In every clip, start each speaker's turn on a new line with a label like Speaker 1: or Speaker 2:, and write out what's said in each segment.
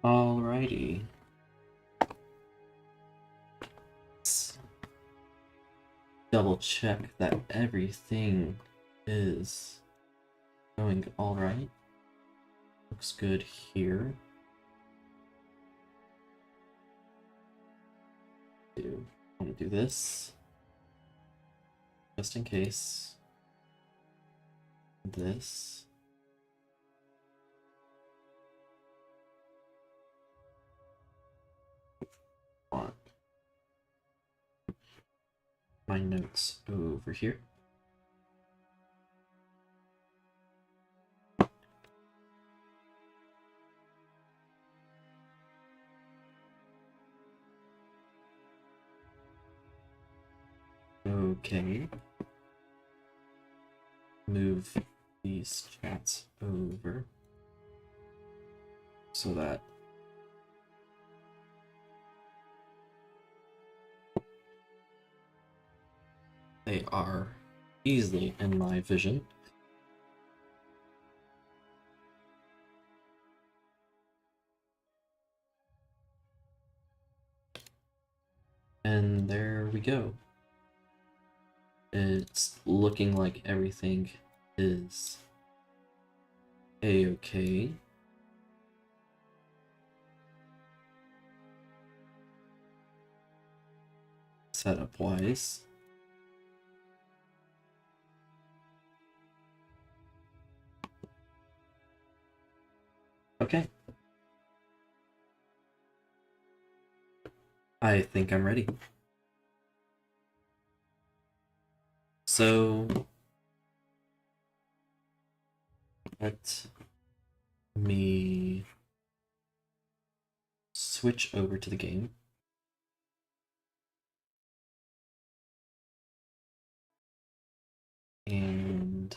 Speaker 1: Alrighty. Let's double check that everything is going alright. Looks good here. I'm gonna do this just in case. This. On my notes over here. Okay. Move these chats over so that they are easily in my vision. And there we go. It's looking like everything is a-okay. Setup wise. Okay. I think I'm ready. So let me switch over to the game. And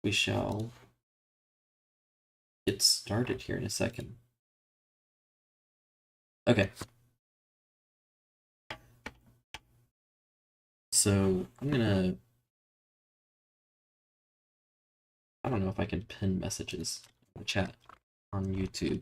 Speaker 1: we shall get started here in a second. Okay. So I'm gonna, I don't know if I can pin messages in the chat on YouTube.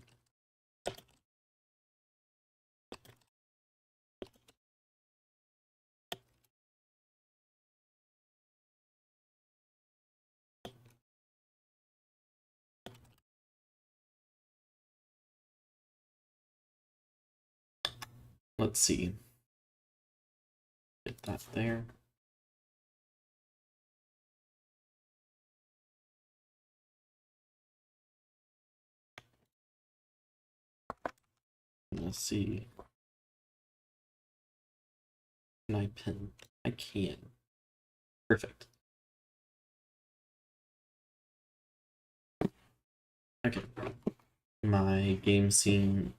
Speaker 1: Let's see. Get that there. Let's see. Can I pin? I can. Perfect. Okay. My game scene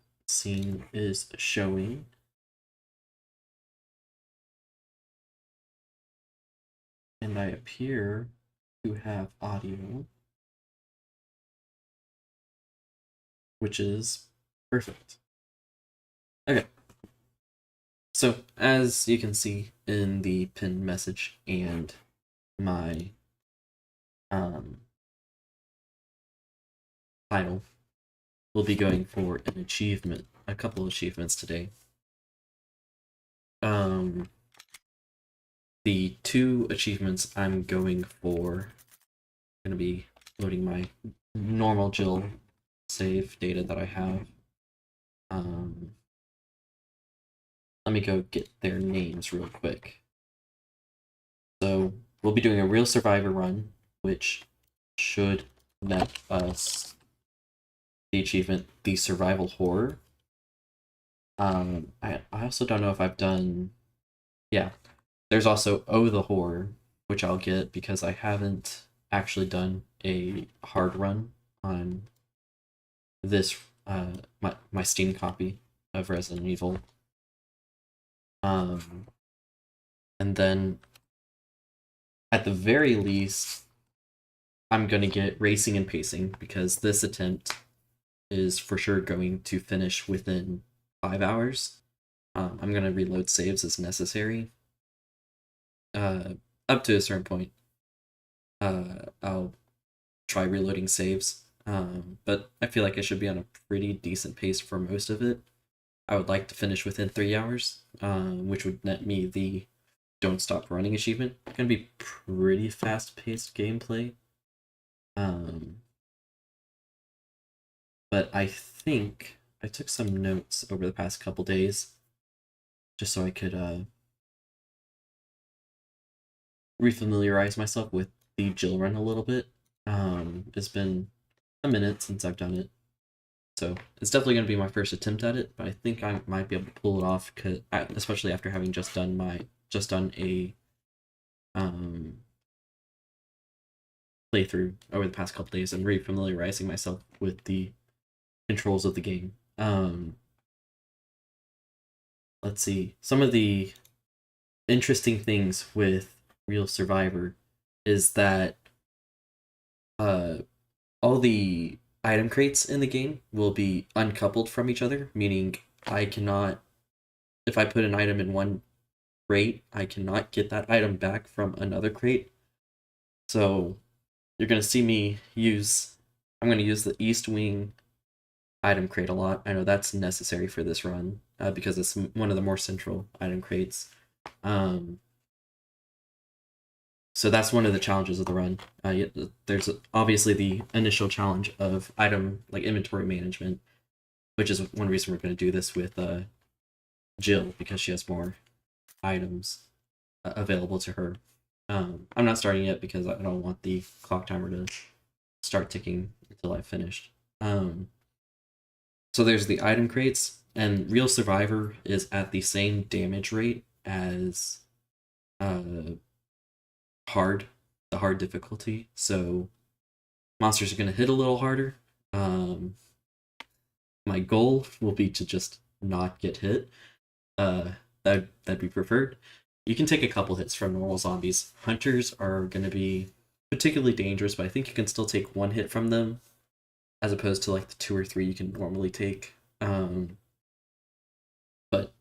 Speaker 1: is showing. And I appear to have audio, which is perfect. Okay. So as you can see in the pinned message and my title, we'll be going for an achievement, a couple of achievements today. The two achievements I'm going for, I'm gonna be loading my normal Jill save data that I have. Let me go get their names real quick. So we'll be doing a real survivor run, which should net us the achievement, the survival horror. I also don't know if I've done, yeah, there's also Oh the Horror, which I'll get because I haven't actually done a hard run on this, my Steam copy of Resident Evil. And then at the very least, I'm gonna get racing and pacing because this attempt is for sure going to finish within 5 hours. I'm gonna reload saves as necessary. Up to a certain point, I'll try reloading saves but I feel like I should be on a pretty decent pace for most of it. I would like to finish within 3 hours, which would net me the Don't Stop Running achievement. It's gonna be pretty fast-paced gameplay. But I think I took some notes over the past couple days just so I could refamiliarize myself with the Jill run a little bit. It's been a minute since I've done it, so it's definitely going to be my first attempt at it. But I think I might be able to pull it off, especially after having just done a playthrough over the past couple days and refamiliarizing myself with the controls of the game. Let's see, some of the interesting things with Real Survivor is that all the item crates in the game will be uncoupled from each other, meaning I cannot, if I put an item in one crate, I cannot get that item back from another crate. So you're going to see me I'm going to use the East Wing item crate a lot. I know that's necessary for this run because it's one of the more central item crates. So that's one of the challenges of the run. There's obviously the initial challenge of item like inventory management, which is one reason we're going to do this with Jill, because she has more items available to her. I'm not starting yet because I don't want the clock timer to start ticking until I've finished. So there's the item crates, and Real Survivor is at the same damage rate as the hard difficulty, so monsters are going to hit a little harder. My goal will be to just not get hit. That'd be preferred. You can take a couple hits from normal zombies. Hunters are going to be particularly dangerous, but I think you can still take one hit from them, as opposed to like the 2 or 3 you can normally take. But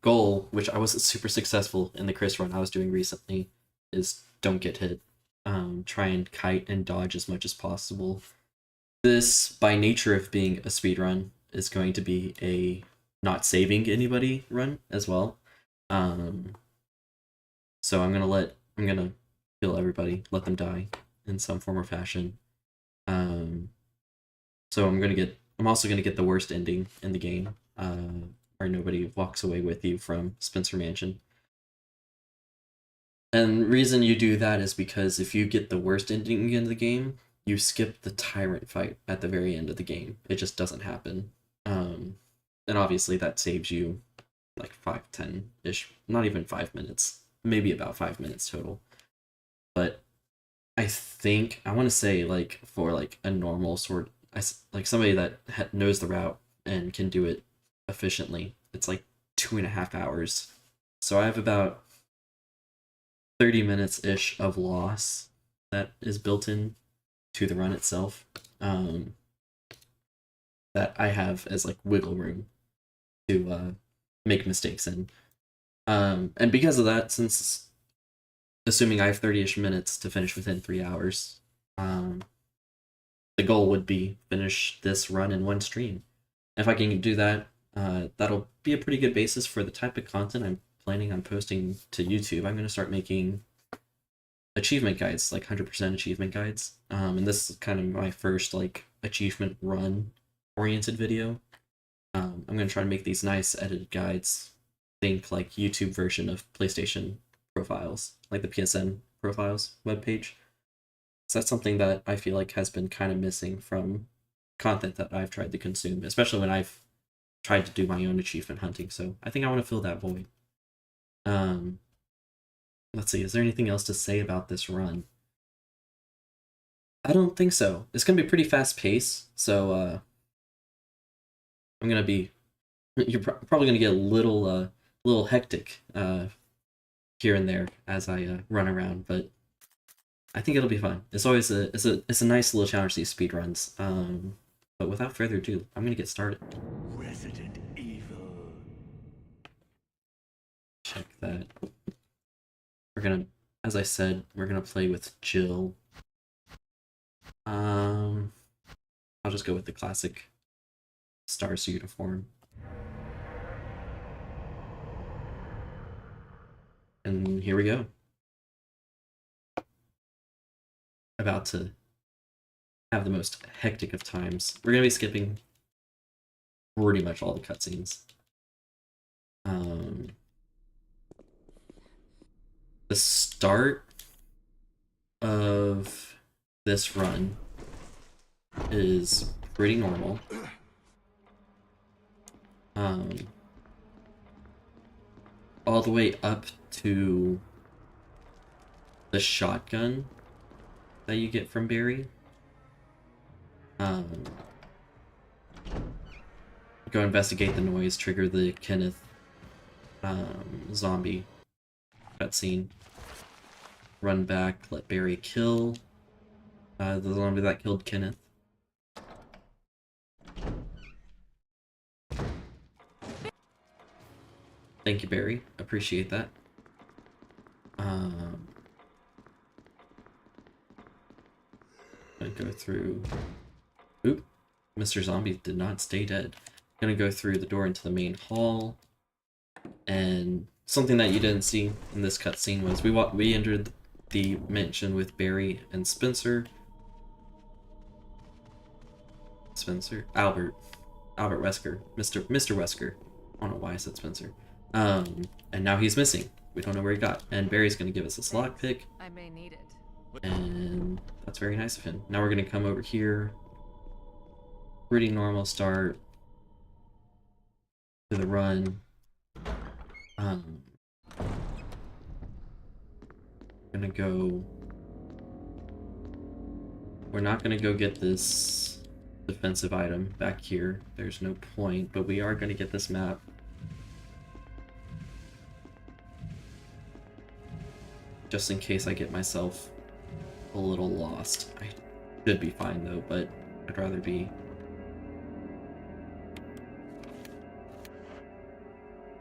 Speaker 1: goal, which I wasn't super successful in the Chris run I was doing recently, is don't get hit. Try and kite and dodge as much as possible. This, by nature of being a speed run, is going to be a not saving anybody run as well. So I'm gonna kill everybody, let them die in some form or fashion. So I'm also gonna get the worst ending in the game, where nobody walks away with you from Spencer Mansion. And the reason you do that is because if you get the worst ending in the game, you skip the tyrant fight at the very end of the game. It just doesn't happen. And obviously that saves you like 5-10-ish, not even 5 minutes, maybe about 5 minutes total. But I think I want to say like for like a normal sort, like somebody that knows the route and can do it efficiently, it's like 2.5 hours. So I have about 30 minutes ish of loss that is built in to the run itself, that I have as like wiggle room to make mistakes in. And because of that, since assuming I have 30-ish minutes to finish within 3 hours, the goal would be finish this run in one stream. If I can do that, that'll be a pretty good basis for the type of content I'm planning on posting to YouTube. I'm going to start making achievement guides, like 100% achievement guides. And this is kind of my first like achievement run oriented video. I'm going to try to make these nice edited guides. Think like YouTube version of PlayStation profiles, like the PSN profiles webpage. So that's something that I feel like has been kind of missing from content that I've tried to consume, especially when I've tried to do my own achievement hunting. So I think I want to fill that void. Let's see, is there anything else to say about this run? I don't think so. It's gonna be pretty fast paced, so I'm gonna be. You're probably gonna get a little hectic here and there as I run around, but I think it'll be fun. It's always it's a nice little challenge, these speed runs. But without further ado, I'm gonna get started.
Speaker 2: Resident Evil.
Speaker 1: Check that. We're gonna, as I said, we're gonna play with Jill. I'll just go with the classic Stars uniform. And here we go. About to have the most hectic of times. We're going to be skipping pretty much all the cutscenes. The start of this run is pretty normal. All the way up to the shotgun that you get from Barry. Go investigate the noise, trigger the Kenneth zombie cutscene. Run back, let Barry kill the zombie that killed Kenneth. Thank you, Barry. Appreciate that. Gonna go through. Oop, Mr. Zombie did not stay dead. Gonna go through the door into the main hall, and something that you didn't see in this cutscene was we entered the mansion with Barry and Spencer. Albert Wesker, Mr. Wesker. I don't know why I said Spencer. And now he's missing. We don't know where he got. And Barry's gonna give us a slot pick.
Speaker 3: I may need it.
Speaker 1: And that's very nice of him. Now we're gonna come over here. Pretty normal start to the run. Gonna go. We're not gonna go get this defensive item back here. There's no point, but we are gonna get this map. Just in case I get myself a little lost. I should be fine though, but I'd rather be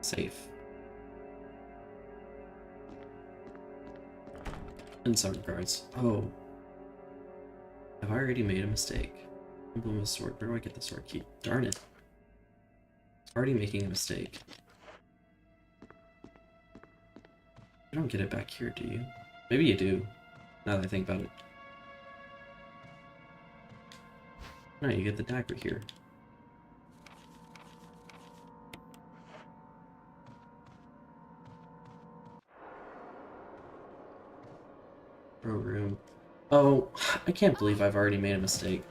Speaker 1: safe. In some regards. Oh. Have I already made a mistake? Emblem of sword. Where do I get the sword key? Darn it. Already making a mistake. You don't get it back here, do you? Maybe you do, now that I think about it. No, you get the dagger here. Pro room. Oh, I can't believe I've already made a mistake.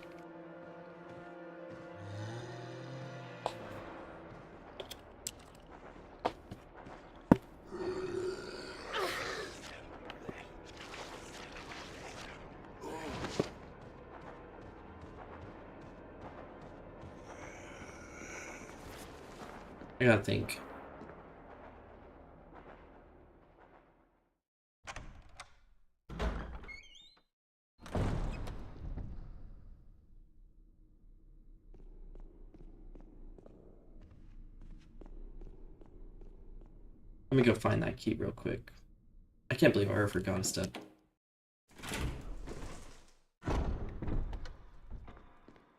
Speaker 1: I gotta think. Let me go find that key real quick. I can't believe I ever forgot a step.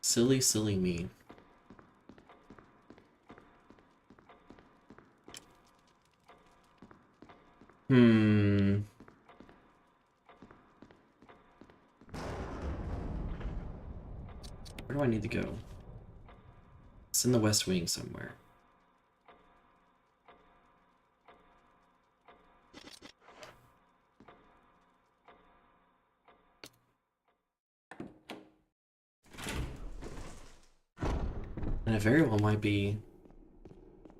Speaker 1: Silly, silly me. Where do I need to go? It's in the West Wing somewhere. And it very well might be...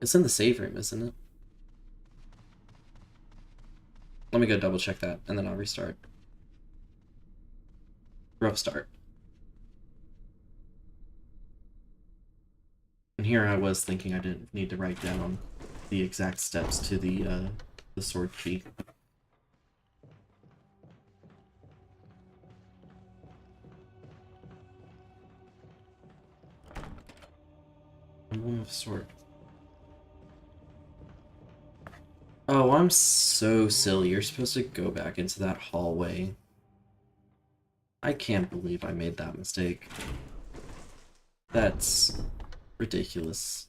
Speaker 1: It's in the save room, isn't it? Let me go double check that, and then I'll restart. Rough start. And here I was thinking I didn't need to write down the exact steps to the sword key. Emblem of sword. Oh, I'm so silly. You're supposed to go back into that hallway. I can't believe I made that mistake. That's ridiculous.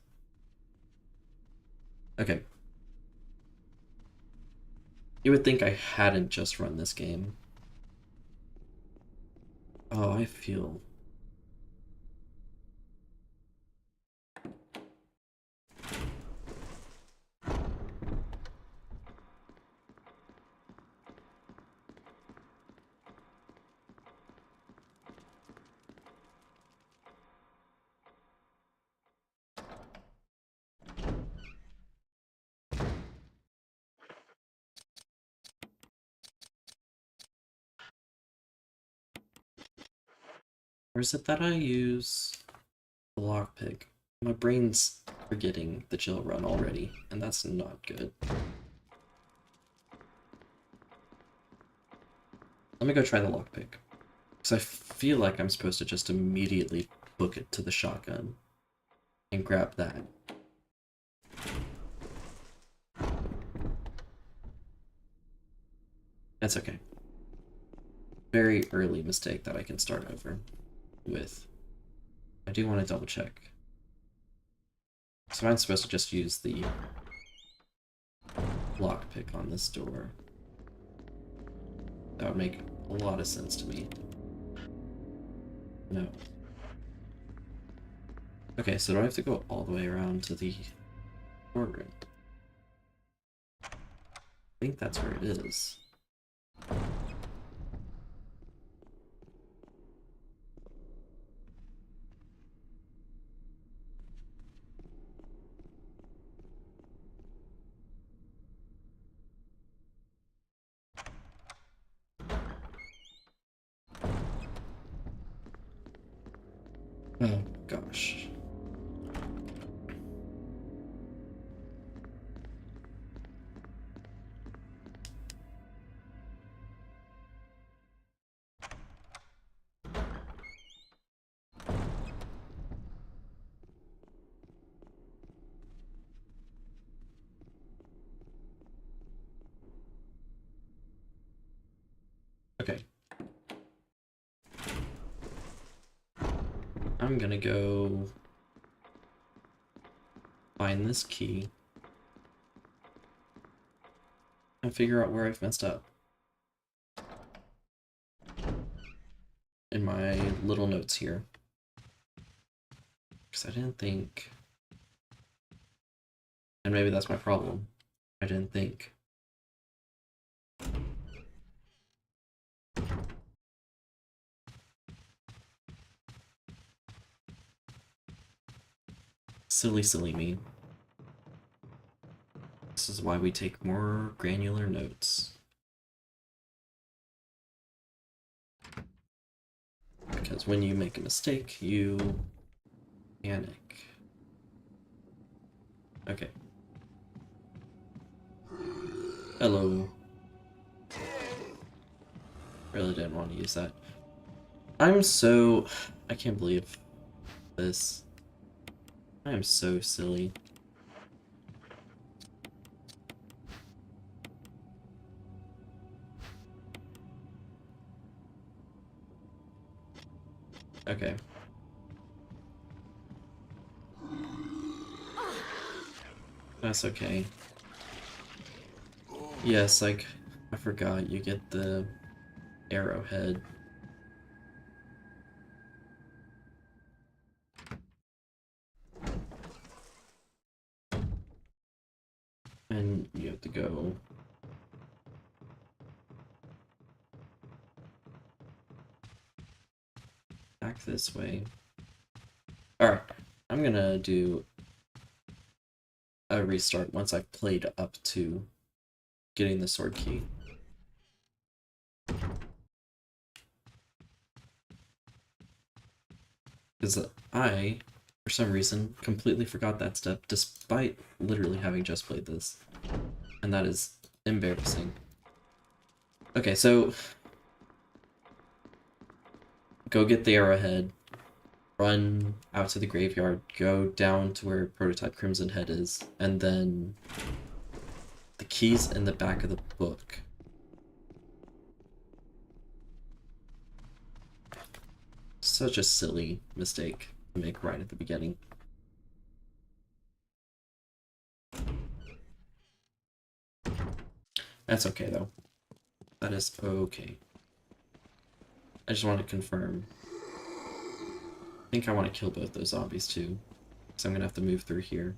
Speaker 1: Okay. You would think I hadn't just run this game. Oh, I feel... Or is it that I use the lockpick? My brain's forgetting the chill run already, and that's not good. Let me go try the lockpick. Because I feel like I'm supposed to just immediately book it to the shotgun and grab that. That's okay. Very early mistake that I can start over with. I do want to double check. So I'm supposed to just use the lockpick on this door. That would make a lot of sense to me. No. Okay, so do I have to go all the way around to the storeroom? I think that's where it is. Oh, gosh. Okay. I'm gonna go find this key and figure out where I've messed up in my little notes here. Because I didn't think... And maybe that's my problem. I didn't think. Silly, silly me. This is why we take more granular notes. Because when you make a mistake, you panic. Okay. Hello. Really didn't want to use that. I can't believe this. I am so silly. Okay. That's okay. Yes, like, I forgot you get the arrowhead. And you have to go back this way. Alright, I'm gonna do a restart once I've played up to getting the sword key. Because I, for some reason, completely forgot that step, despite literally having just played this. And that is embarrassing. Okay, so... Go get the arrowhead. Run out to the graveyard. Go down to where Prototype Crimson Head is. And then... The key's in the back of the book. Such a silly mistake to make right at the beginning. That's okay though. That is okay. I just want to confirm. I think I want to kill both those zombies too. So I'm gonna have to move through here.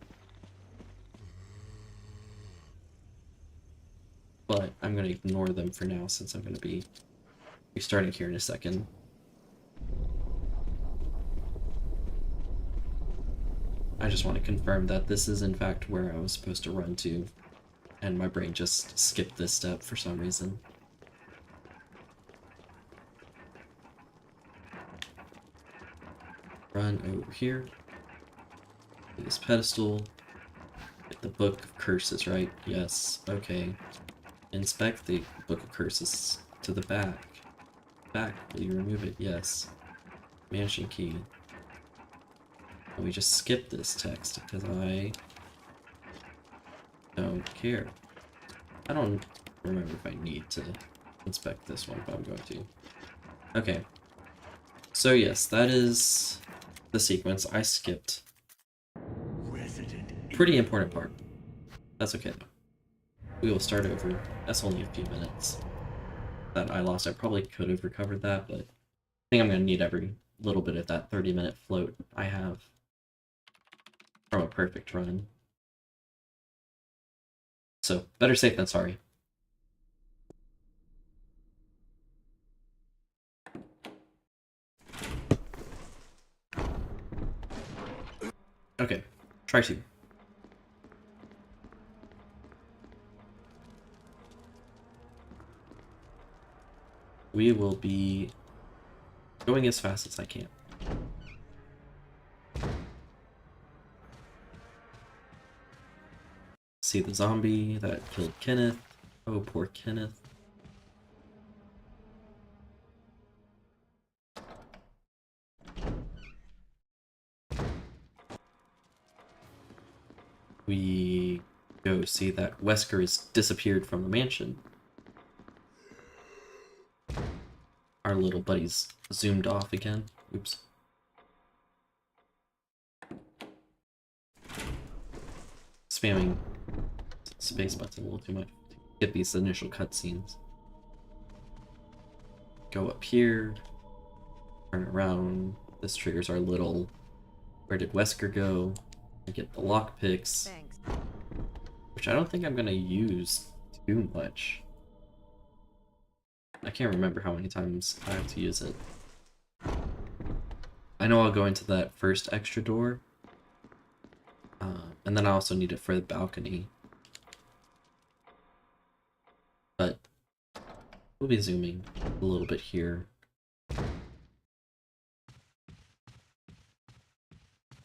Speaker 1: But I'm gonna ignore them for now since I'm gonna be restarting here in a second. I just want to confirm that this is in fact where I was supposed to run to, and my brain just skipped this step for some reason. Run over here. This pedestal. Get the Book of Curses, right? Yes. Okay. Inspect the Book of Curses to the back. Back. Will you remove it? Yes. Mansion key. And we just skip this text because I don't care. I don't remember if I need to inspect this one, but I'm going to. Okay. So yes, that is the sequence. I skipped. Pretty important part. That's okay though. We will start over. That's only a few minutes that I lost. I probably could have recovered that, but I think I'm going to need every little bit of that 30-minute float I have from a perfect run. So, better safe than sorry. Okay, try to. We will be going as fast as I can. See the zombie that killed Kenneth. Oh, poor Kenneth. We go see that Wesker has disappeared from the mansion. Our little buddy's zoomed off again. Oops. Spamming space button a little too much to get these initial cutscenes. Go up here, turn around. This triggers our little where did Wesker go? I get the lockpicks, which I don't think I'm gonna use too much. I can't remember how many times I have to use it. I know I'll go into that first extra door, and then I also need it for the balcony. But we'll be zooming a little bit here.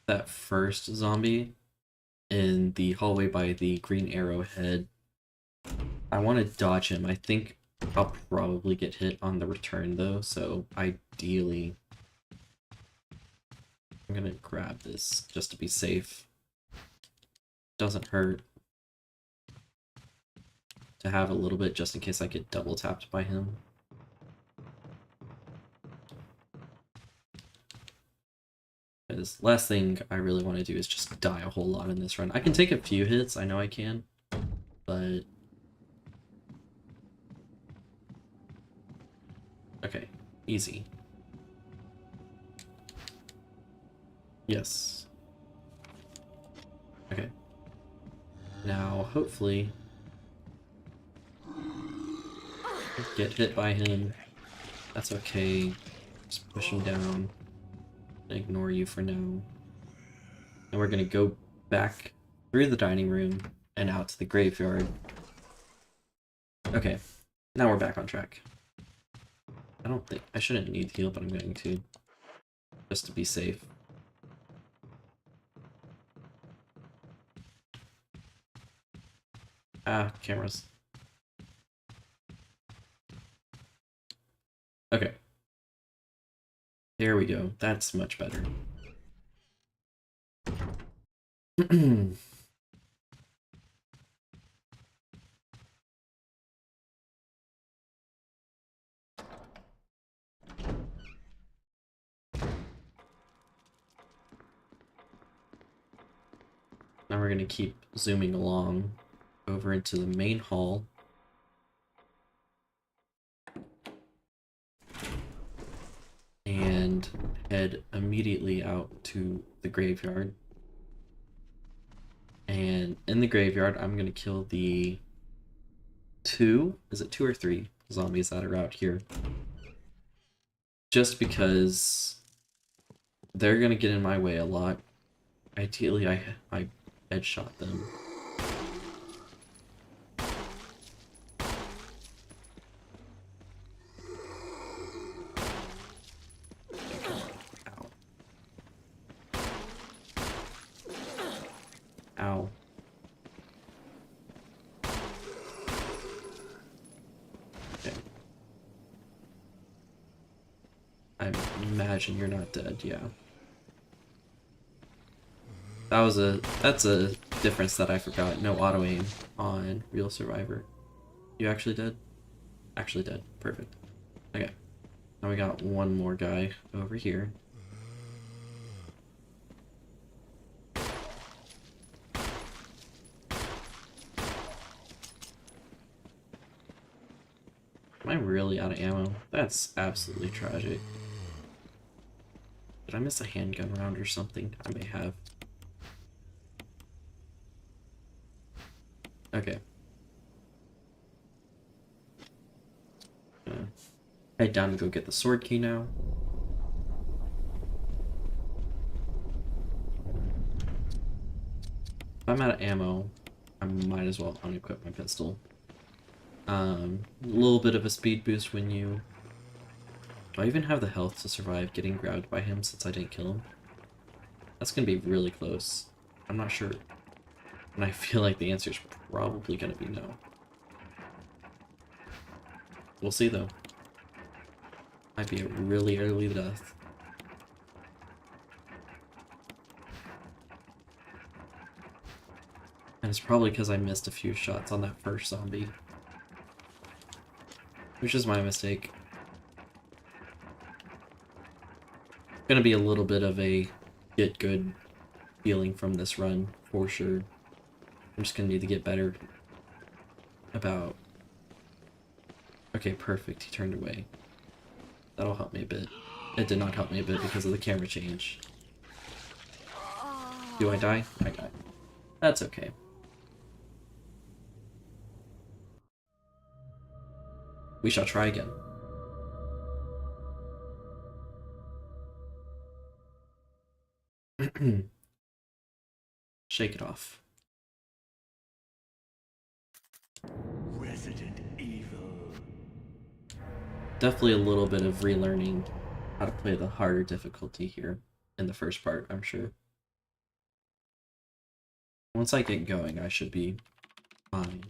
Speaker 1: That first zombie in the hallway by the green arrowhead, I want to dodge him. I think I'll probably get hit on the return though, so ideally I'm gonna grab this just to be safe. Doesn't hurt to have a little bit just in case I get double tapped by him. Because last thing I really want to do is just die a whole lot in this run. I can take a few hits, I know I can, but... Okay, easy. Yes. Okay. Now, hopefully... get hit by him. That's okay. Just push him down. Ignore you for now. And we're gonna go back through the dining room and out to the graveyard. Okay, now we're back on track. I don't think I shouldn't need heal, but I'm going to, just to be safe. Ah, cameras. Okay. There we go. That's much better. Now we're going to keep zooming along over into the main hall. And head immediately out to the graveyard. And in the graveyard, I'm going to kill the is it two or three zombies that are out here. Just because they're going to get in my way a lot. Ideally, I headshot them. Ow. Okay. I imagine you're not dead, yeah. That's a difference that I forgot. No auto aim on Real Survivor. You actually dead? Actually dead. Perfect. Okay. Now we got one more guy over here. Am I really out of ammo? That's absolutely tragic. Did I miss a handgun round or something? I may have. Okay. Head down to go get the sword key now. If I'm out of ammo, I might as well unequip my pistol. A little bit of a speed boost when you... Do I even have the health to survive getting grabbed by him since I didn't kill him? That's gonna be really close. I'm not sure. And I feel like the answer is probably gonna be no. We'll see though. Might be a really early death. And it's probably because I missed a few shots on that first zombie. Which is my mistake. Gonna be a little bit of a get good feeling from this run, for sure. I'm just gonna need to get better about... Okay, perfect, he turned away. That'll help me a bit. It did not help me a bit because of the camera change. Do I die? I die. That's okay. We shall try again. Shake it off.
Speaker 2: Resident Evil.
Speaker 1: Definitely a little bit of relearning how to play the harder difficulty here in the first part, I'm sure. Once I get going, I should be fine.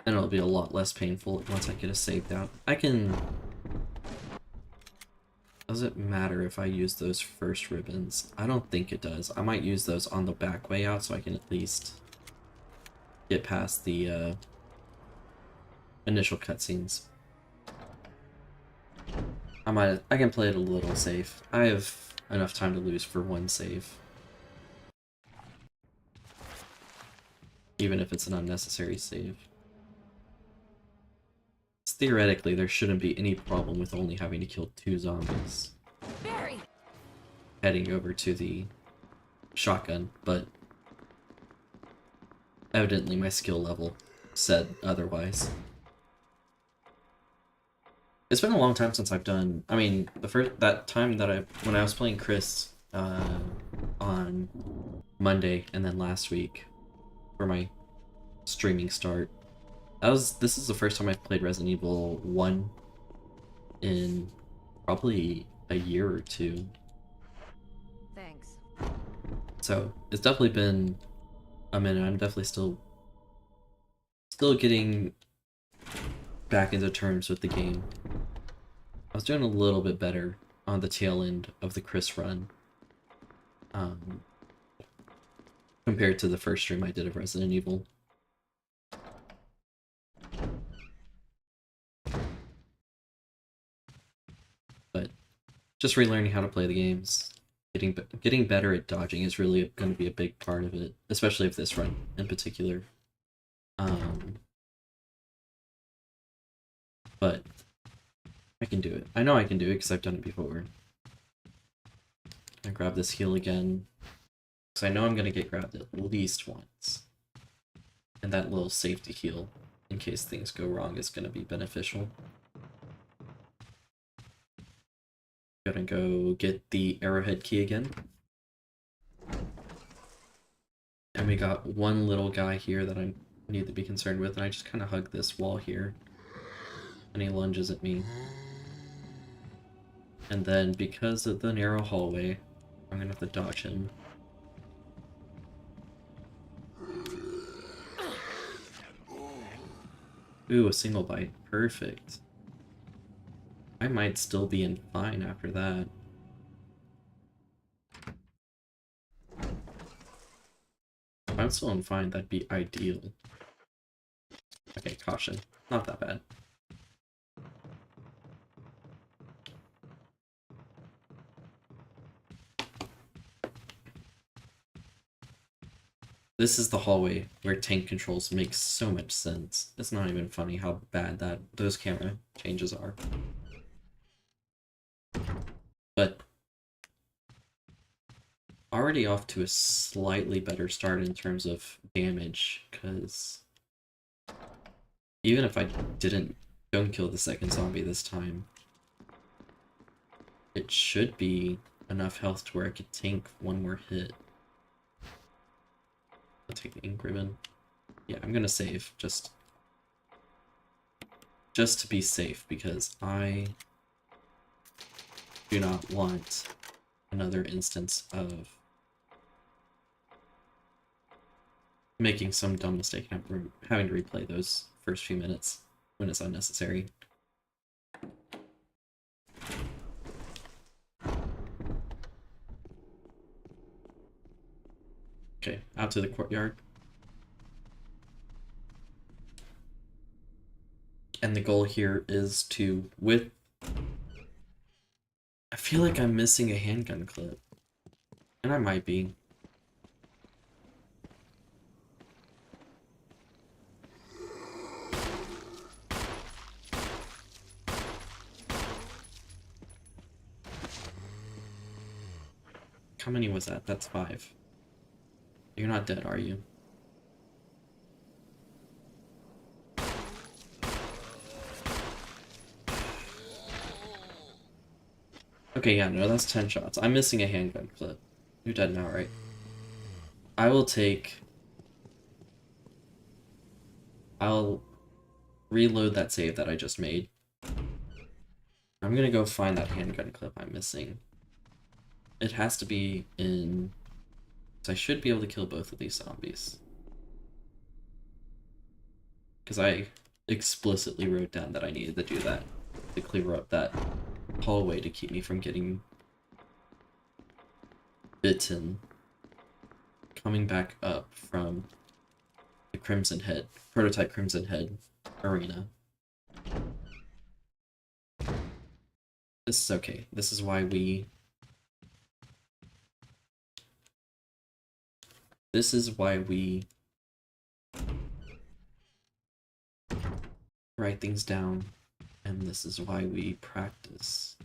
Speaker 1: And it'll be a lot less painful once I get a save down. I can... Does it matter if I use those first ribbons? I don't think it does. I might use those on the back way out so I can at least get past the initial cutscenes. I can play it a little safe. I have enough time to lose for one save. Even if it's an unnecessary save. Theoretically, there shouldn't be any problem with only having to kill 2 zombies.
Speaker 3: Barry.
Speaker 1: Heading over to the shotgun, but evidently my skill level said otherwise. It's been a long time since I've done... I mean, that time that when I was playing Chris on Monday and then last week for my streaming start, this is the first time I've played Resident Evil 1 in probably a year or 2.
Speaker 3: Thanks.
Speaker 1: So it's definitely been a minute. I'm definitely still getting back into terms with the game. I was doing a little bit better on the tail end of the Chris run compared to the first stream I did of Resident Evil. But just relearning how to play the games, getting better at dodging is really going to be a big part of it, especially of this run in particular. But I can do it. I know I can do it because I've done it before. I grab this heal again, because I know I'm going to get grabbed at least once. And that little safety heal, in case things go wrong, is going to be beneficial. Gonna go get the arrowhead key again. And we got one little guy here that I need to be concerned with, and I just kind of hug this wall here. And he lunges at me. And then, because of the narrow hallway, I'm gonna have to dodge him. Ooh, a single bite. Perfect. I might still be in fine after that. If I'm still in fine, that'd be ideal. Okay, caution. Not that bad. This is the hallway where tank controls make so much sense. It's not even funny how bad those camera changes are. But already off to a slightly better start in terms of damage, because even if I don't kill the second zombie this time, it should be enough health to where I could tank one more hit. I'll take the ink ribbon. Yeah, I'm gonna save, just to be safe, because I do not want another instance of making some dumb mistake and having to replay those first few minutes when it's unnecessary. Okay, out to the courtyard. And the goal here is to, I feel like I'm missing a handgun clip. And I might be. How many was that? That's 5. You're not dead, are you? Okay, yeah, no, that's 10 shots. I'm missing a handgun clip. You're dead now, right? I'll reload that save that I just made. I'm gonna go find that handgun clip I'm missing. It has to be in... So I should be able to kill both of these zombies. Because I explicitly wrote down that I needed to do that. To clear up that hallway to keep me from getting bitten. Coming back up from the Crimson Head, prototype Crimson Head arena. This is okay. This is why we... write things down, and this is why we practice.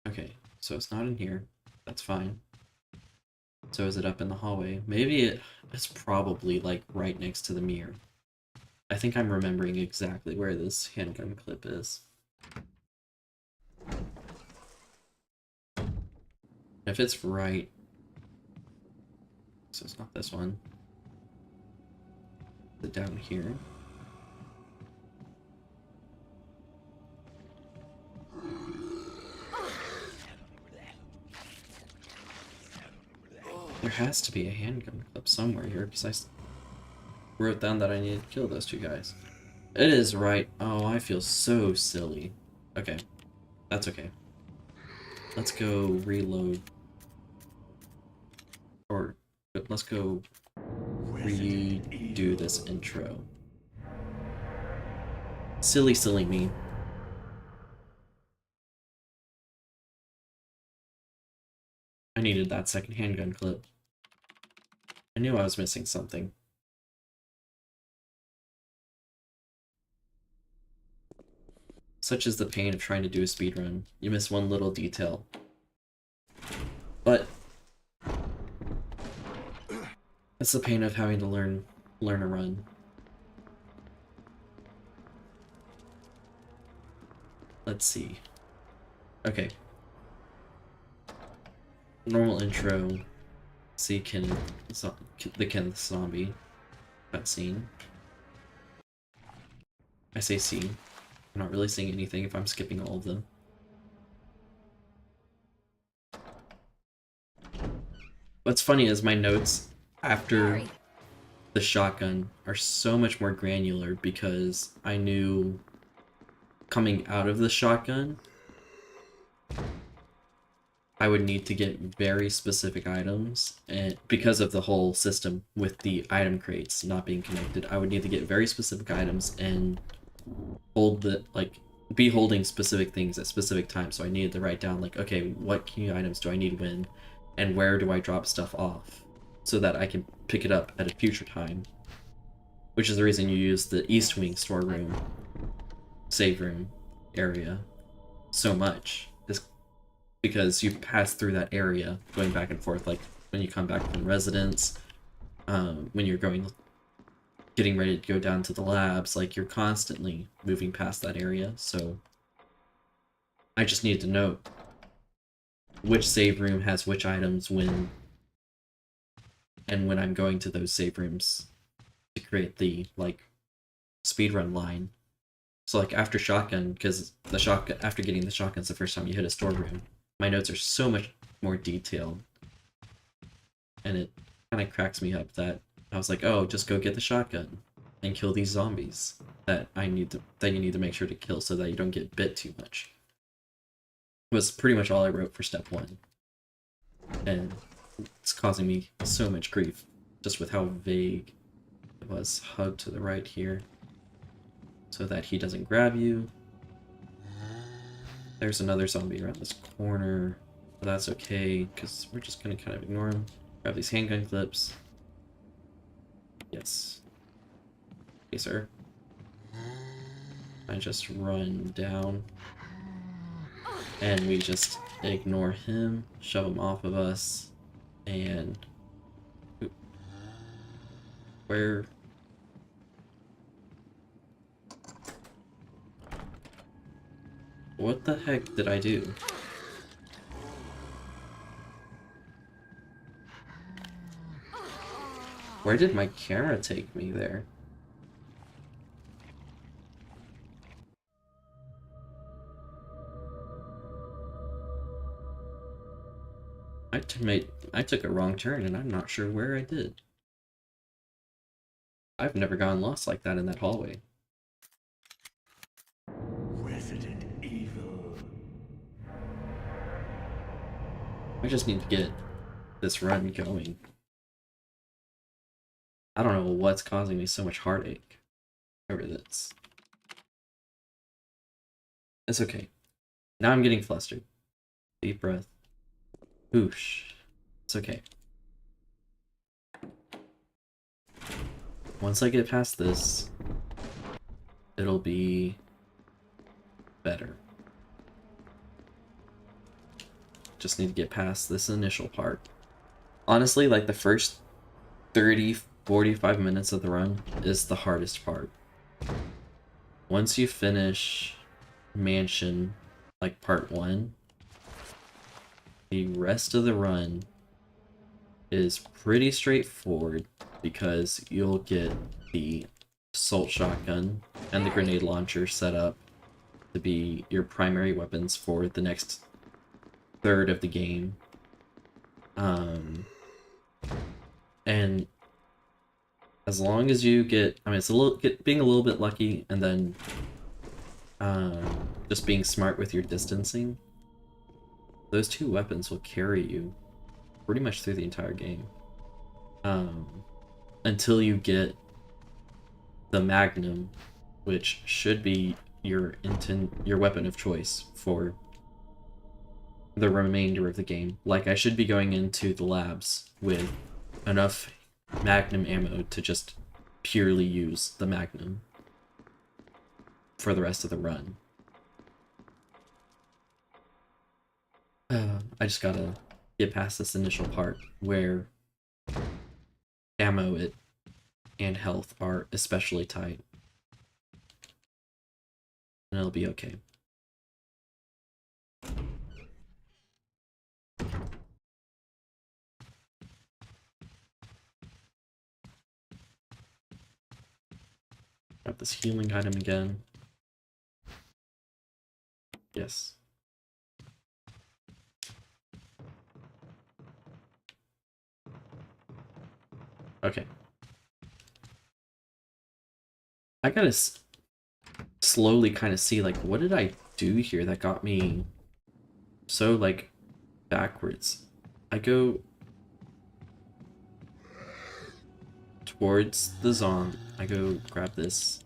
Speaker 1: Okay, so it's not in here. That's fine. So is it up in the hallway? Maybe it's probably like right next to the mirror. I think I'm remembering exactly where this handgun clip is. If it's right... So it's not this one. Is it down here? There has to be a handgun clip somewhere here, because I wrote down that I needed to kill those two guys. It is right. Oh, I feel so silly. Okay. That's okay. Let's go reload. Or, let's go redo this intro. Silly me. I needed that second handgun clip. I knew I was missing something. Such is the pain of trying to do a speedrun. You miss one little detail. But that's the pain of having to learn a run. Let's see. Okay. Normal intro. See the Kenneth zombie cutscene. I say see. I'm not really seeing anything if I'm skipping all of them. What's funny is my notes after the shotgun are so much more granular because I knew coming out of the shotgun I would need to get very specific items, and because of the whole system with the item crates not being connected, I would need to get very specific items and be holding specific things at specific times. So I needed to write down like, okay, what key items do I need when, and where do I drop stuff off, so that I can pick it up at a future time. Which is the reason you use the East Wing storeroom, save room area so much, is because you pass through that area going back and forth, like when you come back from residence, when you're getting ready to go down to the labs, like you're constantly moving past that area. So I just need to know which save room has which items when, and when I'm going to those save rooms to create the like speedrun line. So like after shotgun, because after getting the shotguns the first time you hit a storeroom, my notes are so much more detailed, and it kind of cracks me up that I was like, oh, just go get the shotgun and kill these zombies that you need to make sure to kill so that you don't get bit too much. Was pretty much all I wrote for step 1, and it's causing me so much grief just with how vague it was. Hug to the right here so that he doesn't grab you. There's another zombie around this corner, but that's okay because we're just gonna kind of ignore him. Grab these handgun clips. Yes. Okay, sir. I just run down and we just ignore him, shove him off of us, and where? What the heck did I do? Where did my camera take me there? I took a wrong turn and I'm not sure where I did. I've never gotten lost like that in that hallway.
Speaker 2: Resident Evil.
Speaker 1: I just need to get this run going. I don't know what's causing me so much heartache over this. It's okay. Now I'm getting flustered. Deep breath. Whoosh. It's okay. Once I get past this, it'll be better. Just need to get past this initial part. Honestly, like the first 30-45 minutes of the run is the hardest part. Once you finish Mansion, like part 1, the rest of the run is pretty straightforward because you'll get the assault shotgun and the grenade launcher set up to be your primary weapons for the next third of the game. And as long as you get, I mean, it's being a little bit lucky, and then just being smart with your distancing, those 2 weapons will carry you pretty much through the entire game. Until you get the Magnum, which should be your weapon of choice for the remainder of the game. Like, I should be going into the labs with enough Magnum ammo to just purely use the Magnum for the rest of the run. I just gotta get past this initial part where ammo and health are especially tight. And it'll be okay. Got this healing item again. Yes. Okay. I gotta slowly kind of see, like, what did I do here that got me so, like, backwards? I go towards the zombie. I go grab this.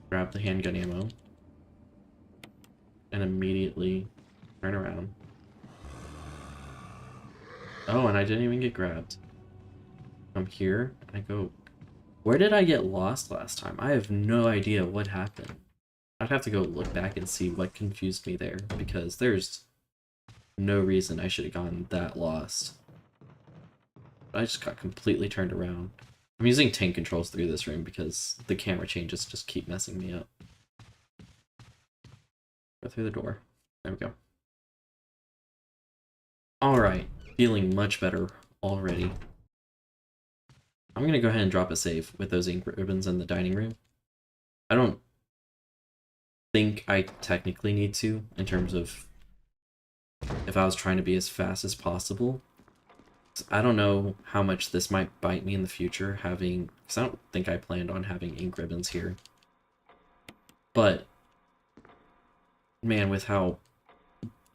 Speaker 1: Grab the handgun ammo. And immediately turn around. Oh, and I didn't even get grabbed. I'm here, and I go... Where did I get lost last time? I have no idea what happened. I'd have to go look back and see what confused me there, because there's no reason I should have gotten that lost. I just got completely turned around. I'm using tank controls through this room because the camera changes just keep messing me up. Go through the door. There we go. Alright, feeling much better already. I'm gonna go ahead and drop a save with those ink ribbons in the dining room. I don't think I technically need to, in terms of if I was trying to be as fast as possible. I don't know how much this might bite me in the future, having... because I don't think I planned on having ink ribbons here. But, man, with how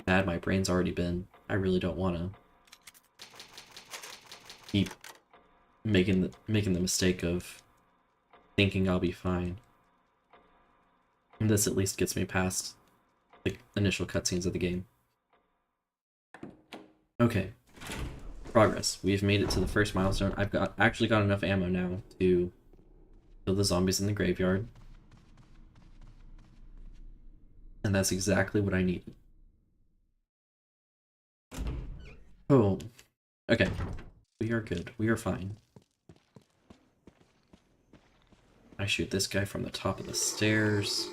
Speaker 1: bad my brain's already been, I really don't want to keep making the mistake of thinking I'll be fine. And this at least gets me past the initial cutscenes of the game. Okay. Progress. We've made it to the first milestone. I've actually got enough ammo now to kill the zombies in the graveyard. And that's exactly what I needed. Oh. Okay. We are good. We are fine. I shoot this guy from the top of the stairs.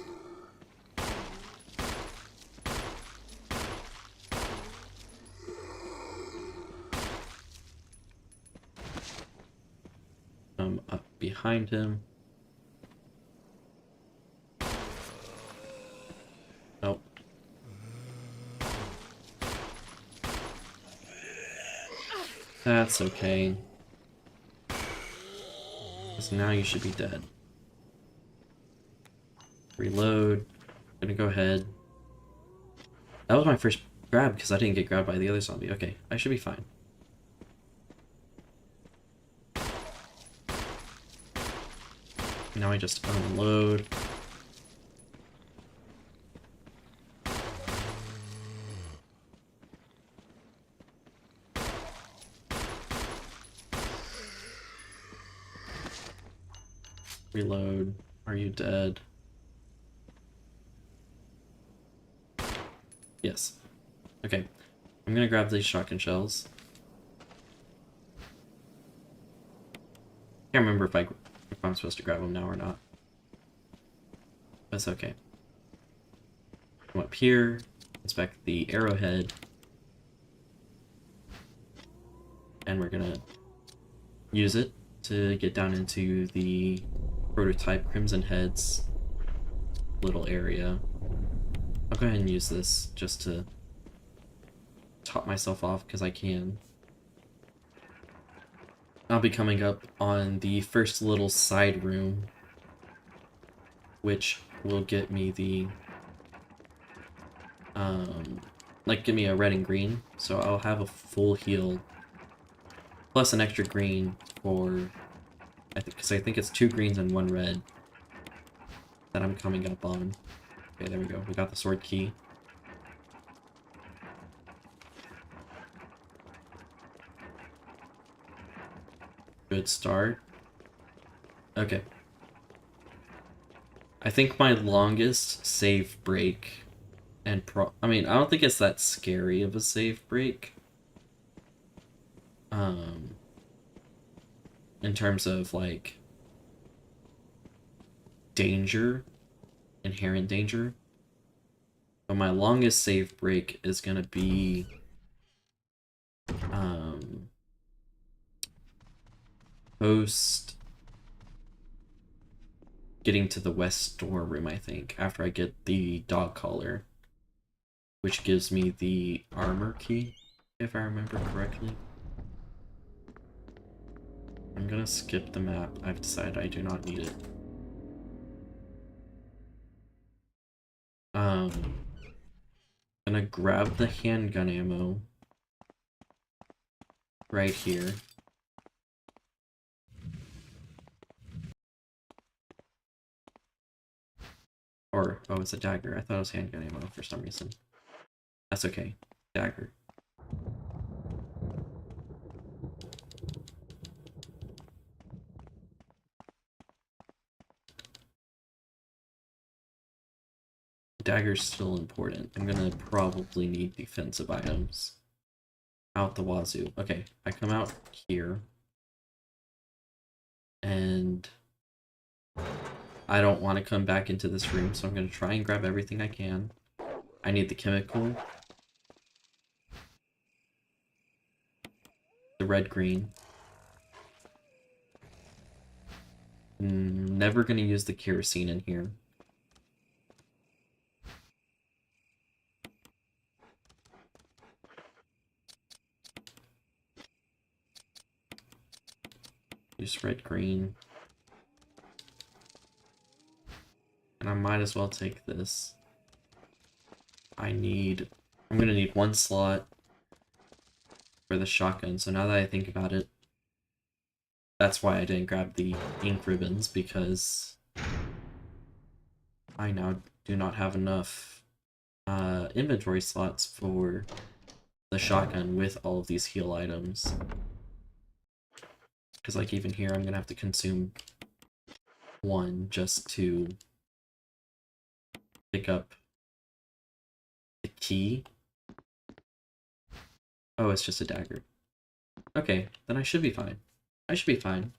Speaker 1: I'm up behind him. Oh. That's okay. Because now you should be dead. Reload. Gonna go ahead. That was my first grab because I didn't get grabbed by the other zombie. Okay, I should be fine. Now I just unload. Reload. Are you dead? Yes. Okay. I'm gonna grab these shotgun shells. Can't remember if I'm supposed to grab them now or not. That's okay. Come up here, inspect the arrowhead, and we're gonna use it to get down into the prototype Crimson Head's little area. I'll go ahead and use this just to top myself off because I can. I'll be coming up on the first little side room, which will get me the, like, give me a red and green, so I'll have a full heal, plus an extra green for, because I think it's 2 greens and 1 red that I'm coming up on. Okay, there we go. We got the sword key. Good start. Okay. I think my longest save break, and I mean, I don't think it's that scary of a save break. In terms of, like, danger, inherent danger. But my longest save break is gonna be, post getting to the west storeroom, I think, after I get the dog collar, which gives me the armor key, if I remember correctly. I'm gonna skip the map. I've decided I do not need it. Gonna grab the handgun ammo right here. Or, oh, it's a dagger. I thought it was handgun ammo for some reason. That's okay. Dagger. Dagger's still important. I'm gonna probably need defensive items. Out the wazoo. Okay, I come out here. And I don't want to come back into this room, so I'm gonna try and grab everything I can. I need the chemical. The red-green. Never gonna use the kerosene in here. Use red-green. And I might as well take this. I'm gonna need one slot for the shotgun, so now that I think about it, that's why I didn't grab the ink ribbons, because I now do not have enough inventory slots for the shotgun with all of these heal items. Because, like, even here, I'm gonna have to consume one just to pick up the key. Oh, it's just a dagger. Okay, then I should be fine. I should be fine.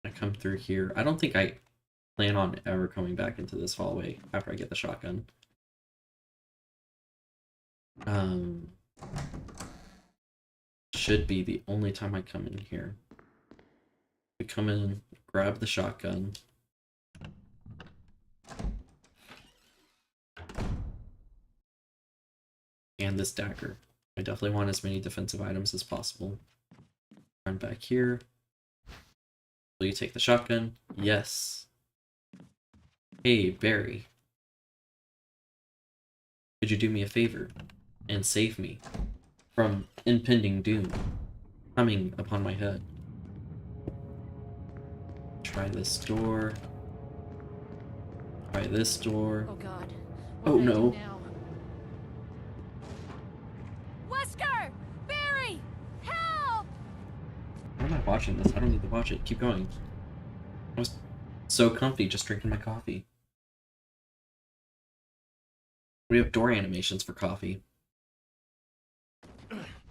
Speaker 1: I come through here. I don't think I plan on ever coming back into this hallway after I get the shotgun. Should be the only time I come in here. We come in, grab the shotgun. And this dagger. I definitely want as many defensive items as possible. Run back here. Will you take the shotgun? Yes. Hey, Barry. Could you do me a favor and save me from impending doom coming upon my head? Try this door. Try this door.
Speaker 3: Oh God.
Speaker 1: Oh,
Speaker 3: What do I
Speaker 1: no.
Speaker 3: do now? Wesker! Barry! Help!
Speaker 1: Why am I watching this? I don't need to watch it. Keep going. I was so comfy just drinking my coffee. We have door animations for coffee.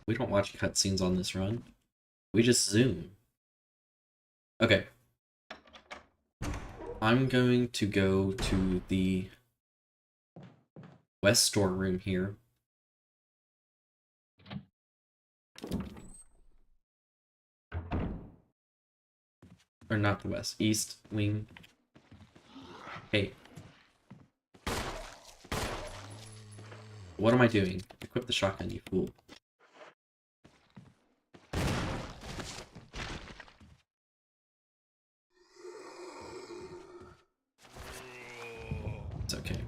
Speaker 1: We don't watch cutscenes on this run. We just zoom. Okay. I'm going to go to the west storeroom here. Or not the west, east wing. Hey. What am I doing? Equip the shotgun, you fool. It's okay.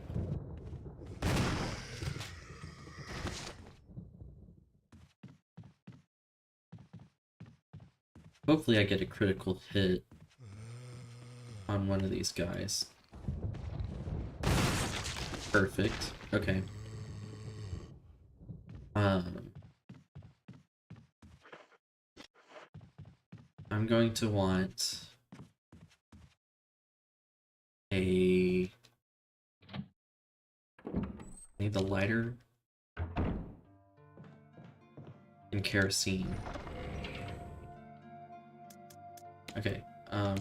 Speaker 1: Hopefully I get a critical hit on one of these guys. Perfect. Okay. I'm going to want a... need the lighter and kerosene. Okay,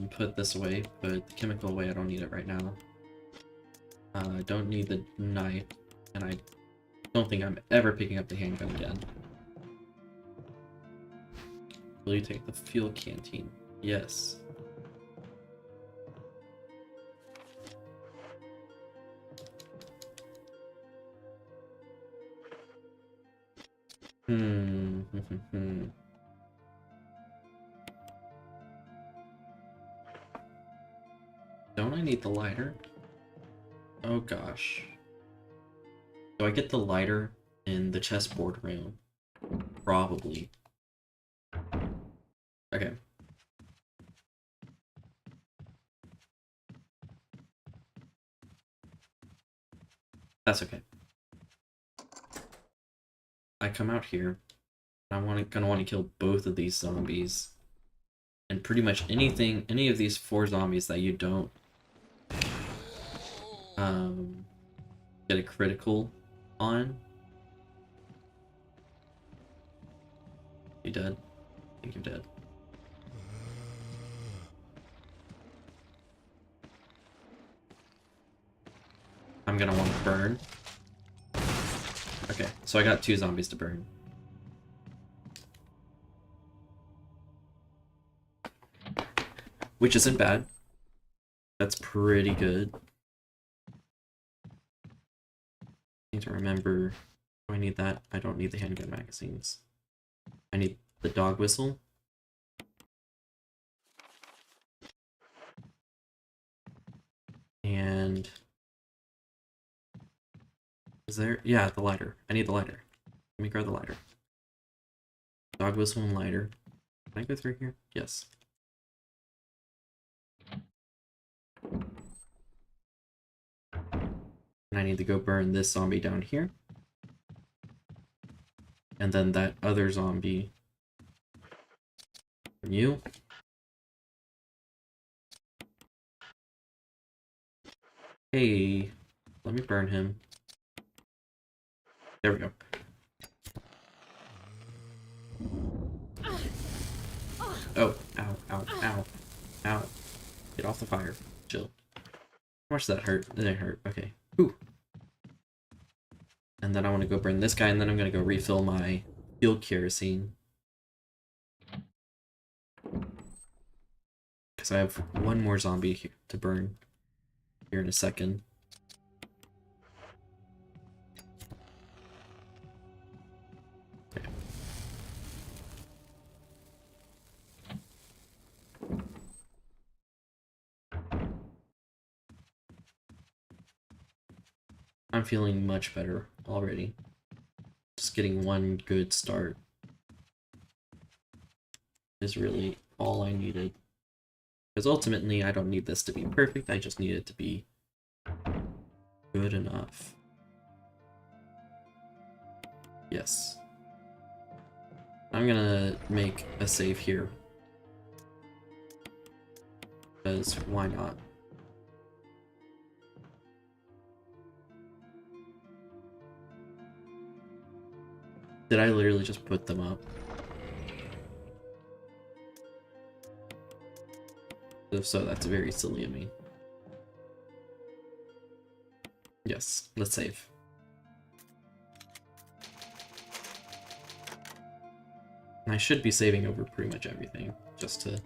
Speaker 1: put this away, put the chemical away, I don't need it right now. I don't need the knife, and I don't think I'm ever picking up the handgun again. Will you take the fuel canteen? Yes. Don't I need the lighter? Oh gosh. Do I get the lighter in the chessboard room? Probably. Okay. That's okay. I come out here. Gonna want to kill both of these zombies. And pretty much anything, any of these 4 zombies that you don't get a critical on. You dead? I think you're dead. I'm gonna want to burn. Okay, so I got 2 zombies to burn. Which isn't bad. That's pretty good. Need to remember, do I need that? I don't need the handgun magazines. I need the dog whistle. And is there? Yeah, the lighter. I need the lighter. Let me grab the lighter. Dog whistle and lighter. Can I go through here? Yes. And I need to go burn this zombie down here. And then that other zombie. You. Hey, let me burn him. There we go. Oh, ow, ow, ow, ow. Get off the fire. Chill. How much does that hurt? It didn't hurt. Okay. Ooh. And then I want to go burn this guy, and then I'm going to go refill my fuel kerosene. Because I have one more zombie here to burn here in a second. Okay. I'm feeling much better already. Just getting one good start is really all I needed. Because ultimately, I don't need this to be perfect, I just need it to be good enough. Yes. I'm gonna make a save here. Because why not? Did I literally just put them up? If so, that's very silly of me. Yes, let's save. And I should be saving over pretty much everything, just to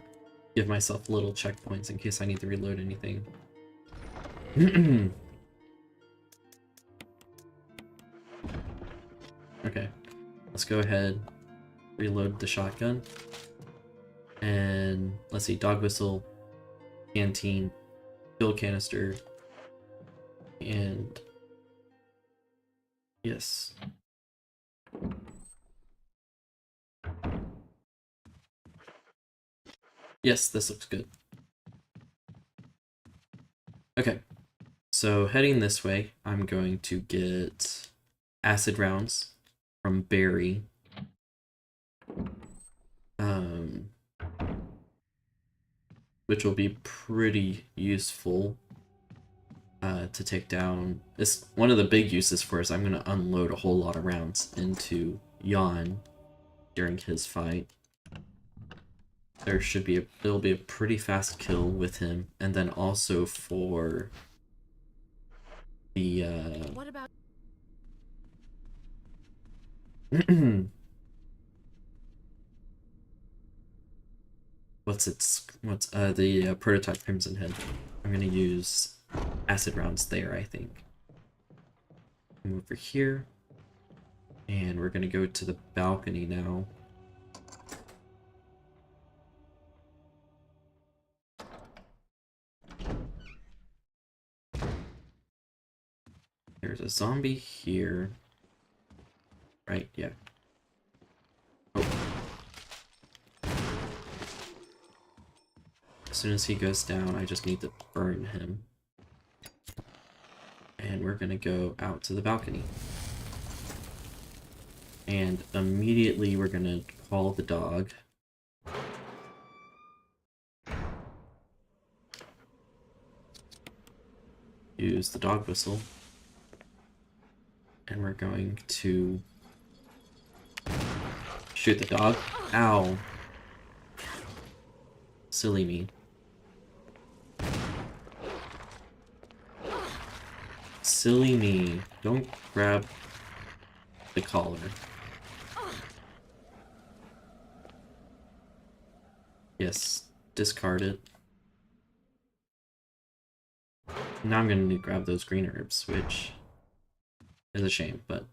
Speaker 1: give myself little checkpoints in case I need to reload anything. Okay, let's go ahead, reload the shotgun. And let's see, dog whistle, canteen, fuel canister, and yes. Yes, this looks good. Okay, so heading this way, I'm going to get acid rounds from Barry. Which will be pretty useful to take down. It's one of the big uses for is I'm going to unload a whole lot of rounds into Jan during his fight. It'll be a pretty fast kill with him, and then also for the
Speaker 3: What about
Speaker 1: what's the prototype Crimson Head. I'm gonna use acid rounds there, I think. Come over here, and we're gonna go to the balcony now. There's a zombie here. Right, yeah. Oh. As soon as he goes down, I just need to burn him. And we're gonna go out to the balcony. And immediately we're gonna call the dog. Use the dog whistle. And we're going to shoot the dog. Ow. Silly me. Silly me. Don't grab the collar. Yes, discard it. Now I'm gonna need to grab those green herbs, which is a shame, but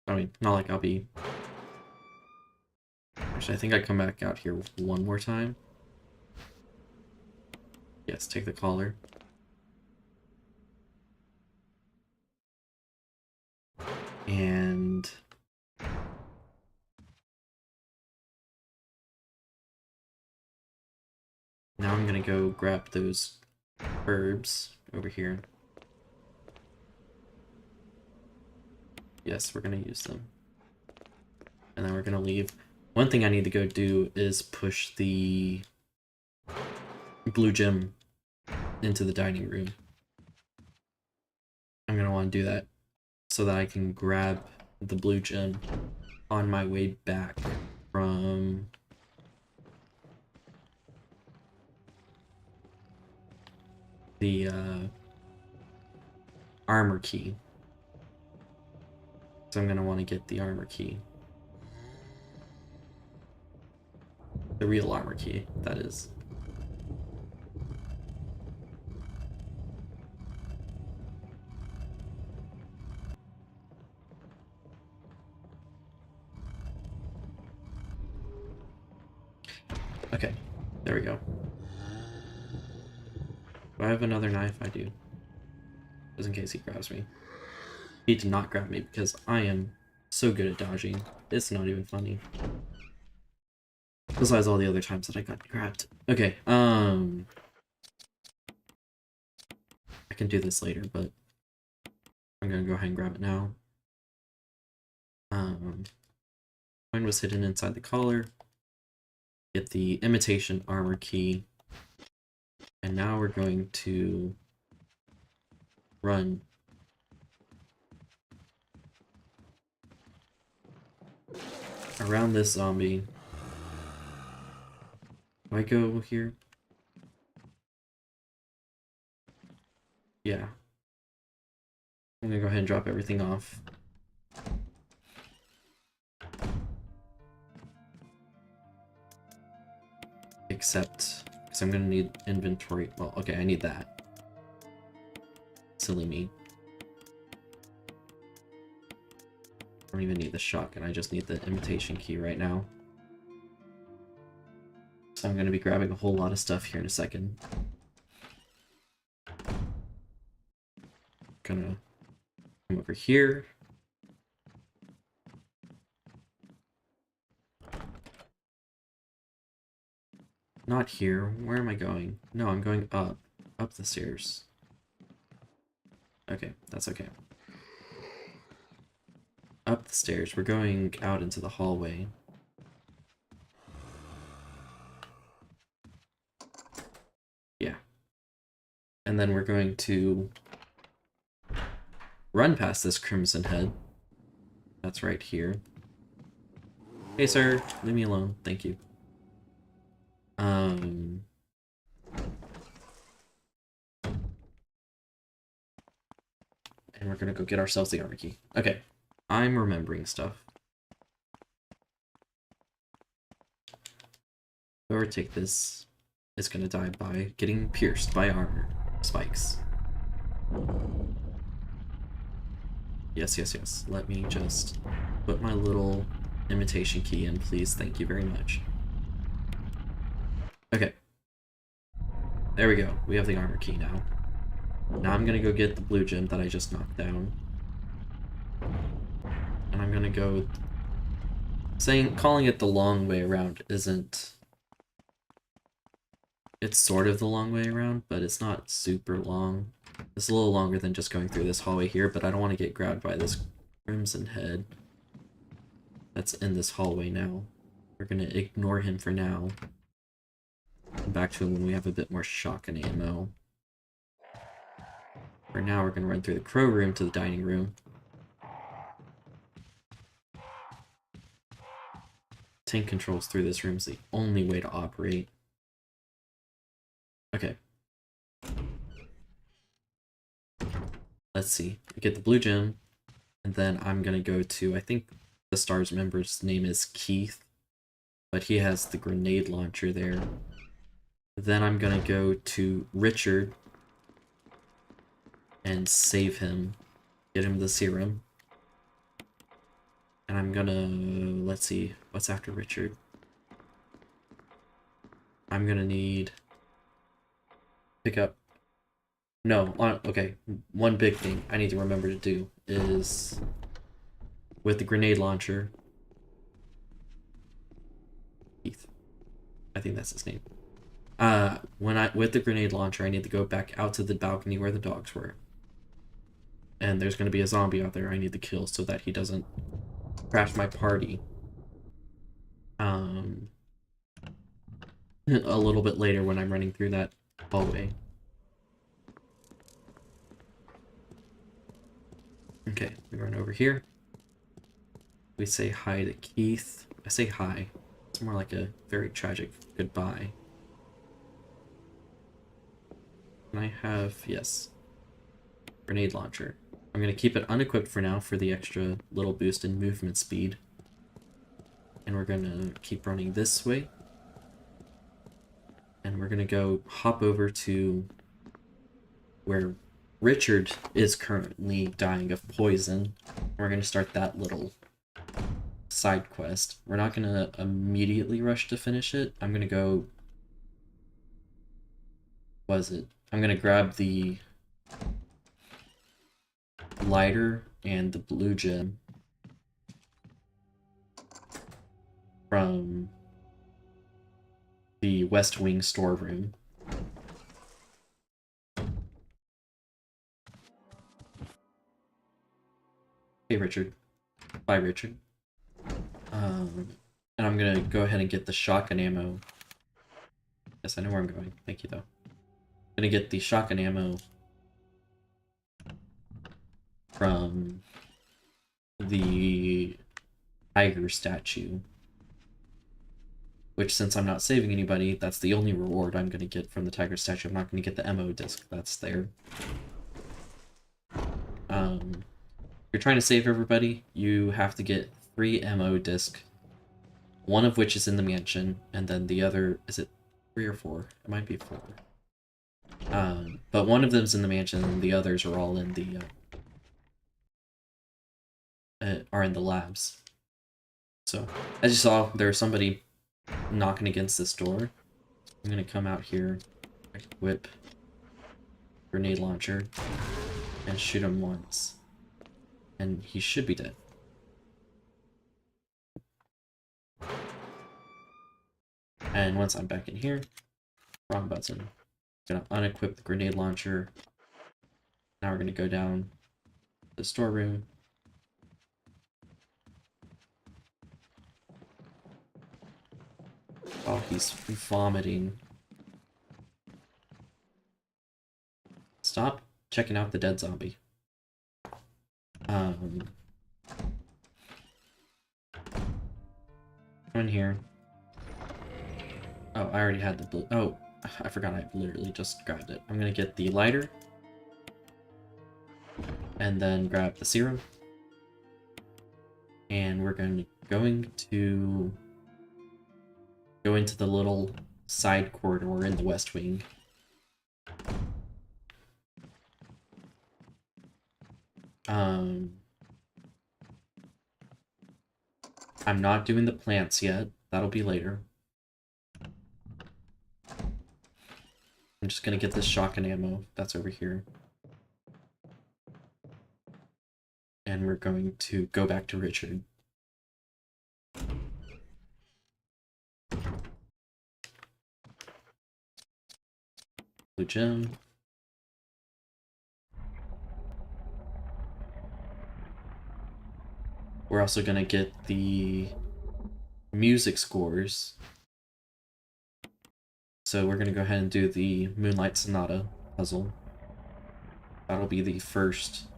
Speaker 1: I mean, not like I'll be... Actually, I think I come back out here one more time. Yes, take the collar. And... now I'm gonna go grab those herbs over here. Yes, we're gonna use them. And then we're gonna leave. One thing I need to go do is push the blue gem into the dining room. I'm gonna want to do that so that I can grab the blue gem on my way back from the armor key. So I'm gonna want to get the armor key. The real armor key, that is. Okay, there we go. Do I have another knife? I do. Just in case he grabs me. He did not grab me because I am so good at dodging. It's not even funny. Besides all the other times that I got grabbed. Okay, I can do this later, but I'm gonna go ahead and grab it now. Coin was hidden inside the collar. Get the imitation armor key. And now we're going to run. Around this zombie. Do I go here? Yeah. I'm gonna go ahead and drop everything off. Except, because I'm gonna need inventory. Well, okay, I need that. Silly me. I don't even need the shotgun, I just need the imitation key right now. So I'm gonna be grabbing a whole lot of stuff here in a second. Gonna come over here. Not here. Where am I going? No, I'm going up. Up the stairs. Okay, that's okay. Up the stairs. We're going out into the hallway. Yeah. And then we're going to run past this Crimson Head. That's right here. Hey, sir. Leave me alone. Thank you. And we're gonna go get ourselves the armor key. Okay. I'm remembering stuff. Whoever take this is gonna die by getting pierced by armor spikes. Yes, yes, yes. Let me just put my little imitation key in, please. Thank you very much. Okay. There we go. We have the armor key now. Now I'm gonna go get the blue gem that I just knocked down. And I'm gonna go... calling it the long way around isn't... It's sort of the long way around, but it's not super long. It's a little longer than just going through this hallway here, but I don't want to get grabbed by this Crimson Head that's in this hallway now. We're gonna ignore him for now. Come back to him when we have a bit more shotgun ammo. For now, we're gonna run through the crow room to the dining room. Tank controls through this room is the only way to operate. Okay. Let's see. We get the blue gem, and then I'm gonna go to, I think the STARS member's name is Keith, but he has the grenade launcher there. Then I'm gonna go to Richard and save him, get him the serum. And I'm gonna, let's see, what's after Richard? I'm gonna need pick up. No, okay. One big thing I need to remember to do is with the grenade launcher. Keith. I think that's his name. With the grenade launcher, I need to go back out to the balcony where the dogs were. And there's gonna be a zombie out there I need to kill so that he doesn't crash my party. A little bit later when I'm running through that hallway. Okay, we run over here. We say hi to Keith. I say hi. It's more like a very tragic goodbye. Can I have... yes. Grenade launcher. I'm going to keep it unequipped for now for the extra little boost in movement speed. And we're going to keep running this way. And we're going to go hop over to where Richard is currently dying of poison. We're going to start that little side quest. We're not going to immediately rush to finish it. I'm going to go... what is it? I'm going to grab the lighter and the blue gem from the West Wing storeroom. Hey, Richard. Bye, Richard. And I'm gonna go ahead and get the shotgun ammo. Yes, I know where I'm going. Thank you, though. I'm gonna get the shotgun ammo from the tiger statue. Which, since I'm not saving anybody, that's the only reward I'm gonna get from the tiger statue. I'm not gonna get the ammo disc that's there. If you're trying to save everybody, you have to get 3 ammo disc. One of which is in the mansion, and then the other, is it 3 or 4? It might be 4. But one of them's in the mansion, and the others are all in the labs. So, as you saw, there's somebody knocking against this door. I'm gonna come out here, whip grenade launcher, and shoot him once. And he should be dead. And then once I'm back in here, wrong button. Gonna unequip the grenade launcher. Now we're gonna go down the storeroom. Oh, he's vomiting. Stop checking out the dead zombie. Come in here. Oh, I already had the blue. Oh, I forgot I literally just grabbed it. I'm gonna get the lighter. And then grab the serum. And we're going to go into the little side corridor in the West Wing. I'm not doing the plants yet. That'll be later. I'm just gonna get this shotgun ammo that's over here. And we're going to go back to Richard. Blue gem. We're also gonna get the music scores. So we're gonna go ahead and do the Moonlight Sonata puzzle. That'll be the first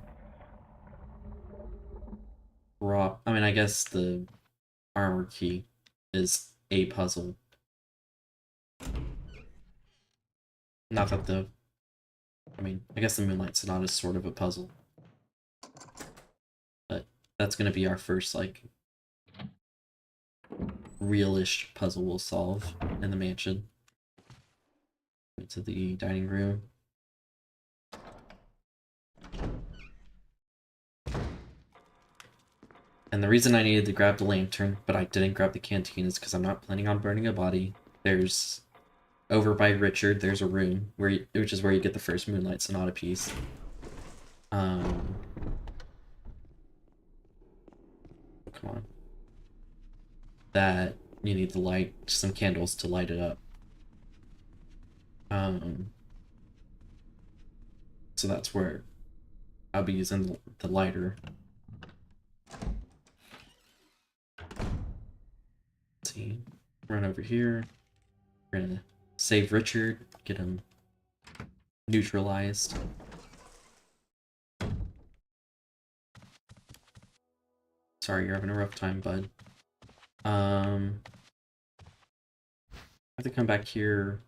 Speaker 1: drop. I mean, I guess the armor key is a puzzle. Not that the... I mean, I guess the Moonlight Sonata is sort of a puzzle. But that's gonna be our first, like, real-ish puzzle we'll solve in the mansion. Into the dining room. And the reason I needed to grab the lantern, but I didn't grab the canteen, is because I'm not planning on burning a body. There's... Over by Richard, there's a room, which is where you get the first Moonlight Sonata piece. Oh, come on. That you need to light some candles to light it up. So that's where I'll be using the lighter. Let's see, run over here. We're gonna save Richard, get him neutralized. Sorry, you're having a rough time, bud. I have to come back here.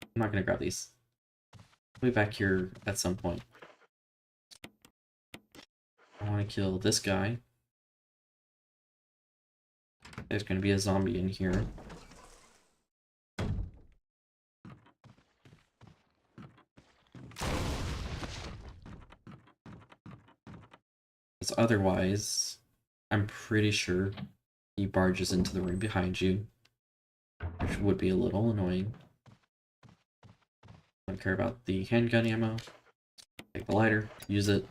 Speaker 1: I'm not gonna grab these. I'll be back here at some point. I want to kill this guy. There's gonna be a zombie in here. Because otherwise, I'm pretty sure he barges into the room behind you, which would be a little annoying. I don't care about the handgun ammo. Take the lighter, use it.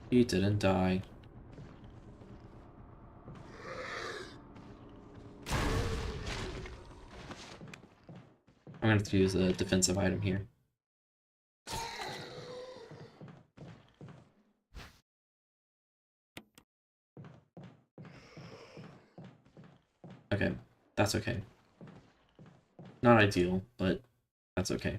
Speaker 1: He didn't die. I'm gonna have to use a defensive item here. Okay, that's okay. Not ideal, but that's okay.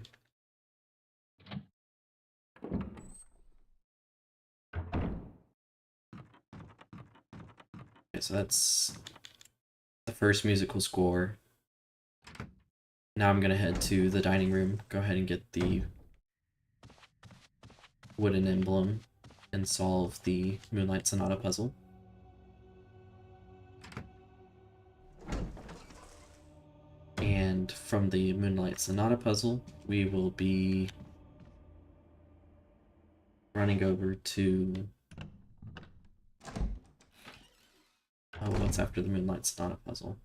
Speaker 1: Okay, so that's the first musical score. Now I'm gonna head to the dining room, go ahead and get the wooden emblem, and solve the Moonlight Sonata puzzle. And from the Moonlight Sonata puzzle, we will be running over to... Oh, what's after the Moonlight Sonata puzzle?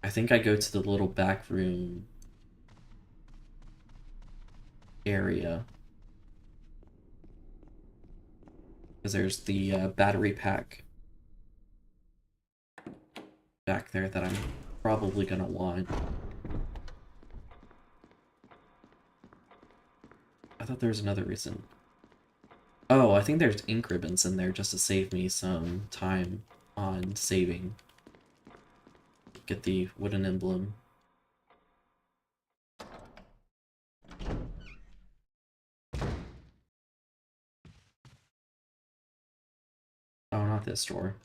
Speaker 1: I think I go to the little back room area. Because there's the battery pack back there that I'm probably gonna want. I thought there was another reason. Oh, I think there's ink ribbons in there just to save me some time on saving. Get the wooden emblem. Oh, not this door.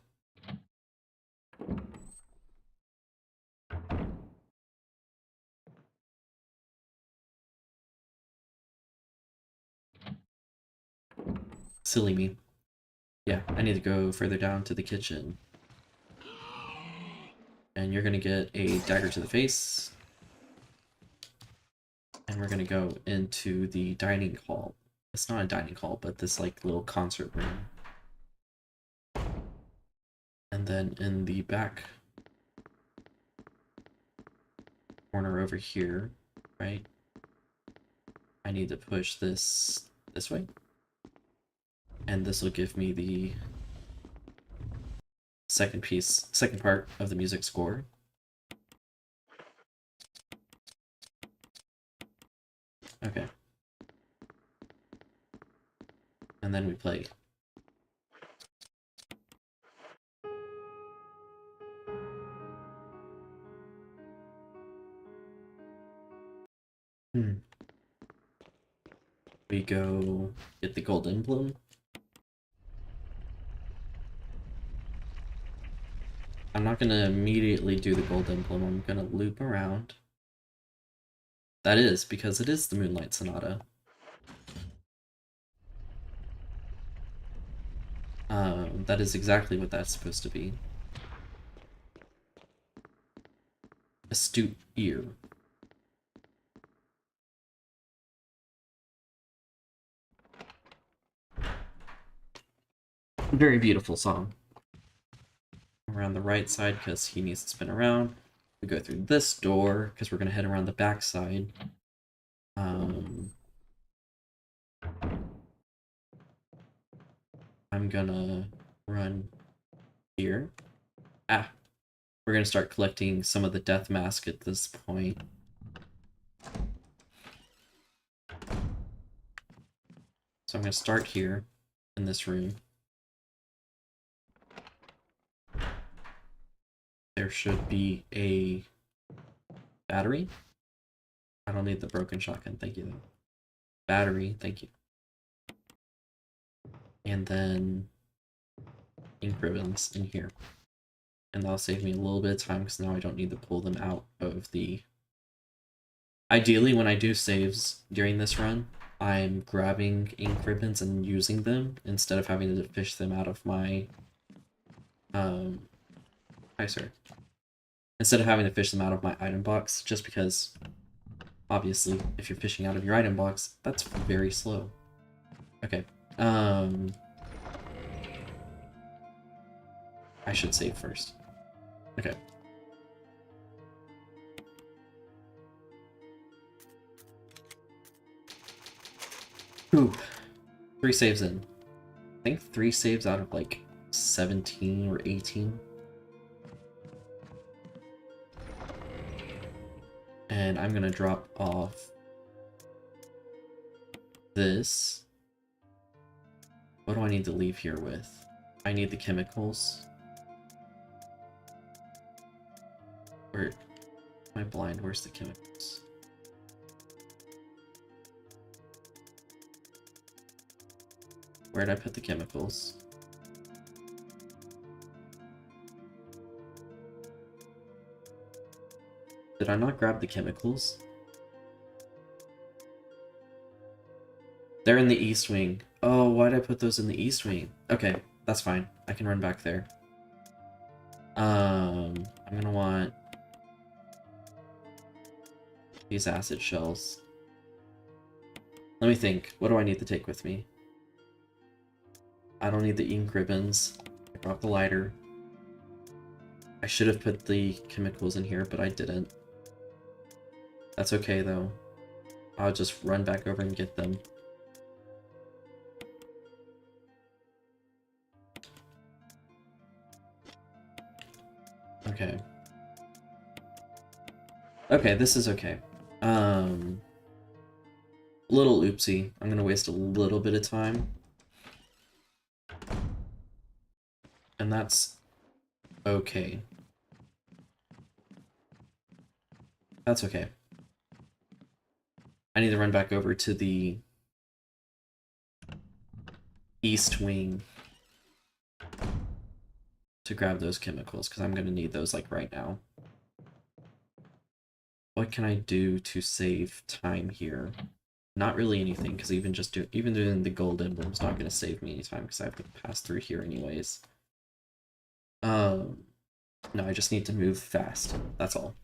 Speaker 1: Silly me. Yeah, I need to go further down to the kitchen. And you're gonna get a dagger to the face. And we're gonna go into the dining hall. It's not a dining hall, but this like little concert room. And then in the back corner over here, right? I need to push this way. And this will give me the second part of the music score. Okay. And then we play. We go get the gold emblem. I'm not gonna immediately do the gold emblem, I'm gonna loop around. That is, because it is the Moonlight Sonata. That is exactly what that's supposed to be. Astute ear. Very beautiful song. Around the right side because he needs to spin around. We go through this door because we're gonna head around the back side. I'm gonna run here. Ah, we're gonna start collecting some of the death mask at this point. So I'm gonna start here in this room. There should be a battery. I don't need the broken shotgun, thank you though. Battery, thank you. And then ink ribbons in here. And that'll save me a little bit of time because now I don't need to pull them out of the... Ideally, when I do saves during this run, I'm grabbing ink ribbons and using them instead of having to fish them out of my... Hi, sir. Instead of having to fish them out of my item box, just because, obviously, if you're fishing out of your item box, that's very slow. Okay, I should save first. Okay. Ooh, 3 saves in. I think 3 saves out of like 17 or 18. And I'm gonna drop off this. What do I need to leave here with? I need the chemicals. Where am I blind? Where's the chemicals? Where'd I put the chemicals? Did I not grab the chemicals? They're in the east wing. Oh, why'd I put those in the east wing? Okay, that's fine. I can run back there. I'm gonna want these acid shells. Let me think. What do I need to take with me? I don't need the ink ribbons. I brought the lighter. I should have put the chemicals in here, but I didn't. That's okay, though. I'll just run back over and get them. Okay. Okay, this is okay. Little oopsie. I'm gonna waste a little bit of time. And that's okay. That's okay. I need to run back over to the east wing to grab those chemicals, because I'm gonna need those like right now. What can I do to save time here? Not really anything, because even doing the gold emblem is not going to save me any time, because I have to pass through here anyways. No, I just need to move fast. That's all.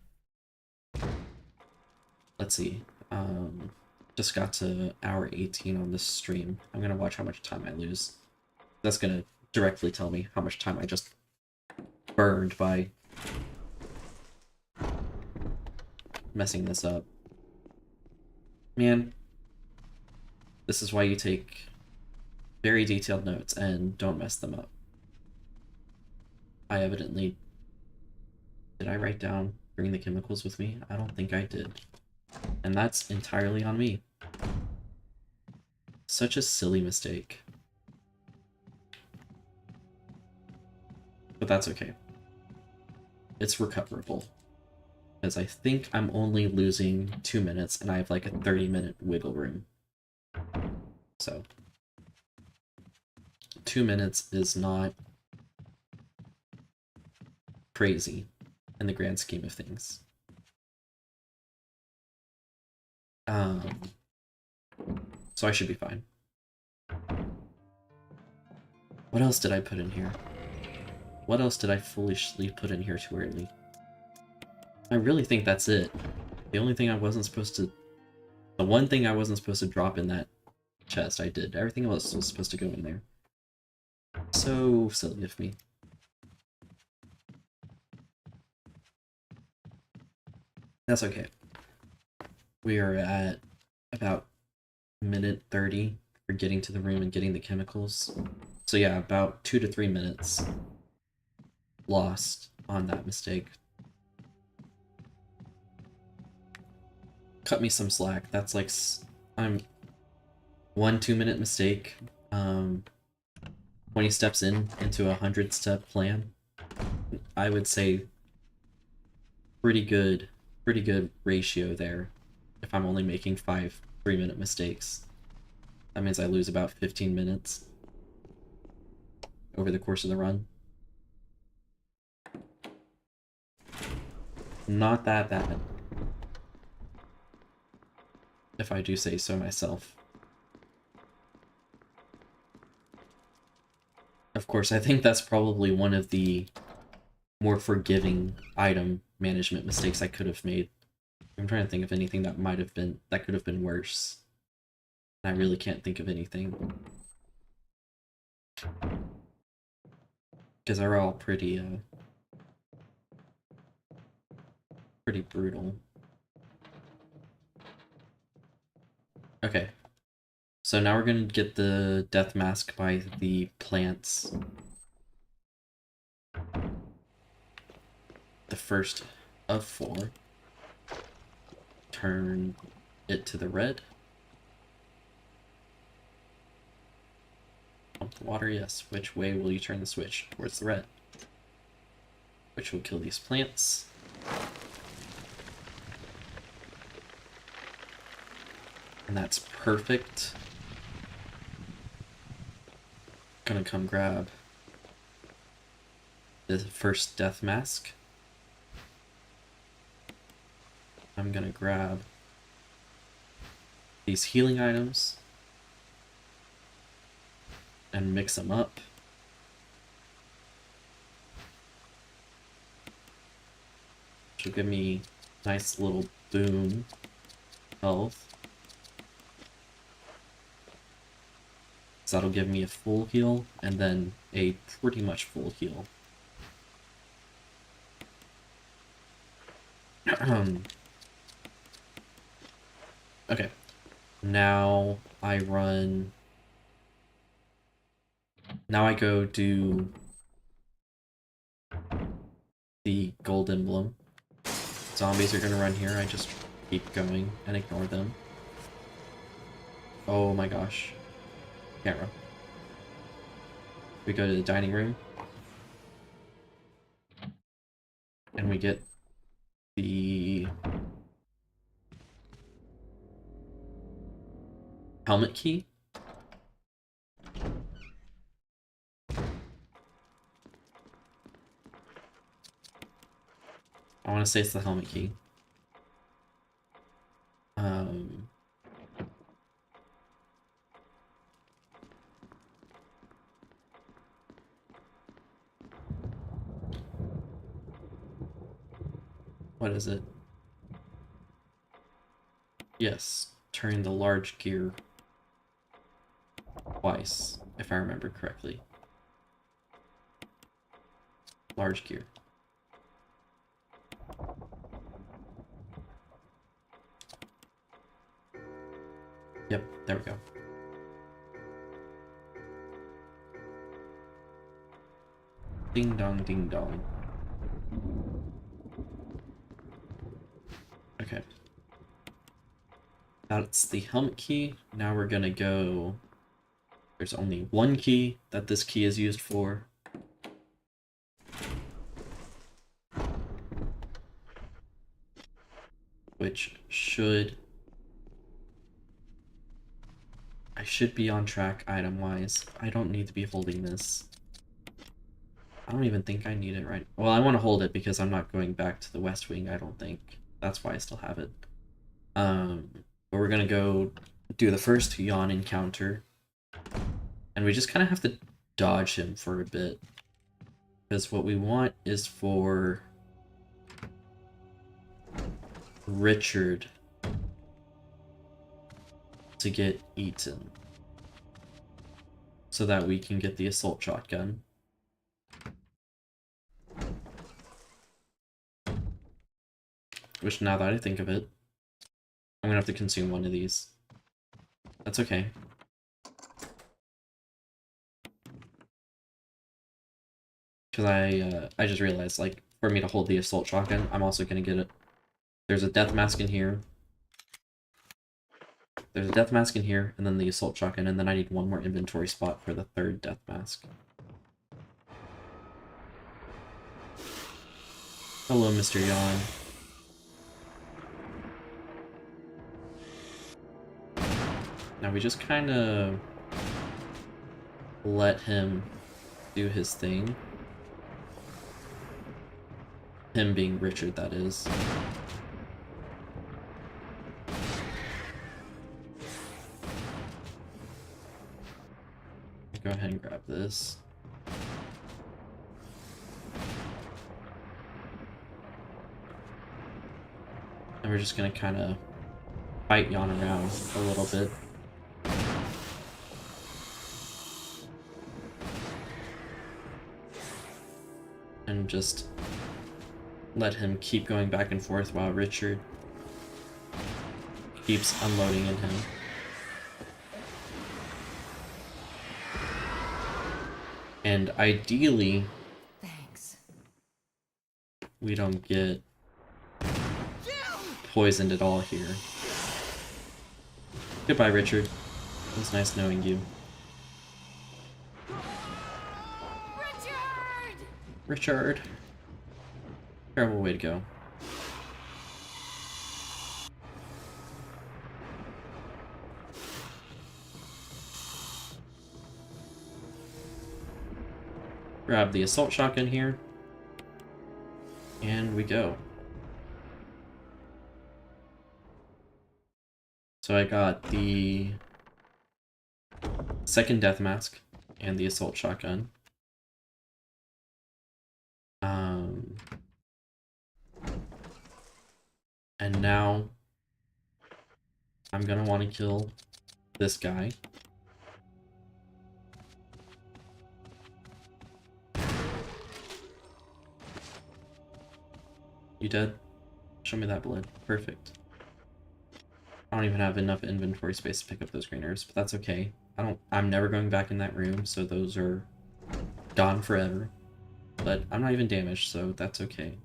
Speaker 1: Let's see. Just got to hour 18 on this stream. I'm gonna watch how much time I lose. That's gonna directly tell me how much time I just burned by messing this up. Man, this is why you take very detailed notes and don't mess them up. I evidently... Did I write down bring the chemicals with me? I don't think I did. And that's entirely on me. Such a silly mistake. But that's okay. It's recoverable. Because I think I'm only losing 2 minutes and I have like a 30-minute wiggle room. So 2 minutes is not crazy in the grand scheme of things. So I should be fine. What else did I put in here? What else did I foolishly put in here too early? I really think that's it. The only thing I wasn't supposed to... The one thing I wasn't supposed to drop in that chest, I did. Everything else was supposed to go in there. So silly of me. That's okay. We are at about minute 30 for getting to the room and getting the chemicals. So yeah, about 2 to 3 minutes lost on that mistake. Cut me some slack. That's like... I'm 1 2-minute mistake. 20 steps into a 100-step plan. I would say pretty good ratio there. If I'm only making 5 3-minute mistakes, that means I lose about 15 minutes over the course of the run. Not that bad, if I do say so myself. Of course, I think that's probably one of the more forgiving item management mistakes I could have made. I'm trying to think of anything that could have been worse. I really can't think of anything. Because they're all pretty brutal. Okay. So now we're gonna get the death mask by the plants. The first of 4. Turn it to the red. Pump the water, yes. Which way will you turn the switch? Towards the red. Which will kill these plants. And that's perfect. Gonna come grab the first death mask. I'm gonna grab these healing items and mix them up. Which will give me nice little boom health. So that'll give me a full heal and then a pretty much full heal. Okay, now I go do the gold emblem. zombies are gonna run here, I just keep going and ignore them. Oh my gosh. Can't run. We go to the dining room. And we get the helmet key. I want to say it's the helmet key. What is it? Yes, turn the large gear twice, if I remember correctly. Large gear. Yep, there we go. Ding dong, ding dong. Okay. That's the helmet key. Now we're gonna go... There's only one key that this key is used for. Which should... I should be on track item-wise. I don't need to be holding this. I don't even think I need it right... Well, I want to hold it because I'm not going back to the West Wing, I don't think. That's why I still have it. But we're gonna go do the first yawn encounter. And we just kind of have to dodge him for a bit. Because what we want is for Richard to get eaten. So that we can get the assault shotgun. Which, now that I think of it, I'm gonna have to consume one of these. That's okay. Because I just realized, like, for me to hold the assault shotgun, I'm also gonna get it. There's a death mask in here. There's a death mask in here, and then the assault shotgun, and then I need one more inventory spot for the third death mask. Hello, Mr. Yawn. Now we just kind of let him do his thing. Him being Richard, that is. Go ahead and grab this. And we're just gonna kind of fight Yawn around a little bit. And just let him keep going back and forth while Richard keeps unloading in him. And ideally,
Speaker 3: Thanks.
Speaker 1: we don't get poisoned at all here. Goodbye, Richard. It was nice knowing you. Richard! Terrible way to go. Grab the assault shotgun here. And we go. So I got the second death mask and the assault shotgun. And now I'm gonna want to kill this guy. You dead? Show me that blood. Perfect. I don't even have enough inventory space to pick up those green herbs, but that's okay. I'm never going back in that room, so those are gone forever. But I'm not even damaged, so that's okay.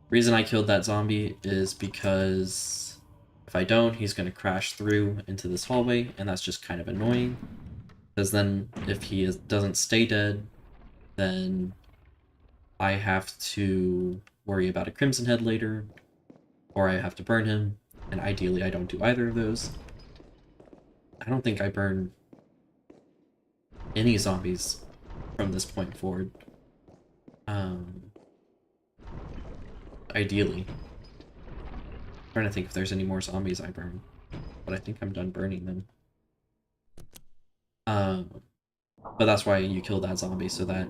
Speaker 1: Reason I killed that zombie is because if I don't, he's going to crash through into this hallway, and that's just kind of annoying. Because then if he doesn't stay dead, then I have to worry about a Crimson Head later, or I have to burn him, and ideally I don't do either of those. I don't think I burn any zombies from this point forward. Ideally. I'm trying to think if there's any more zombies I burn, but I think I'm done burning them. But that's why you kill that zombie, so that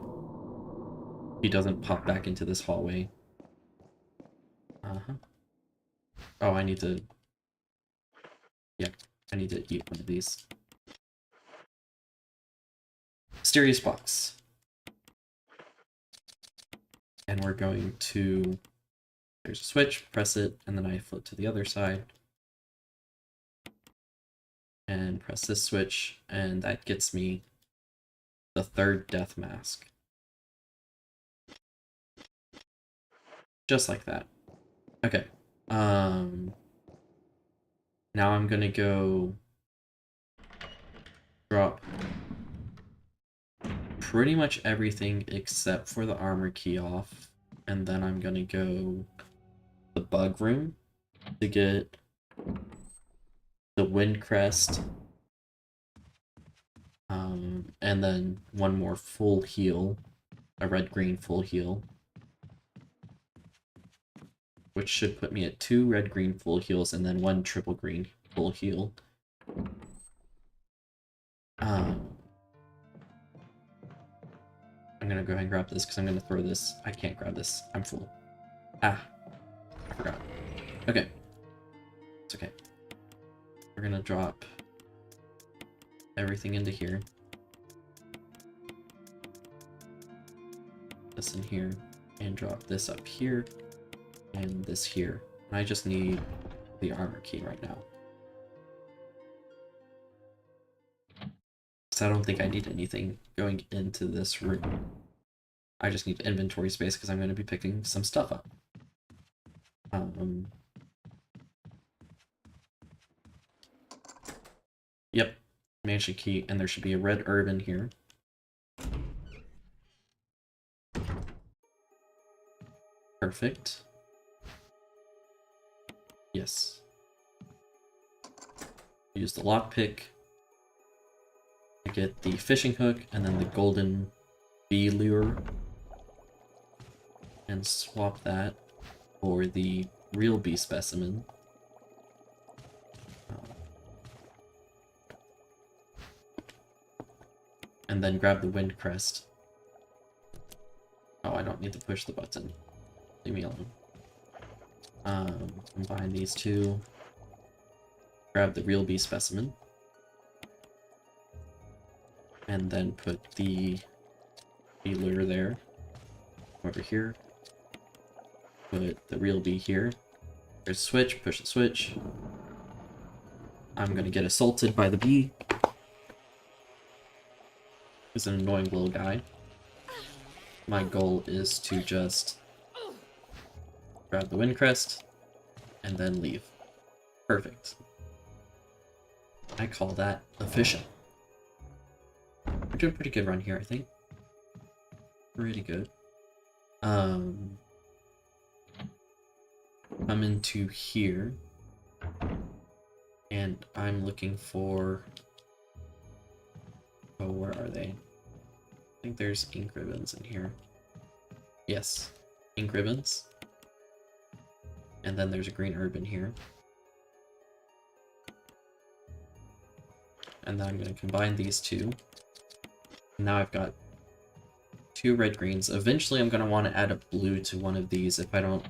Speaker 1: he doesn't pop back into this hallway. Oh, I need to... Yeah, I need to eat one of these. Mysterious box. And we're going to... There's a switch, press it, and then I flip to the other side. And press this switch, and that gets me the third death mask. Just like that. Okay. Now I'm gonna go drop pretty much everything except for the armor key off, and then I'm gonna go the bug room to get the wind crest, and then one more full heal, a red-green full heal, which should put me at 2 red-green full heals and then 1 triple green full heal. I'm gonna go ahead and grab this because I'm gonna throw this. I can't grab this. I'm full. Ah, I forgot. Okay. It's okay. We're gonna drop everything into here. This in here, and drop this up here, and this here. And I just need the armor key right now. So I don't think I need anything going into this room. I just need inventory space because I'm going to be picking some stuff up. Yep, mansion key, and there should be a red herb in here. Perfect. Yes. Use the lockpick to get the fishing hook and then the golden bee lure, and swap that for the real bee specimen. And then grab the wind crest. Oh, I don't need to push the button. Leave me alone. Combine these two. Grab the real bee specimen. And then put the bee lure there. Over here. Put the real bee here. There's a switch, push the switch. I'm gonna get assaulted by the bee. He's an annoying little guy. My goal is to just grab the wind crest and then leave. Perfect. I call that efficient. We're doing a pretty good run here, I think. Pretty good. Come into here, and I'm looking for... Oh, where are they? I think there's ink ribbons in here. Yes, ink ribbons. And then there's a green herb in here. And then I'm going to combine these two. Now I've got 2 red greens. Eventually I'm going to want to add a blue to one of these if I don't...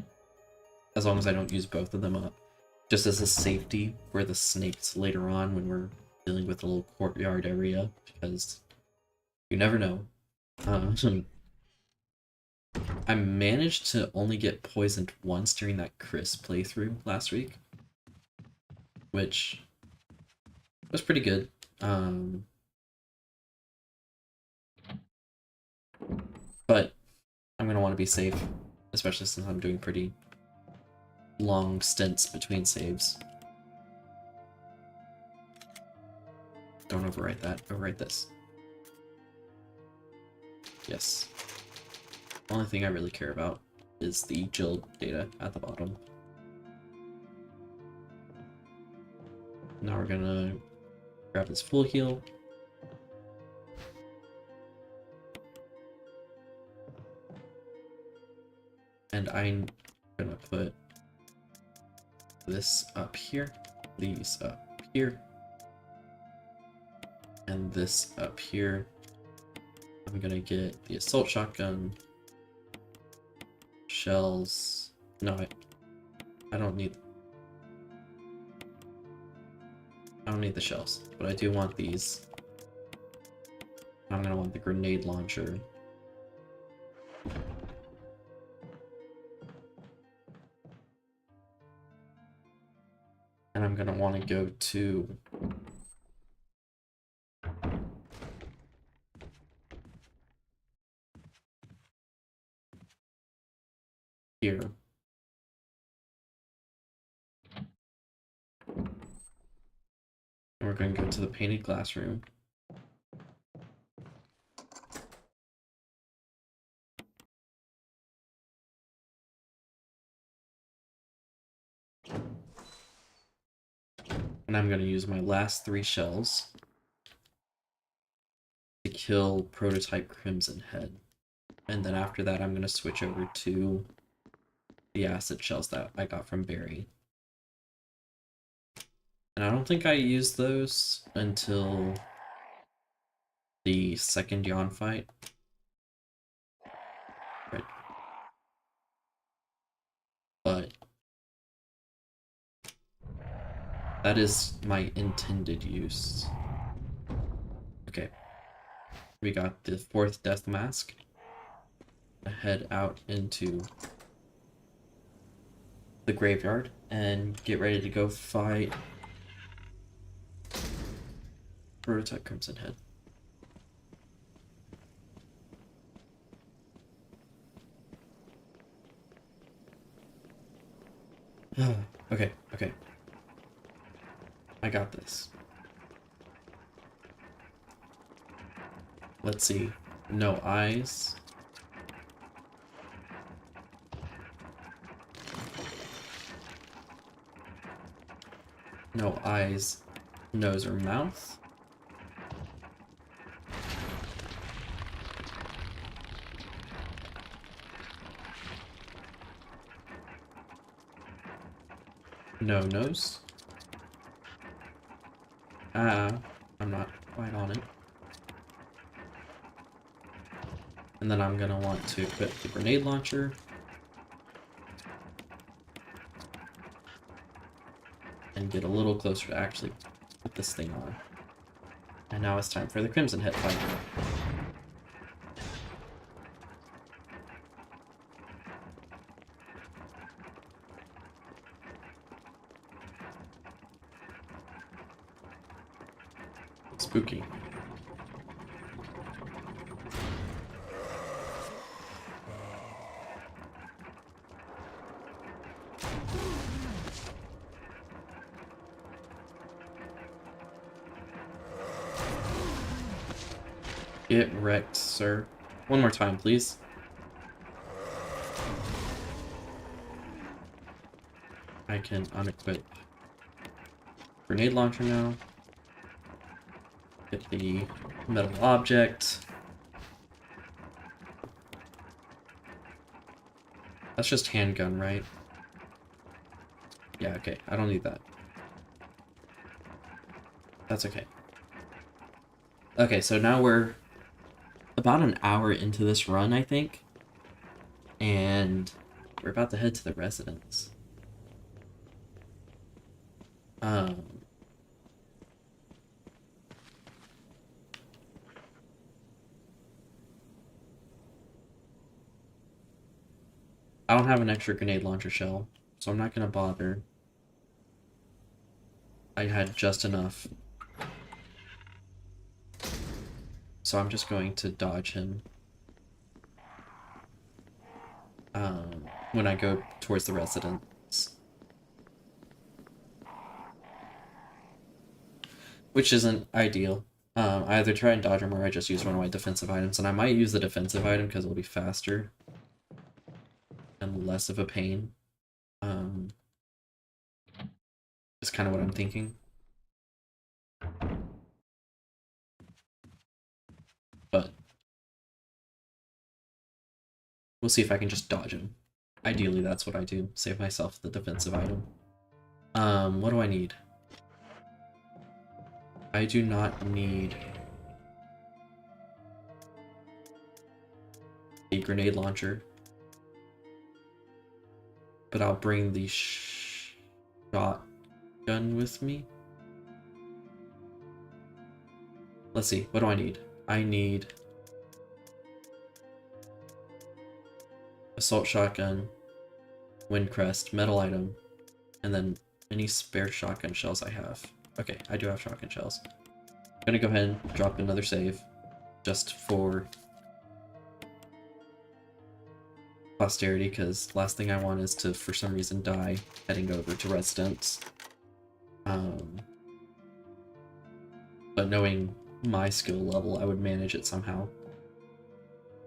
Speaker 1: As long as I don't use both of them up. Just as a safety for the snakes later on when we're dealing with a little courtyard area. Because you never know. I managed to only get poisoned once during that Chris playthrough last week. Which was pretty good. But I'm going to want to be safe. Especially since I'm doing pretty long stints between saves. Don't overwrite that. Overwrite this. Yes. The only thing I really care about is the Jill data at the bottom. Now we're gonna grab this full heal. And I'm gonna put this up here, these up here, and this up here. I'm gonna get the assault shotgun, shells. No, I don't need the shells, but I do want these. I'm gonna want the grenade launcher. And I'm gonna want to go to here. And we're going to go to the painted glass room. And I'm going to use my last 3 shells to kill prototype Crimson Head. And then after that, I'm going to switch over to the acid shells that I got from Barry. And I don't think I used those until the second Yawn fight. Right. But that is my intended use. Okay. We got the 4th Death Mask. Head out into the graveyard and get ready to go fight Prototype Crimson Head. Okay. I got this. Let's see. No eyes. No eyes, nose, or mouth. No nose. I'm not quite on it. And then I'm gonna want to equip the grenade launcher. And get a little closer to actually put this thing on. And now it's time for the Crimson Head fight. Spooky. Get wrecked, sir. One more time, please. I can unequip grenade launcher now. Get the metal object. That's just handgun, right? Yeah, okay. I don't need that. That's okay. Okay, so now we're about an hour into this run, I think. And we're about to head to the residence. I don't have an extra grenade launcher shell, so I'm not gonna bother. I had just enough. So I'm just going to dodge him when I go towards the residence. which isn't ideal. I either try and dodge them or I just use one of my defensive items, and I might use the defensive item because it'll be faster and less of a pain. Is kind of what I'm thinking. But we'll see if I can just dodge him. Ideally, that's what I do. Save myself the defensive item. What do I need? I do not need a grenade launcher. But I'll bring the shotgun with me. Let's see, what do I need? I need assault shotgun, windcrest, metal item, and then any spare shotgun shells I have. Okay, I do have shotgun shells. I'm gonna go ahead and drop another save, just for posterity, because last thing I want is to, for some reason, die heading over to Residence. But knowing my skill level, I would manage it somehow.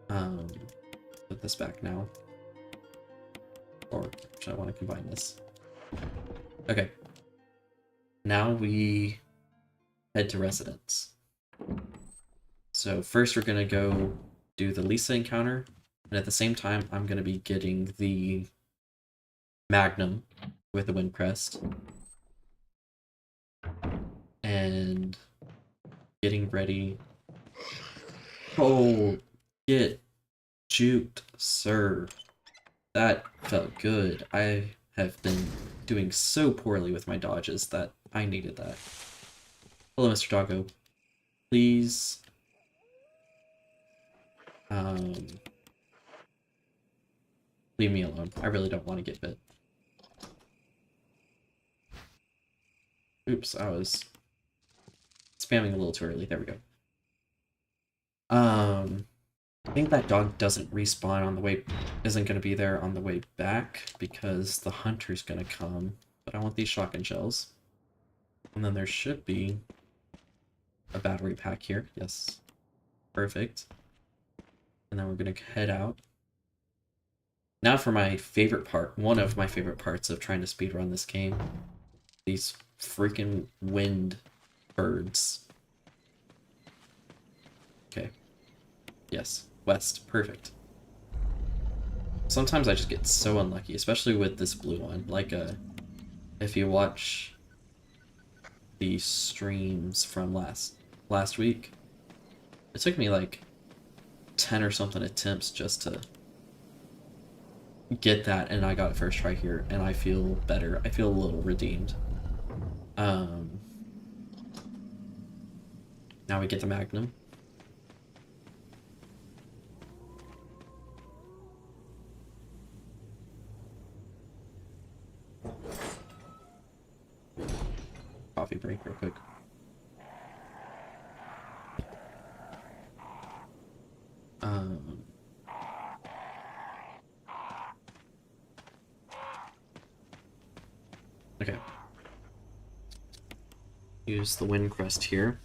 Speaker 1: Put this back now. Or should I want to combine this? Okay. Now we head to Residence. So first we're gonna go do the Lisa encounter, and at the same time I'm gonna be getting the Magnum with the Windcrest. And getting ready. Oh, get juked, sir. That felt good. I have been doing so poorly with my dodges that I needed that. Hello, Mr. Doggo. Please. Leave me alone. I really don't want to get bit. Oops, I was spamming a little too early. There we go. I think that dog doesn't respawn on the way, isn't going to be there on the way back because the hunter's going to come. But I want these shotgun shells. And then there should be a battery pack here. Yes. Perfect. And then we're going to head out. Now for my favorite part, one of my favorite parts of trying to speedrun this game. These freaking wind birds. Okay. Yes. West. Perfect. Sometimes I just get so unlucky, especially with this blue one. Like, if you watch the streams from last week, it took me like 10 or something attempts just to get that, and I got it first try here, and I feel better. I feel a little redeemed. Now we get the Magnum. Coffee break real quick. Okay. Use the Windcrest here.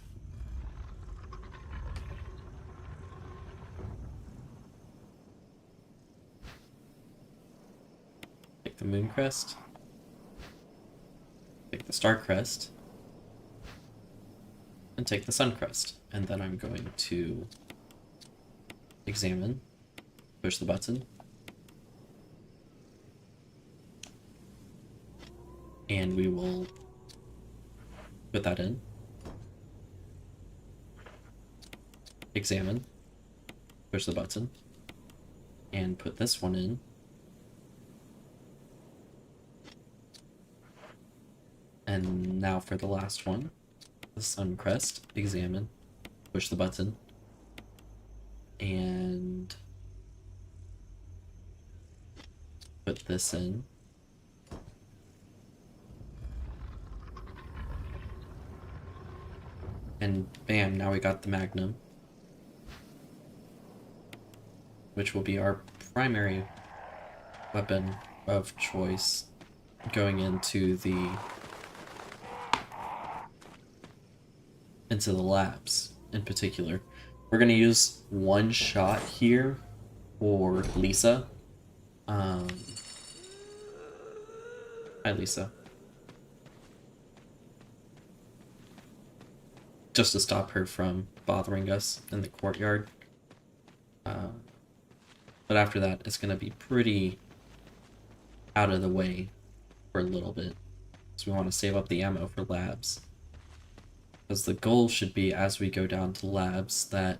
Speaker 1: Take the Mooncrest. Take the Starcrest. And take the Suncrest. And then I'm going to examine, push the button, and we will put that in, examine, push the button, and put this one in, and now for the last one, the Suncrest, examine, push the button, and put this in. And bam, now we got the Magnum, which will be our primary weapon of choice going into the into the labs in particular. We're gonna use one shot here for Lisa. Hi, Lisa. Just to stop her from bothering us in the courtyard. But after that, it's gonna be pretty out of the way for a little bit. So we want to save up the ammo for labs. Because the goal should be, as we go down to labs, that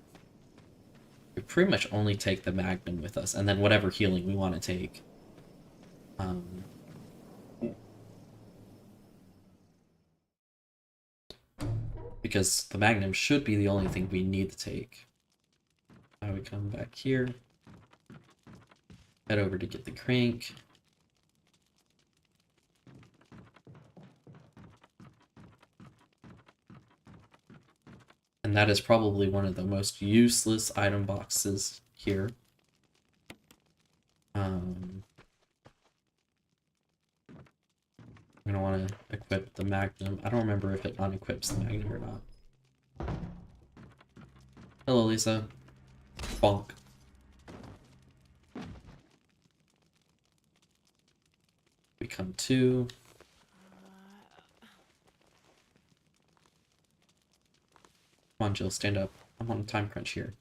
Speaker 1: we pretty much only take the Magnum with us, and then whatever healing we want to take. Because the Magnum should be the only thing we need to take. Now we come back here. Head over to get the crank. And that is probably one of the most useless item boxes here. I'm gonna want to equip the Magnum. I don't remember if it unequips the Magnum or not. Hello, Lisa. Bonk. Become 2. Come on, Jill, stand up. I'm on a time crunch here.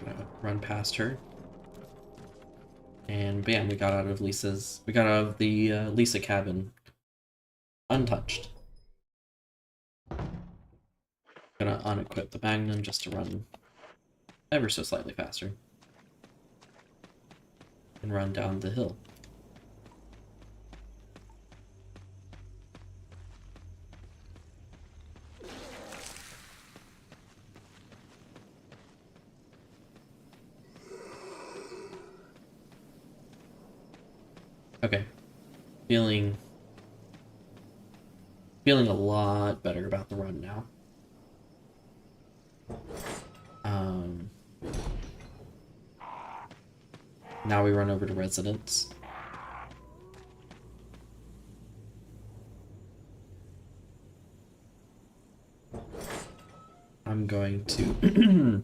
Speaker 1: Gonna run past her. And bam, we got out of the Lisa cabin untouched. Gonna unequip the Magnum just to run ever so slightly faster. And run down the hill. Okay. Feeling a lot better about the run now. Now we run over to Residence. I'm going to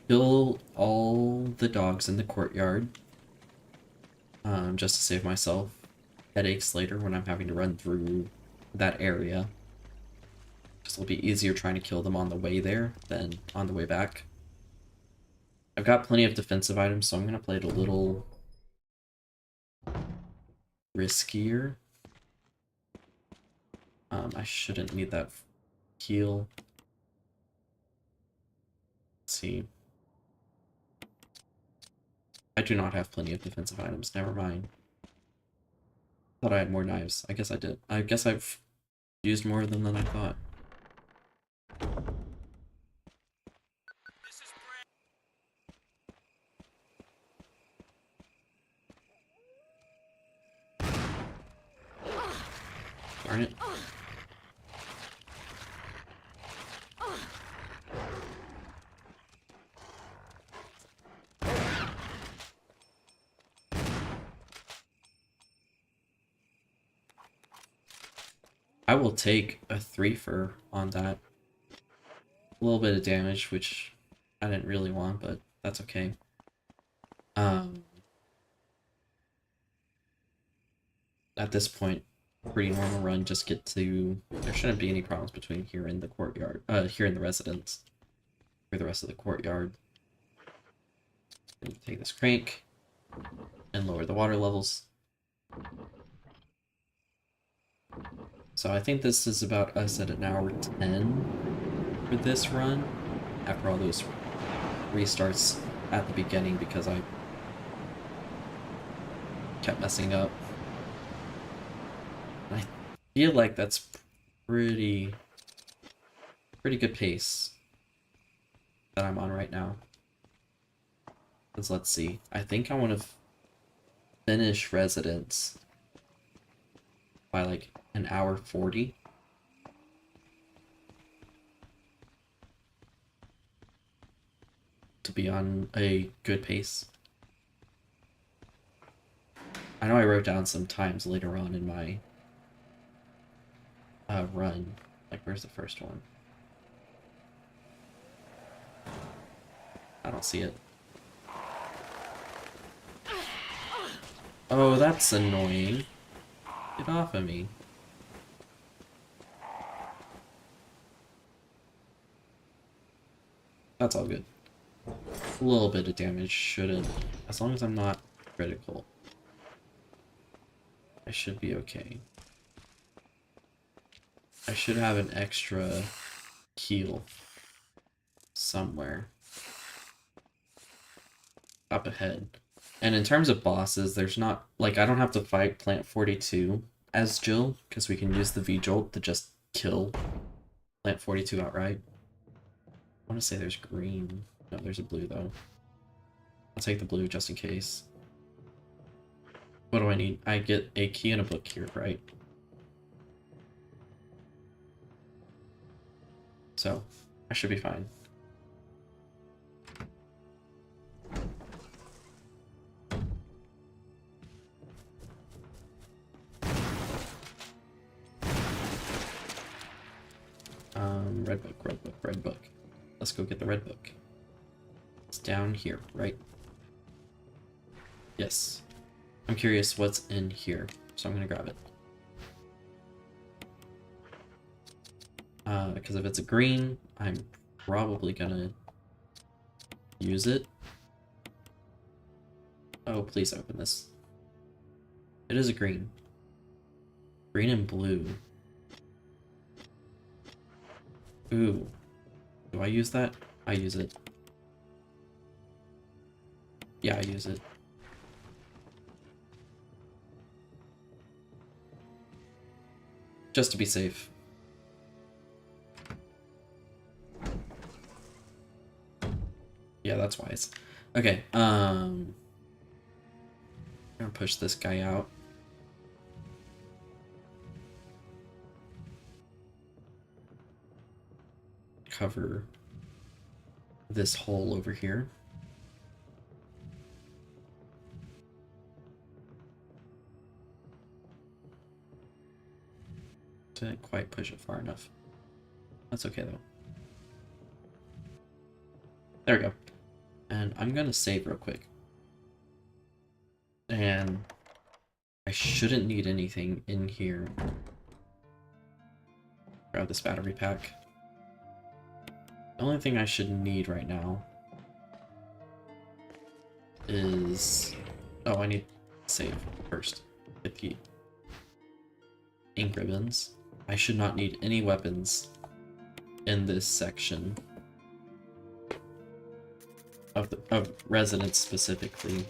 Speaker 1: kill all the dogs in the courtyard, just to save myself headaches later when I'm having to run through that area. Just will be easier trying to kill them on the way there than on the way back. I've got plenty of defensive items, so I'm going to play it a little riskier. I shouldn't need that heal. Let's see. I do not have plenty of defensive items, never mind. Thought I had more knives. I guess I did. I guess I've used more of them than I thought. Darn it. I will take a 3-fer on that. A little bit of damage, which I didn't really want, but that's okay. At this point, pretty normal run, just get to... There shouldn't be any problems between here and the courtyard, here in the residence, for the rest of the courtyard. And take this crank, and lower the water levels. So I think this is about us at an hour 10 for this run, after all those restarts at the beginning because I kept messing up. I feel like that's pretty good pace that I'm on right now. Because let's see, I think I want to finish Residence by like an hour 40. To be on a good pace. I know I wrote down some times later on in my run. Like, where's the first one? I don't see it. Oh, that's annoying. Get off of me. That's all good. A little bit of damage shouldn't, as long as I'm not critical, I should be okay. I should have an extra heal somewhere up ahead. And in terms of bosses, there's not, like, I don't have to fight Plant 42 as Jill, because we can use the V-Jolt to just kill Plant 42 outright. I want to say there's green. No, there's a blue, though. I'll take the blue just in case. What do I need? I get a key and a book here, right? So, I should be fine. Red book, red book, red book. Let's go get the red book. It's down here, right? Yes. I'm curious what's in here, so I'm gonna grab it. Because if it's a green, I'm probably gonna use it. Oh, please open this. It is a green. Green and blue. Ooh. Do I use that? I use it. Yeah, I use it. Just to be safe. Yeah, that's wise. Okay, I'm gonna push this guy out. Cover this hole over here. Didn't quite push it far enough. That's okay though. There we go. And I'm gonna save real quick. And I shouldn't need anything in here. Grab this battery pack. The only thing I should need right now is... Oh, I need to save first. Get the ink ribbons. I should not need any weapons in this section of Residence specifically.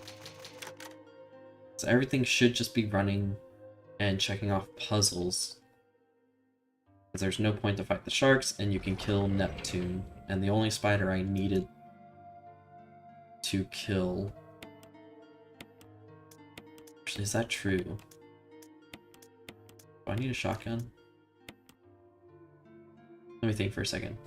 Speaker 1: So everything should just be running and checking off puzzles. Because there's no point to fight the sharks, and you can kill Neptune. And the only spider I needed to kill... Actually, is that true? Do I need a shotgun? Let me think for a second.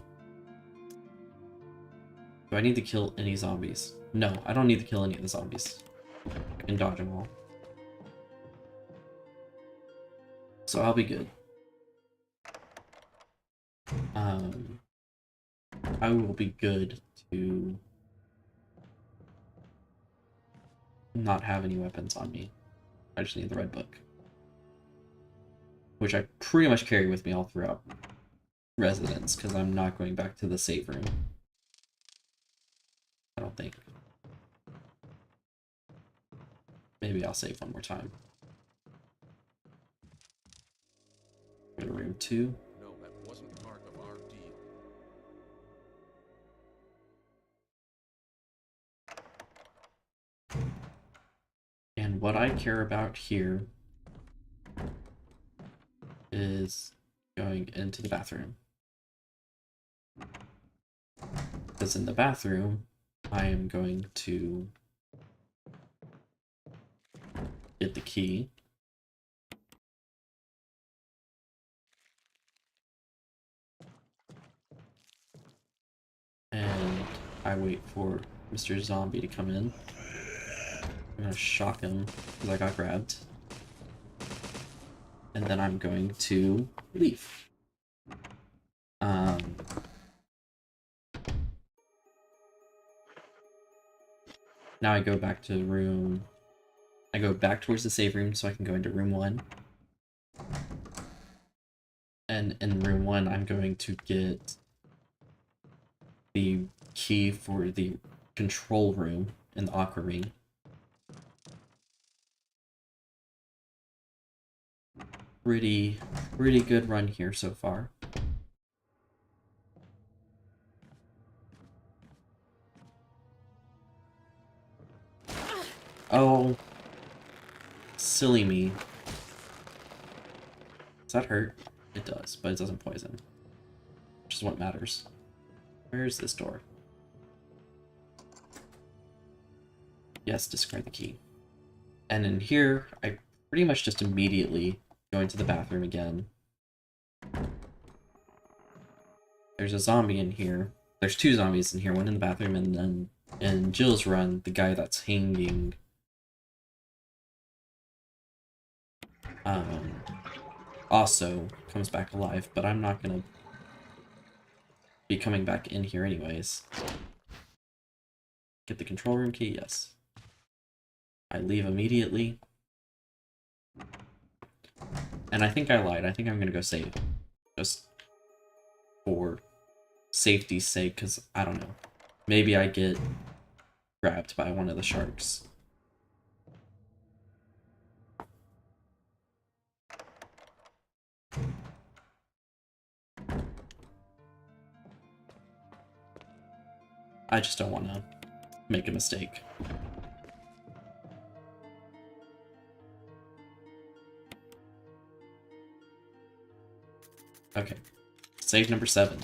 Speaker 1: Do I need to kill any zombies? No, I don't need to kill any of the zombies. I can dodge them all. So I'll be good. I will be good to not have any weapons on me. I just need the red book. Which I pretty much carry with me all throughout Residence, because I'm not going back to the save room. I don't think. Maybe I'll save one more time. Go to room 2.
Speaker 4: No, that wasn't part of our deal.
Speaker 1: And what I care about here is going into the bathroom. Because in the bathroom, I am going to get the key. I wait for Mr. Zombie to come in. I'm gonna shock him because I got grabbed. And then I'm going to leave. Now I go back to room... I go back towards the save room so I can go into room 1. And in room 1, I'm going to get the key for the control room in the aqua ring. Pretty good run here so far. Oh, silly me. Does that hurt? It does, but it doesn't poison, which is what matters. Where's this door? Yes, discard the key. And in here, I pretty much just immediately go into the bathroom again. There's a zombie in here. There's 2 zombies in here, one in the bathroom, and then in Jill's run, the guy that's hanging also comes back alive, but I'm not gonna be coming back in here anyways. Get the control room key, yes. I leave immediately. And I think I lied. I think I'm gonna go save. Just for safety's sake, because I don't know. Maybe I get grabbed by one of the sharks. I just don't want to make a mistake. Okay, save number 7.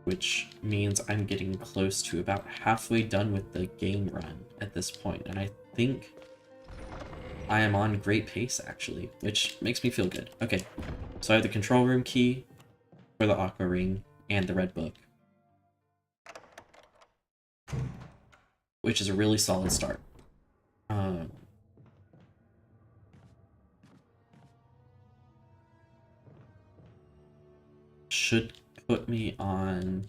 Speaker 1: Which means I'm getting close to about halfway done with the game run at this point, and I think I am on great pace, actually, which makes me feel good. Okay, so I have the control room key for the aqua ring and the red book, which is a really solid start. Should put me on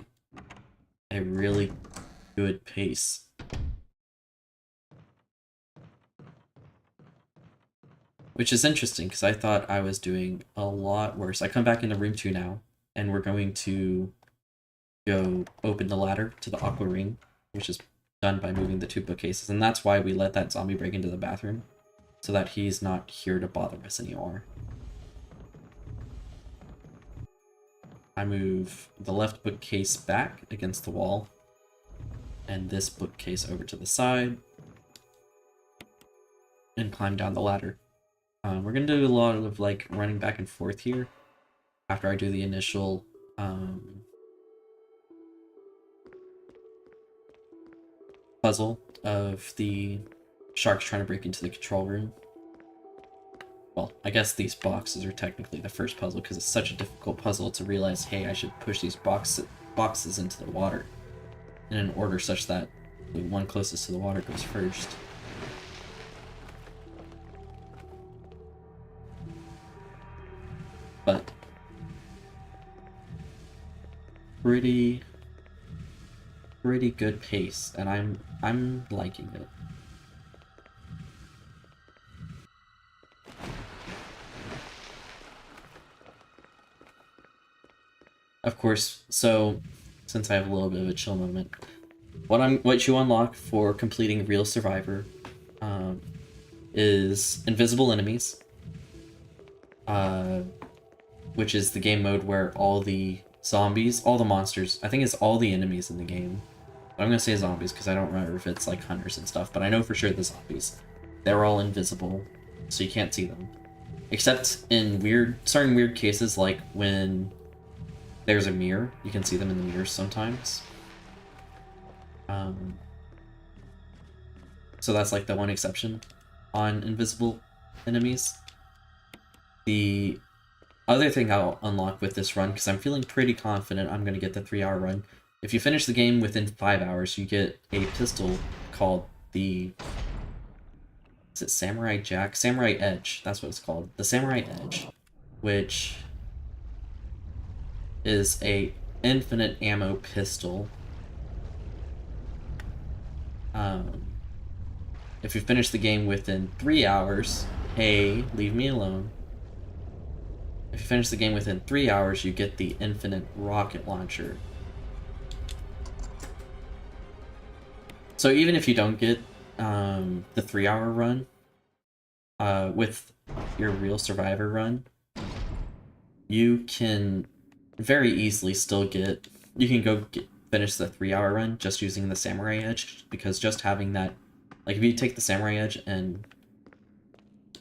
Speaker 1: a really good pace. Which is interesting, because I thought I was doing a lot worse. I come back into room 2 now, and we're going to go open the ladder to the aqua ring, which is done by moving the 2 bookcases, and that's why we let that zombie break into the bathroom, so that he's not here to bother us anymore. I move the left bookcase back against the wall, and this bookcase over to the side, and climb down the ladder. We're gonna do a lot of like running back and forth here after I do the initial puzzle of the sharks trying to break into the control room. Well, I guess these boxes are technically the first puzzle because it's such a difficult puzzle to realize, hey, I should push these boxes into the water in an order such that the one closest to the water goes first. But pretty good pace, and I'm liking it. Of course, so since I have a little bit of a chill moment, what you unlock for completing Real Survivor is invisible enemies, which is the game mode where all the zombies, all the monsters, I think it's all the enemies in the game. I'm gonna say zombies because I don't remember if it's like hunters and stuff, but I know for sure the zombies. They're all invisible, so you can't see them. Except in certain weird cases, like when there's a mirror, you can see them in the mirrors sometimes. So that's like the one exception on invisible enemies. The other thing I'll unlock with this run, because I'm feeling pretty confident I'm going to get the 3-hour run, If you finish the game within 5 hours, you get a pistol called the... Is it Samurai Jack? Samurai Edge, that's what it's called. The Samurai Edge, which is a infinite ammo pistol. If you finish the game within 3 hours, hey, leave me alone. If you finish the game within 3 hours, you get the infinite rocket launcher. So even if you don't get the 3-hour run, with your real survivor run, you can very easily still get... You can go finish the 3-hour run just using the Samurai Edge, because just having that... Like, if you take the Samurai Edge and...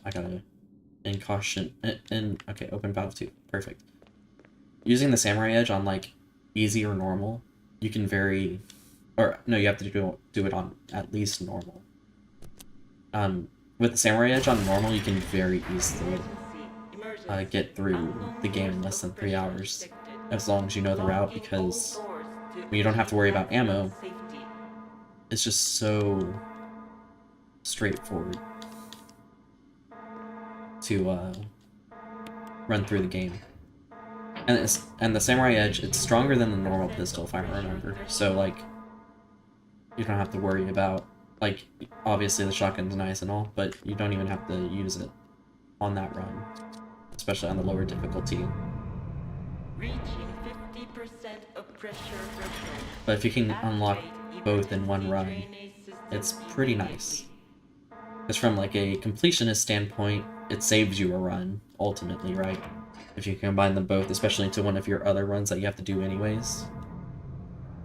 Speaker 1: I gotta... In caution... okay, open valve 2. Perfect. Using the Samurai Edge on, like, easy or normal, you can very... Or, no, you have to do it on at least normal. With the Samurai Edge on normal, you can very easily get through the game in less than 3 hours, as long as you know the route, because you don't have to worry about ammo. It's just so straightforward to run through the game. And the Samurai Edge, it's stronger than the normal pistol, if I remember. So, like, you don't have to worry about, like, obviously the shotgun's nice and all, but you don't even have to use it on that run, especially on the lower difficulty.
Speaker 5: Reaching 50% of pressure threshold.
Speaker 1: But if you can unlock both in one run, it's pretty nice. Because from, like, a completionist standpoint, it saves you a run, ultimately, right? If you combine them both, especially into one of your other runs that you have to do anyways.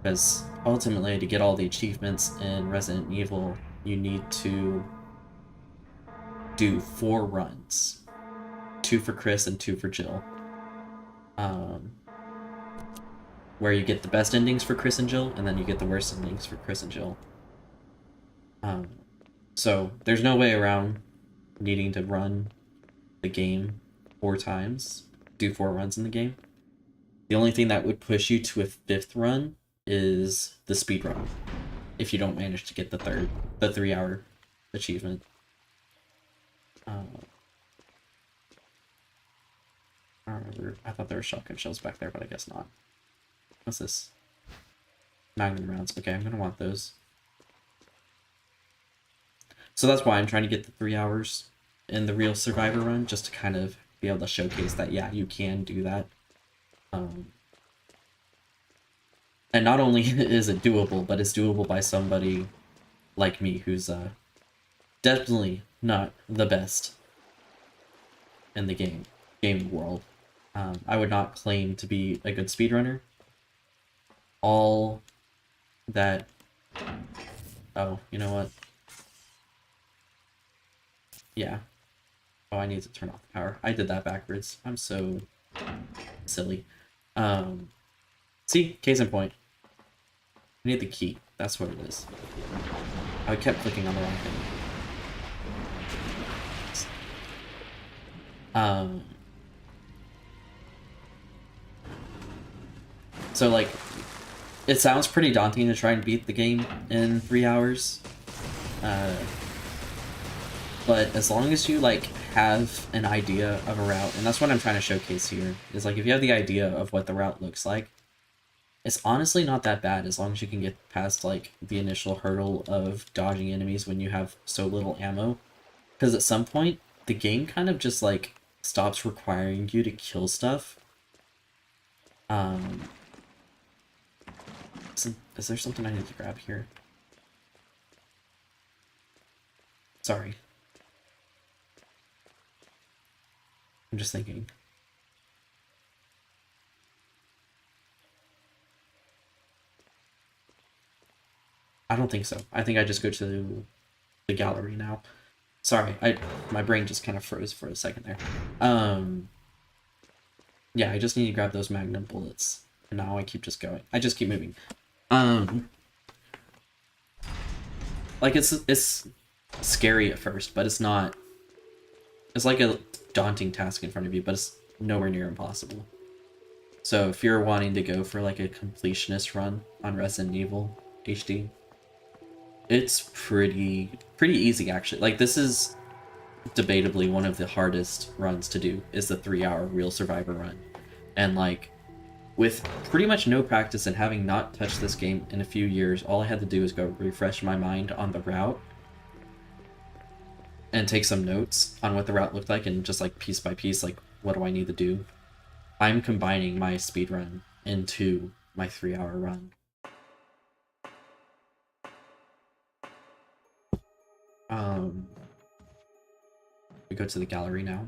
Speaker 1: Because ultimately, to get all the achievements in Resident Evil, you need to do 4 runs. 2 for Chris and 2 for Jill. Where you get the best endings for Chris and Jill, and then you get the worst endings for Chris and Jill. So there's no way around needing to run the game 4 times, do 4 runs in the game. The only thing that would push you to a 5th run is the speed run, if you don't manage to get the 3-hour achievement. I don't remember. I thought there were shotgun shells back there, but I guess not. What's this? Magnum rounds. Okay, I'm gonna want those. So that's why I'm trying to get the 3 hours in the real survivor run, just to kind of be able to showcase that, yeah, you can do that. And not only is it doable, but it's doable by somebody like me, who's definitely not the best in the gaming world. I would not claim to be a good speedrunner. All that... Oh, you know what? Yeah. Oh, I need to turn off the power. I did that backwards. I'm so silly. See? Case in point. I need the key. That's what it is. I kept clicking on the wrong thing. So, like, it sounds pretty daunting to try and beat the game in 3 hours. But as long as you, like, have an idea of a route, and that's what I'm trying to showcase here, is, like, if you have the idea of what the route looks like, it's honestly not that bad, as long as you can get past, like, the initial hurdle of dodging enemies when you have so little ammo. Because at some point, the game kind of just, like, stops requiring you to kill stuff. Is there something I need to grab here? Sorry. I'm just thinking. I don't think so. I think I just go to the gallery now. Sorry, my brain just kind of froze for a second there. Yeah, I just need to grab those magnum bullets. And now I keep just going. I just keep moving. Like, it's scary at first, but it's not... It's like a daunting task in front of you, but it's nowhere near impossible. So if you're wanting to go for like a completionist run on Resident Evil HD, it's pretty easy actually. Like this is debatably one of the hardest runs to do, is the 3-hour real survivor run. And like with pretty much no practice and having not touched this game in a few years, all I had to do is go refresh my mind on the route and take some notes on what the route looked like, and just like piece by piece, like what do I need to do. I'm combining my speed run into my 3-hour run. We go to the gallery now.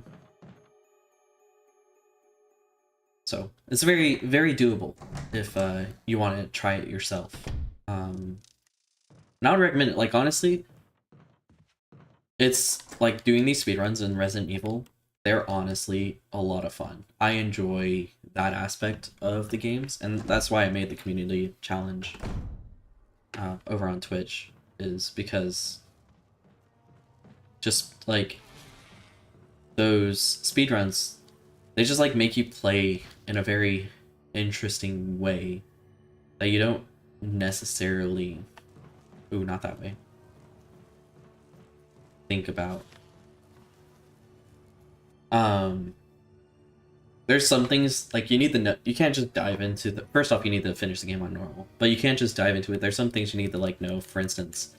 Speaker 1: So it's very doable if you want to try it yourself. And I would recommend it. Like honestly, it's like doing these speedruns in Resident Evil. They're honestly a lot of fun. I enjoy that aspect of the games, and that's why I made the community challenge over on Twitch, is because just like those speedruns, they just like make you play in a very interesting way that you don't necessarily, ooh, not that way, think about. There's some things like you need to know. You can't just dive into the, first off you need to finish the game on normal, but you can't just dive into it. There's some things you need to like know. For instance,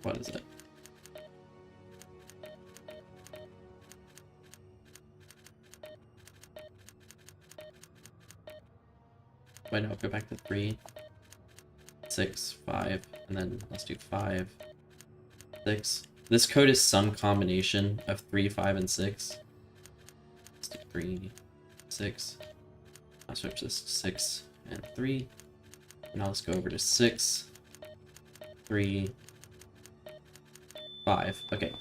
Speaker 1: what is it? Wait, no, go back to 3, 6, 5, and then let's do 5, 6. This code is some combination of 3, 5, and 6. Let's do 3, 6. I'll switch this to 6 and 3. Now let's go over to 6, 3, 5. Okay.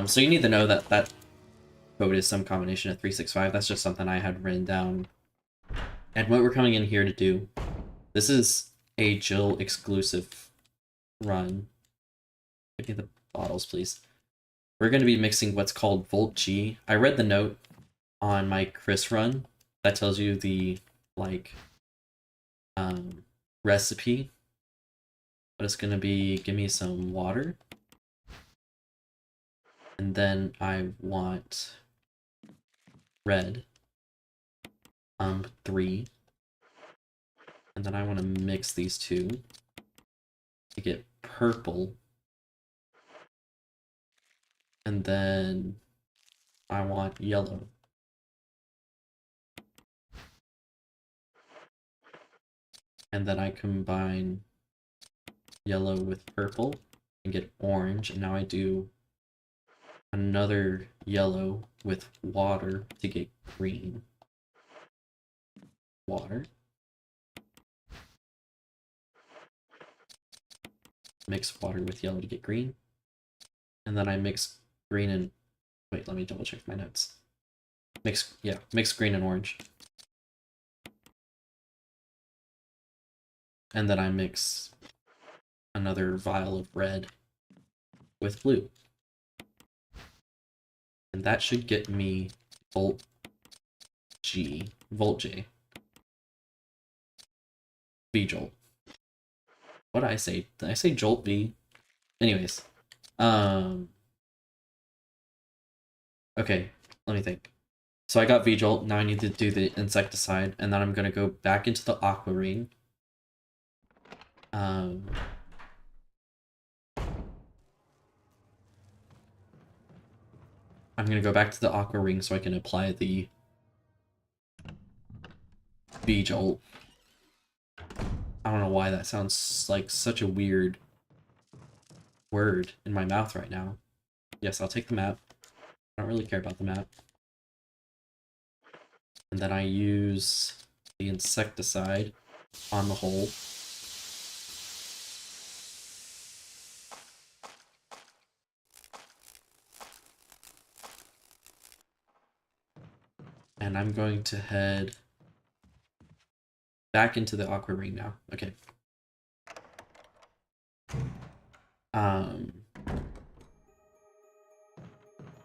Speaker 1: So you need to know that that code is some combination of 3, 6, 5. That's just something I had written down. And what we're coming in here to do, this is a Jill exclusive run. Give me the bottles, please. We're going to be mixing what's called Volt G. I read the note on my Chris run that tells you the like recipe, but it's going to be, give me some water, and then I want red, 3, and then I want to mix these two to get purple, and then I want yellow. And then I combine yellow with purple and get orange, and now I do another yellow with water to get green. Water. Mix water with yellow to get green. And then I mix green and, wait, let me double check my notes. Mix green and orange. And then I mix another vial of red with blue. And that should get me Volt J. V-Jolt. What did I say? Did I say Jolt V? Anyways. Okay, let me think. So I got V-Jolt, now I need to do the insecticide, and then I'm gonna go back into the Aqua Ring. I'm gonna go back to the Aqua Ring so I can apply the V-Jolt. I don't know why that sounds like such a weird word in my mouth right now. Yes, I'll take the map. I don't really care about the map. And then I use the insecticide on the hole. And I'm going to head back into the Aqua Ring now. Okay.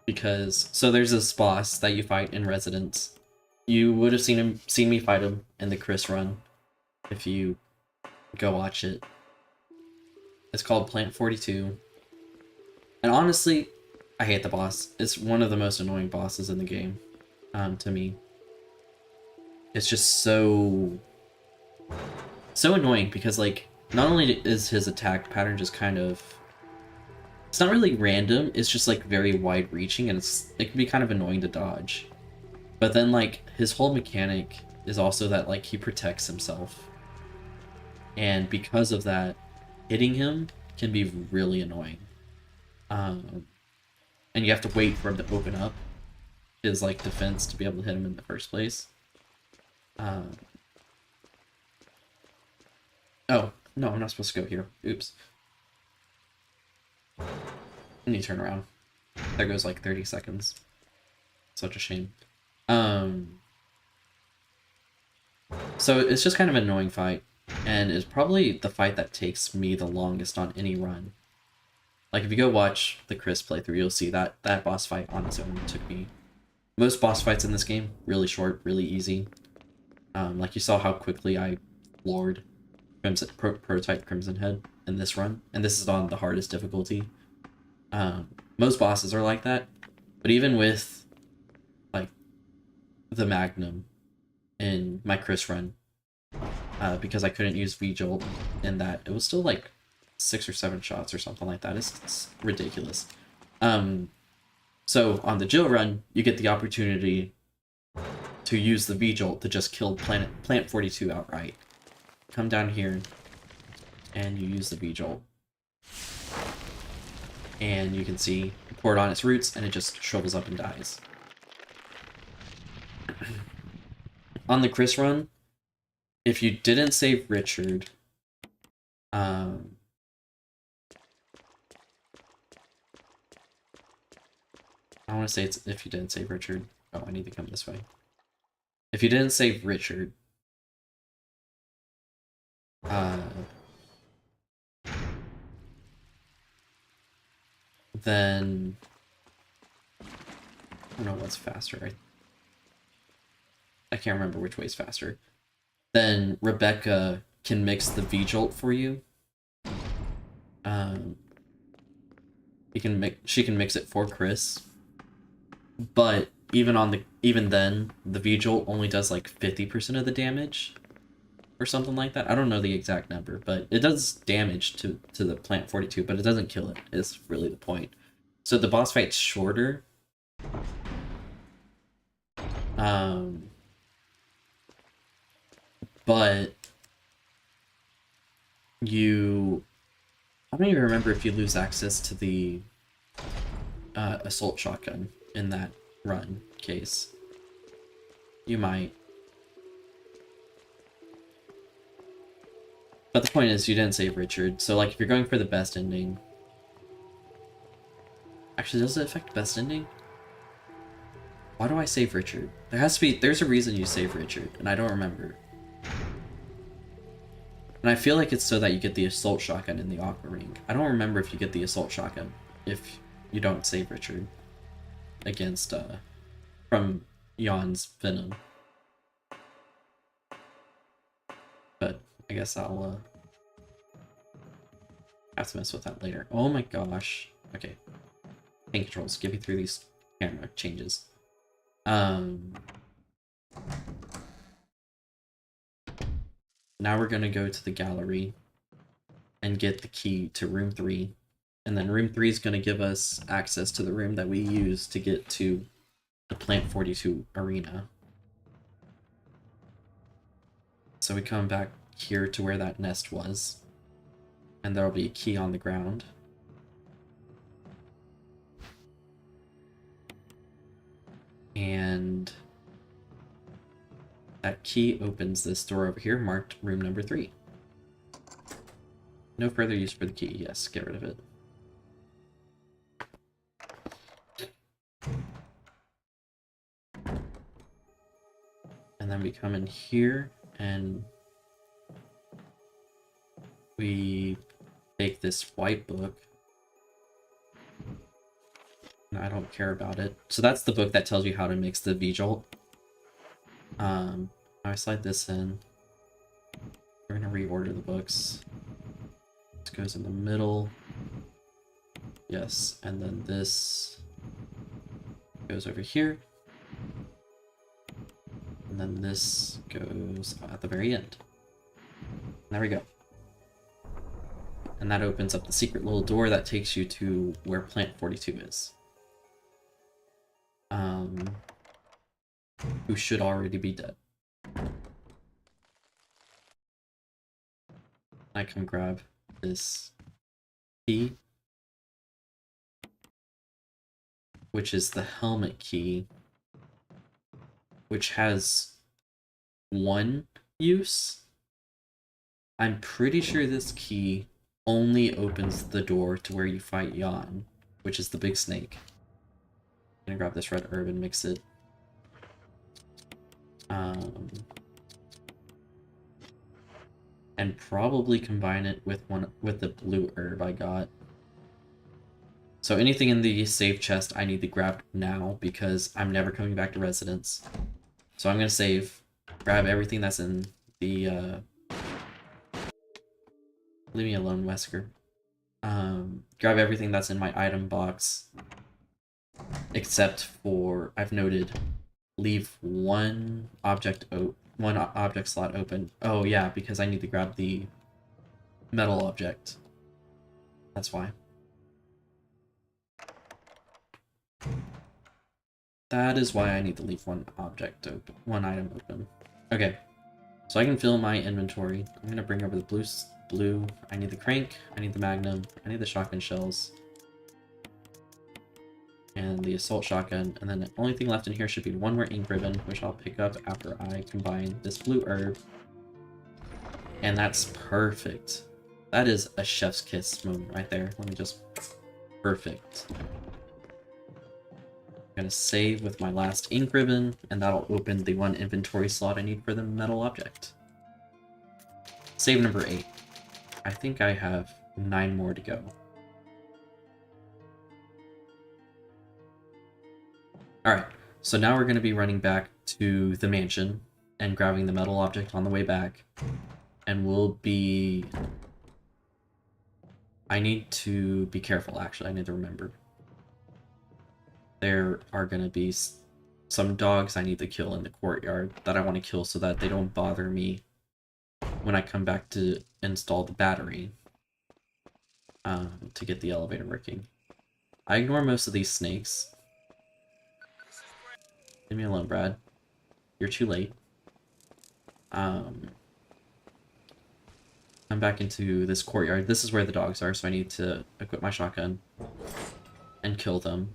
Speaker 1: because so there's this boss that you fight in Residence. You would have seen me fight him in the Chris run if you go watch it. It's called Plant 42. And honestly, I hate the boss. It's one of the most annoying bosses in the game, to me. It's just so annoying because, like, not only is his attack pattern just kind of, it's not really random, it's just like very wide-reaching, and it can be kind of annoying to dodge. But then, like, his whole mechanic is also that, like, he protects himself. And because of that, hitting him can be really annoying. And you have to wait for him to open up his, like, defense to be able to hit him in the first place. Oh, no, I'm not supposed to go here. Oops. I need to turn around. There goes like 30 seconds. Such a shame. So it's just kind of an annoying fight, and it's probably the fight that takes me the longest on any run. Like, if you go watch the Chris playthrough, you'll see that that boss fight on its own took me... Most boss fights in this game, really short, really easy. Like, you saw how quickly I floored Prototype Crimson Head in this run, and this is on the hardest difficulty. Most bosses are like that, but even with, like, the Magnum in my Chris run, because I couldn't use V-Jolt in that, it was still like 6 or 7 shots or something like that. It's ridiculous. So on the Jill run, you get the opportunity to use the V-Jolt to just kill Plant 42 outright. Come down here, and you use the V-Jolt. And you can see, you pour it on its roots, and it just shrivels up and dies. On the Chris run, if you didn't save Richard, I want to say it's if you didn't save Richard. Oh, I need to come this way. If you didn't save Richard, then I don't know what's faster. I can't remember which way is faster. Then Rebecca can mix the V-Jolt for you. She can mix it for Chris. But even then, the V-Jolt only does like 50% of the damage or something like that. I don't know the exact number, but it does damage to the Plant 42, but it doesn't kill it, is really the point. So the boss fight's shorter. But I don't even remember if you lose access to the assault shotgun in that run case. You might. But the point is, you didn't save Richard, so like if you're going for the best ending... Actually, does it affect best ending? Why do I save Richard? There's a reason you save Richard, and I don't remember. And I feel like it's so that you get the assault shotgun in the Aqua Ring. I don't remember if you get the assault shotgun if you don't save Richard against, from Jan's Venom. But I guess I'll, have to mess with that later. Oh my gosh. Okay. Hand controls. Get me through these camera changes. Now we're going to go to the gallery and get the key to room 3. And then room 3 is going to give us access to the room that we use to get to the Plant 42 arena. So we come back here to where that nest was. And there'll be a key on the ground. And that key opens this door over here, marked room number 3. No further use for the key. Yes, get rid of it. And then we come in here and we take this white book I don't care about it. So that's the book that tells you how to mix the V-Jolt. I slide this in. We're gonna reorder the books. This goes in the middle. Yes, and then this goes over here. And then this goes at the very end. There we go. And that opens up the secret little door that takes you to where Plant 42 is. Who should already be dead. I can grab this key, which is the helmet key, which has one use. I'm pretty sure this key only opens the door to where you fight Jan, which is the big snake. I'm gonna grab this red herb and mix it. And probably combine it with the blue herb I got. So anything in the save chest I need to grab now because I'm never coming back to Residence. So I'm gonna save, grab everything that's in the leave me alone, Wesker. Grab everything that's in my item box, except for, I've noted, leave one object slot open. Oh yeah, because I need to grab the metal object. That's why. That is why I need to leave one item open. Okay, so I can fill my inventory. I'm gonna bring over the blue. I need the crank, I need the magnum, I need the shotgun shells, and the assault shotgun, and then the only thing left in here should be one more ink ribbon, which I'll pick up after I combine this blue herb. And that's perfect. That is a chef's kiss moment right there. Let me just... Perfect. I'm gonna save with my last ink ribbon, and that'll open the one inventory slot I need for the metal object. Save number 8. I think I have 9 more to go. Alright, so now we're going to be running back to the mansion and grabbing the metal object on the way back. And we'll be... I need to be careful, actually. I need to remember. There are going to be some dogs I need to kill in the courtyard that I want to kill so that they don't bother me when I come back to install the battery to get the elevator working. I ignore most of these snakes. Leave me alone, Brad. You're too late. Come back into this courtyard. This is where the dogs are, so I need to equip my shotgun and kill them.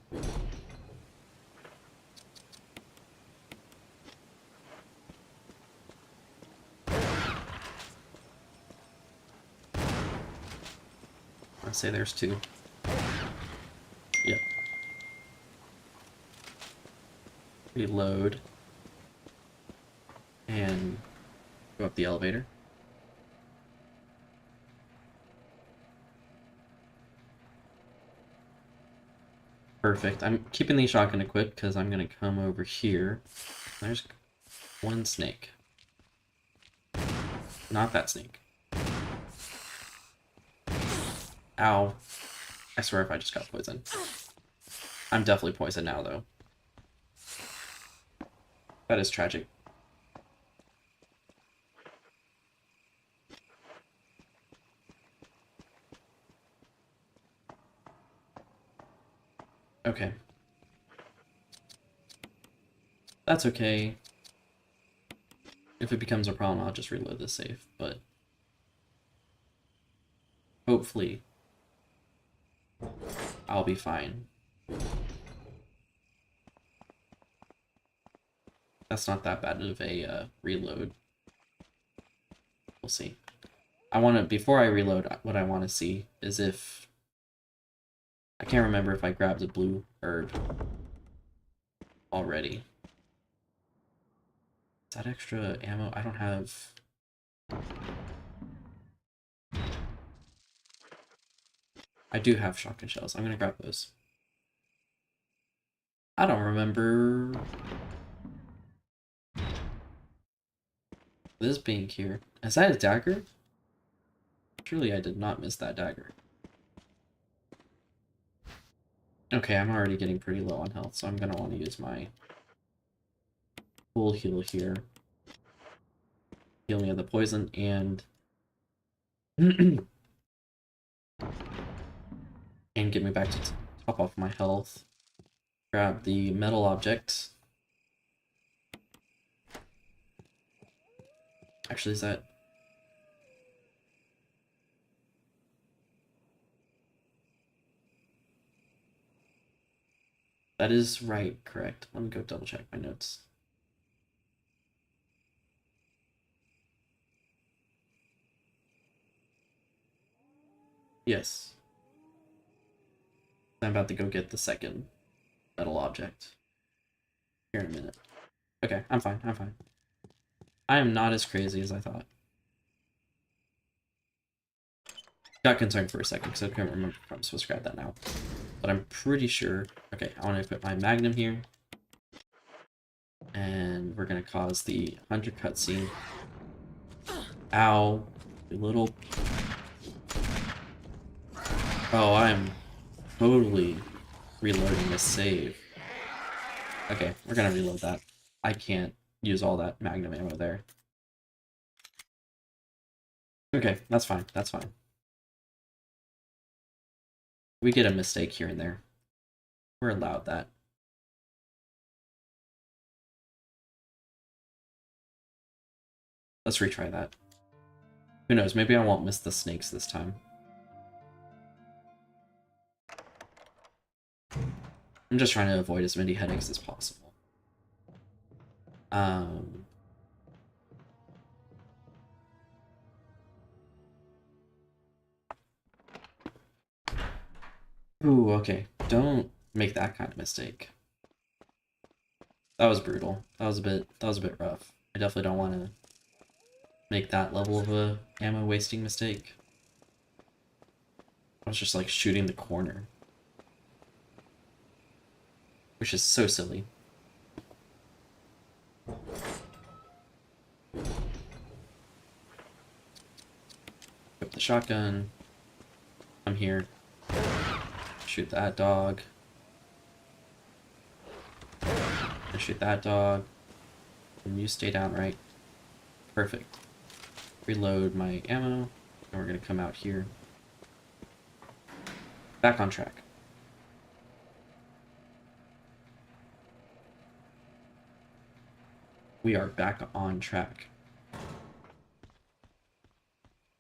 Speaker 1: Let's say there's 2. Yep. Reload. And go up the elevator. Perfect. I'm keeping the shotgun equipped because I'm going to come over here. There's one snake. Not that snake. Ow. I swear if I just got poisoned. I'm definitely poisoned now, though. That is tragic. Okay. That's okay. If it becomes a problem, I'll just reload the save, but... hopefully... I'll be fine. That's not that bad of a reload. We'll see. Before I reload, what I want to see is if... I can't remember if I grabbed a blue herb already. Is that extra ammo? I don't have... I do have shotgun shells. I'm gonna grab those. I don't remember this being here. Is that a dagger? Surely I did not miss that dagger. Okay, I'm already getting pretty low on health, so I'm gonna want to use my full heal here. Heal me of the poison and and get me back to top off my health. Grab the metal object. Actually, is that... That is right, correct. Let me go double check my notes. Yes. I'm about to go get the second metal object. Here in a minute. Okay, I'm fine, I'm fine. I am not as crazy as I thought. Got concerned for a second because I couldn't remember if I'm supposed to grab that now. But I'm pretty sure... Okay, I want to put my magnum here. And we're going to cause the hunter cutscene. Ow. You little... Oh, I'm totally reloading this save. Okay, we're going to reload that. I can't use all that magnum ammo there. Okay, that's fine, that's fine. We get a mistake here and there. We're allowed that. Let's retry that. Who knows, maybe I won't miss the snakes this time. I'm just trying to avoid as many headaches as possible. Ooh, okay. Don't make that kind of mistake. That was brutal. That was a bit rough. I definitely don't want to make that level of a ammo wasting mistake. I was just like shooting the corner. Which is so silly. Equip the shotgun. I'm here. Shoot that dog. And shoot that dog. And you stay down, right? Perfect. Reload my ammo. And we're gonna come out here. Back on track. We are back on track.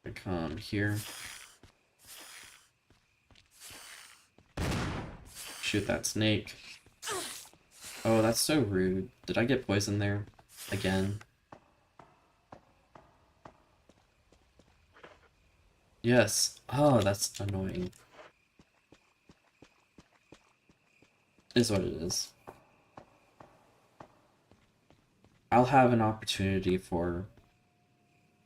Speaker 1: I come here. Shoot that snake. Oh, that's so rude. Did I get poisoned there? Again? Yes. Oh, that's annoying. Is what it is. I'll have an opportunity for...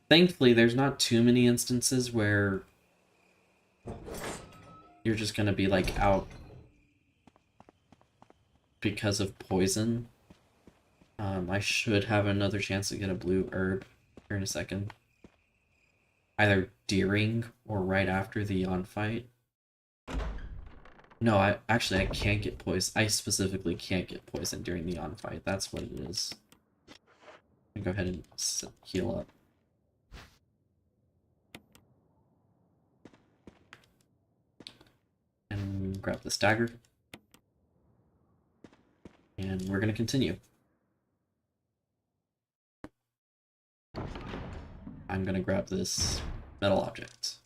Speaker 1: Thankfully, there's not too many instances where you're just gonna be, like, out because of poison. I should have another chance to get a blue herb here in a second. Either during or right after the on-fight. No, I can't get poison. I specifically can't get poison during the on-fight. That's what it is. I'm gonna go ahead and heal up. And grab this dagger. And we're gonna continue. I'm gonna grab this metal object.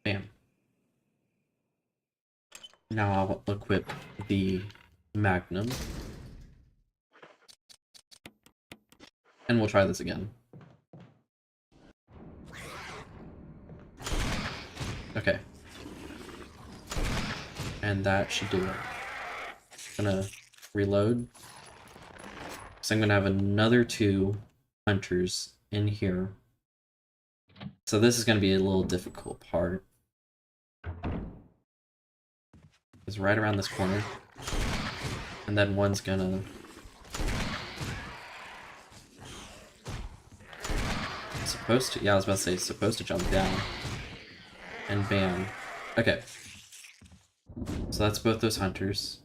Speaker 1: Bam. Now I'll equip the magnum. And we'll try this again. Okay. And that should do it. Gonna reload. So I'm gonna have another 2 hunters in here So this is going to be a little difficult part. It's right around this corner. And then one's gonna... Supposed to... Yeah, I was about to say, supposed to jump down. And bam. Okay. So that's both those hunters.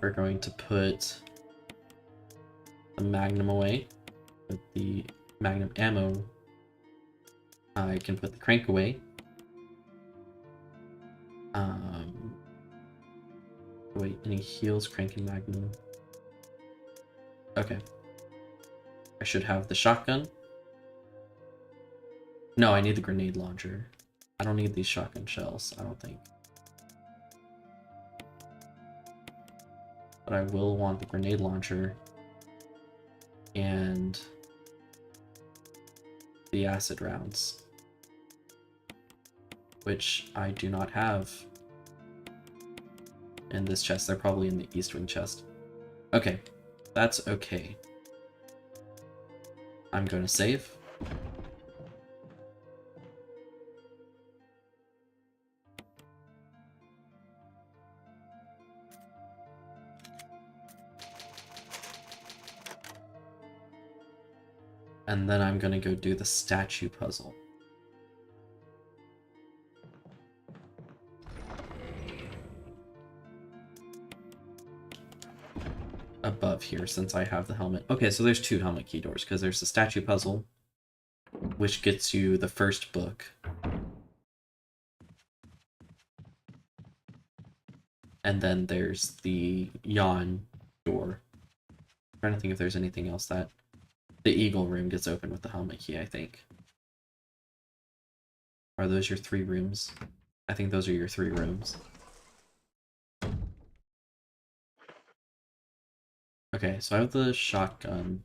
Speaker 1: We're going to put the Magnum away. Put the Magnum ammo. I can put the crank away. Wait, any heals, crank, and Magnum? Okay. I should have the shotgun. No, I need the grenade launcher. I don't need these shotgun shells, I don't think. But I will want the grenade launcher and the acid rounds, which I do not have in this chest. They're probably in the east wing chest. Okay, that's okay. I'm going to save. And then I'm gonna go do the statue puzzle. Above here, since I have the helmet. Okay, so there's two helmet key doors, because there's the statue puzzle, which gets you the first book. And then there's the yawn door. I'm trying to think if there's anything else that... The eagle room gets open with the helmet key, I think. Are those your 3 rooms? I think those are your 3 rooms. Okay, so I have the shotgun.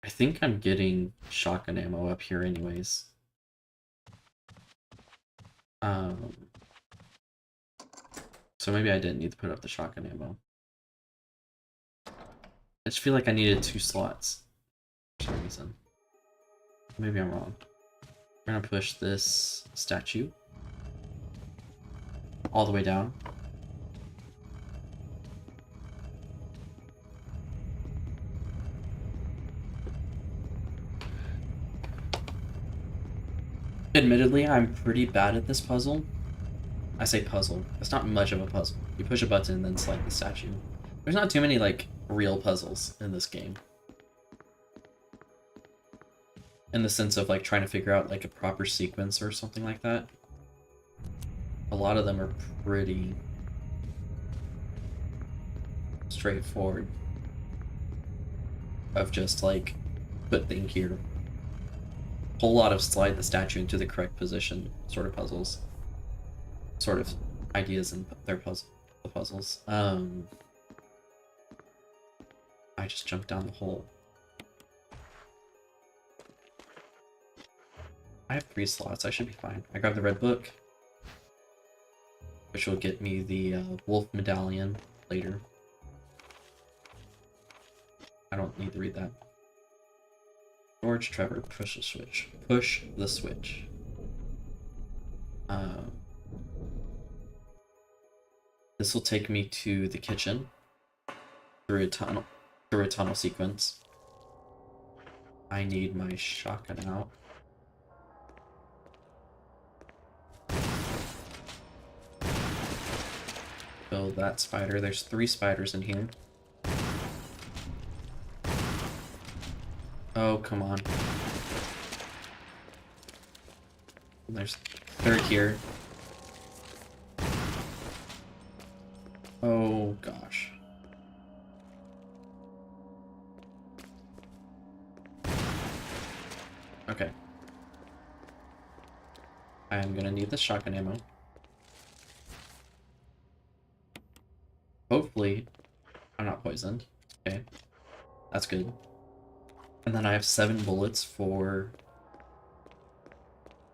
Speaker 1: I think I'm getting shotgun ammo up here anyways. So maybe I didn't need to put up the shotgun ammo. I just feel like I needed 2 slots for some reason. Maybe I'm wrong. We're gonna push this statue all the way down. Admittedly, I'm pretty bad at this puzzle. I say puzzle. It's not much of a puzzle. You push a button and then select the statue. There's not too many, like, real puzzles in this game. In the sense of, like, trying to figure out, like, a proper sequence or something like that. A lot of them are pretty straightforward. Of just, like, put thing here. Whole lot of slide the statue into the correct position sort of puzzles. Sort of ideas in their puzzles. I just jumped down the hole. I have 3 slots, I should be fine. I grabbed the red book, which will get me the wolf medallion later. I don't need to read that. George Trevor, push the switch. Push the switch. This will take me to the kitchen through a tunnel sequence. I need my shotgun out. Kill that spider. There's 3 spiders in here. Oh, come on. There's 3rd here. Oh, gosh. Okay. I am gonna need the shotgun ammo. Hopefully, I'm not poisoned. Okay. That's good. And then I have 7 bullets for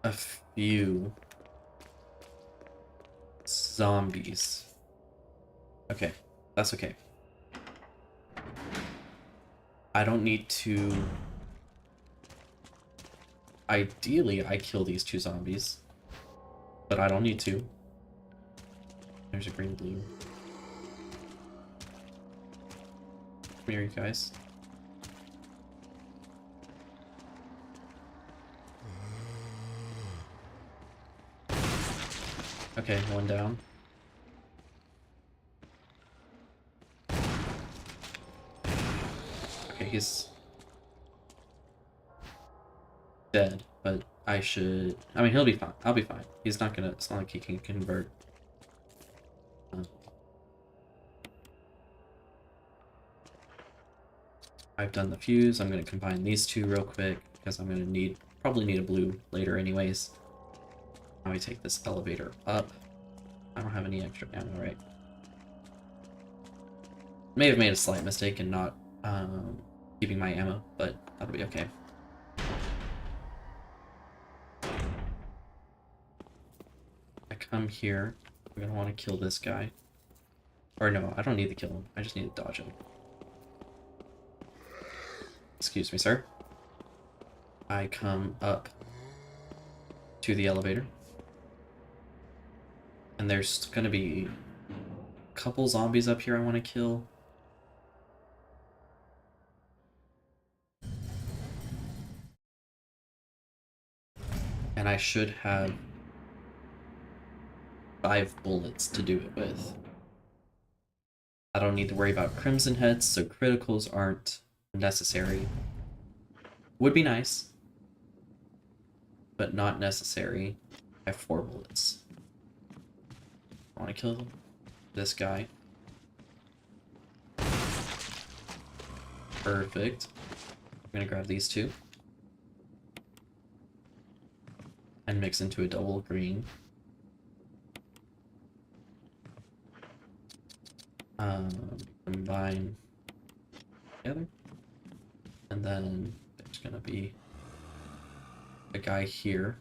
Speaker 1: a few zombies. Okay, that's okay. I don't need to... Ideally, I kill these 2 zombies, but I don't need to. There's a green blue. Come here, you guys. Okay, 1 down. Okay, he's dead, but I should... I mean, he'll be fine. I'll be fine. He's not gonna... It's not like he can convert. I've done the fuse. I'm gonna combine these 2 real quick, because I'm gonna probably need a blue later anyways. Now we take this elevator up. I don't have any extra ammo, right? May have made a slight mistake in not keeping my ammo, but that'll be okay. I come here. I'm gonna want to kill this guy. Or no, I don't need to kill him. I just need to dodge him. Excuse me, sir. I come up to the elevator. And there's gonna be a couple zombies up here I want to kill. And I should have 5 bullets to do it with. I don't need to worry about crimson heads, so criticals aren't necessary. Would be nice, but not necessary. I have 4 bullets. I want to kill this guy. Perfect. I'm gonna grab these 2 and mix into a double green. Combine together, and then there's gonna be a guy here.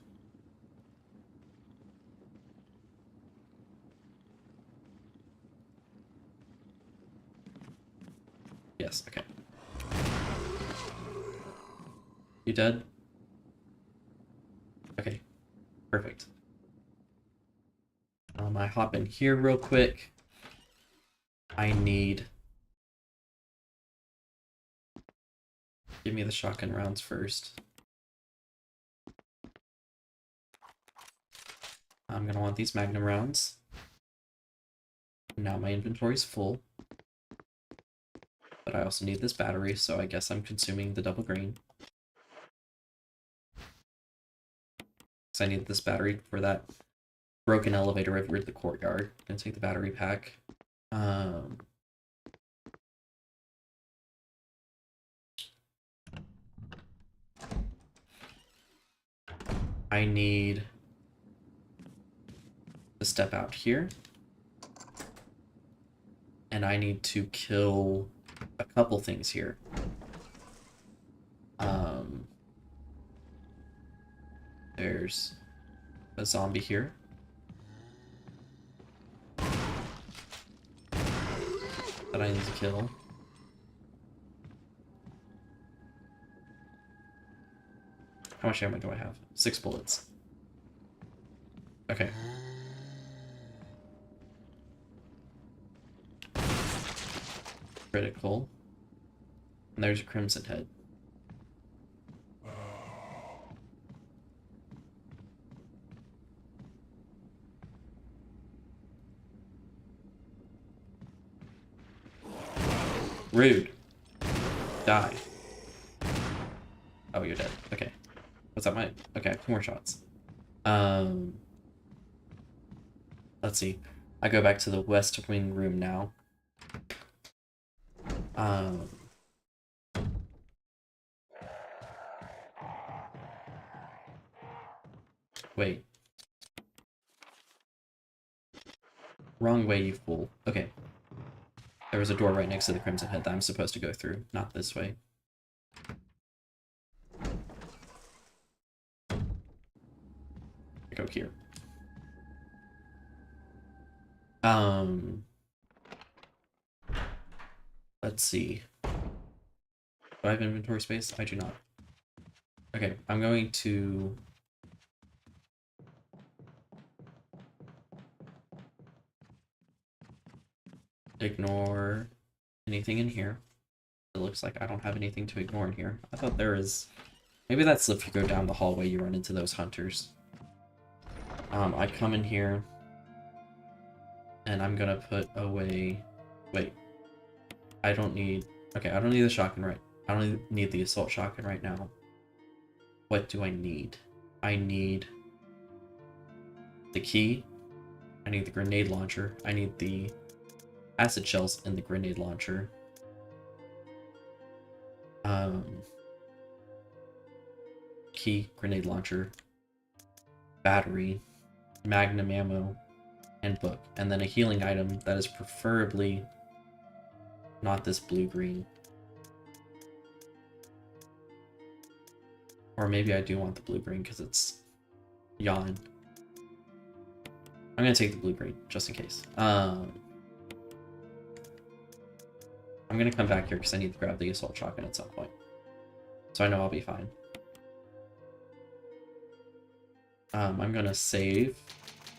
Speaker 1: Yes, okay. You dead? Okay, perfect. I hop in here real quick. I need... Give me the shotgun rounds first. I'm gonna want these magnum rounds. Now my inventory's full. But I also need this battery, so I guess I'm consuming the double green. Because I need this battery for that broken elevator over the courtyard. Gonna take the battery pack. I need to step out here. And I need to kill a couple things here. There's a zombie here. That I need to kill. How much ammo do I have? 6 bullets. Okay. Critical. And there's a crimson head. Rude. Die. Oh, you're dead. Okay. What's that? Okay, 2 more shots. Let's see. I go back to the west wing room now. Wait. Wrong way, you fool. Okay. There was a door right next to the crimson head that I'm supposed to go through, not this way. go here. Let's see. Do I have inventory space? I do not. Okay, I'm going to ignore anything in here. It looks like I don't have anything to ignore in here. I thought there is... Maybe that's if you go down the hallway, you run into those hunters. I come in here, and I'm gonna put away... Wait. I don't need... Okay, I don't need the shotgun right... I don't need the assault shotgun right now. What do I need? I need the key. I need the grenade launcher. I need the acid shells in the grenade launcher. Key, grenade launcher, battery, magnum ammo, and book. And then a healing item that is preferably not this blue-green. Or maybe I do want the blue-green because it's yawn. I'm gonna take the blue-green, just in case. I'm gonna come back here because I need to grab the assault shotgun at some point. So I know I'll be fine. I'm gonna save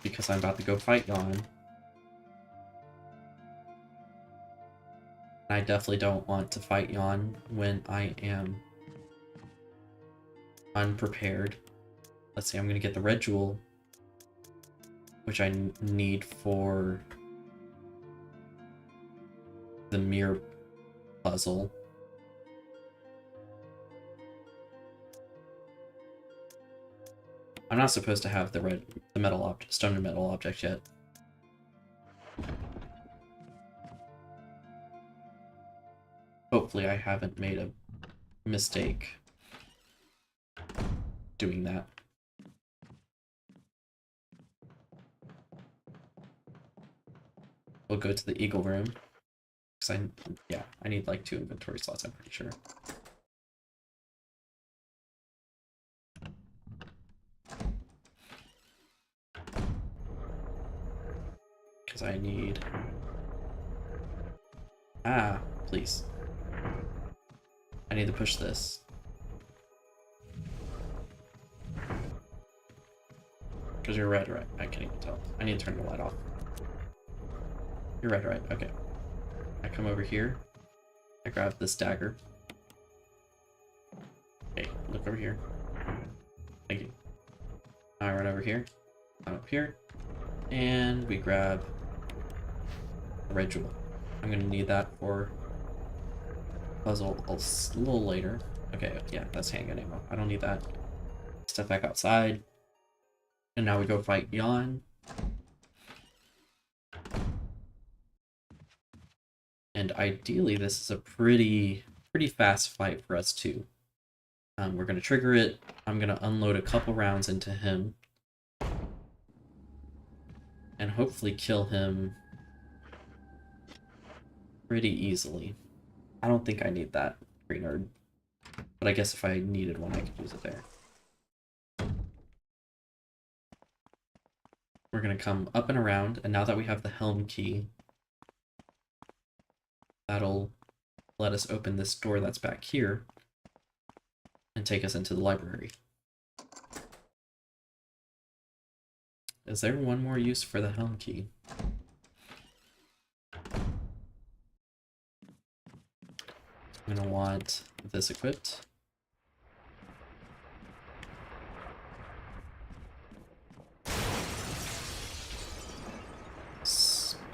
Speaker 1: because I'm about to go fight Yawn. I definitely don't want to fight Yawn when I am unprepared. Let's see, I'm gonna get the red jewel, which I need for the mirror puzzle. I'm not supposed to have the metal object, stone and metal object yet. Hopefully I haven't made a mistake doing that. We'll go to the eagle room. Because I need like 2 inventory slots, I'm pretty sure. Because I need... Ah, please. I need to push this. Because you're red, right? I can't even tell. I need to turn the light off. You're red, right? Okay. I come over here. I grab this dagger. Okay, look over here. Thank you. Now I run over here. I'm up here. And we grab the red jewel. I'm gonna need that for puzzle a little later. Okay, yeah, that's handgun ammo. I don't need that. Step back outside. And now we go fight Yawn. And ideally, this is a pretty fast fight for us too. We're gonna trigger it. I'm gonna unload a couple rounds into him. And hopefully kill him pretty easily. I don't think I need that green herb. But I guess if I needed one, I could use it there. We're gonna come up and around, and now that we have the helm key, that'll let us open this door that's back here and take us into the library. Is there one more use for the helm key? I'm gonna want this equipped.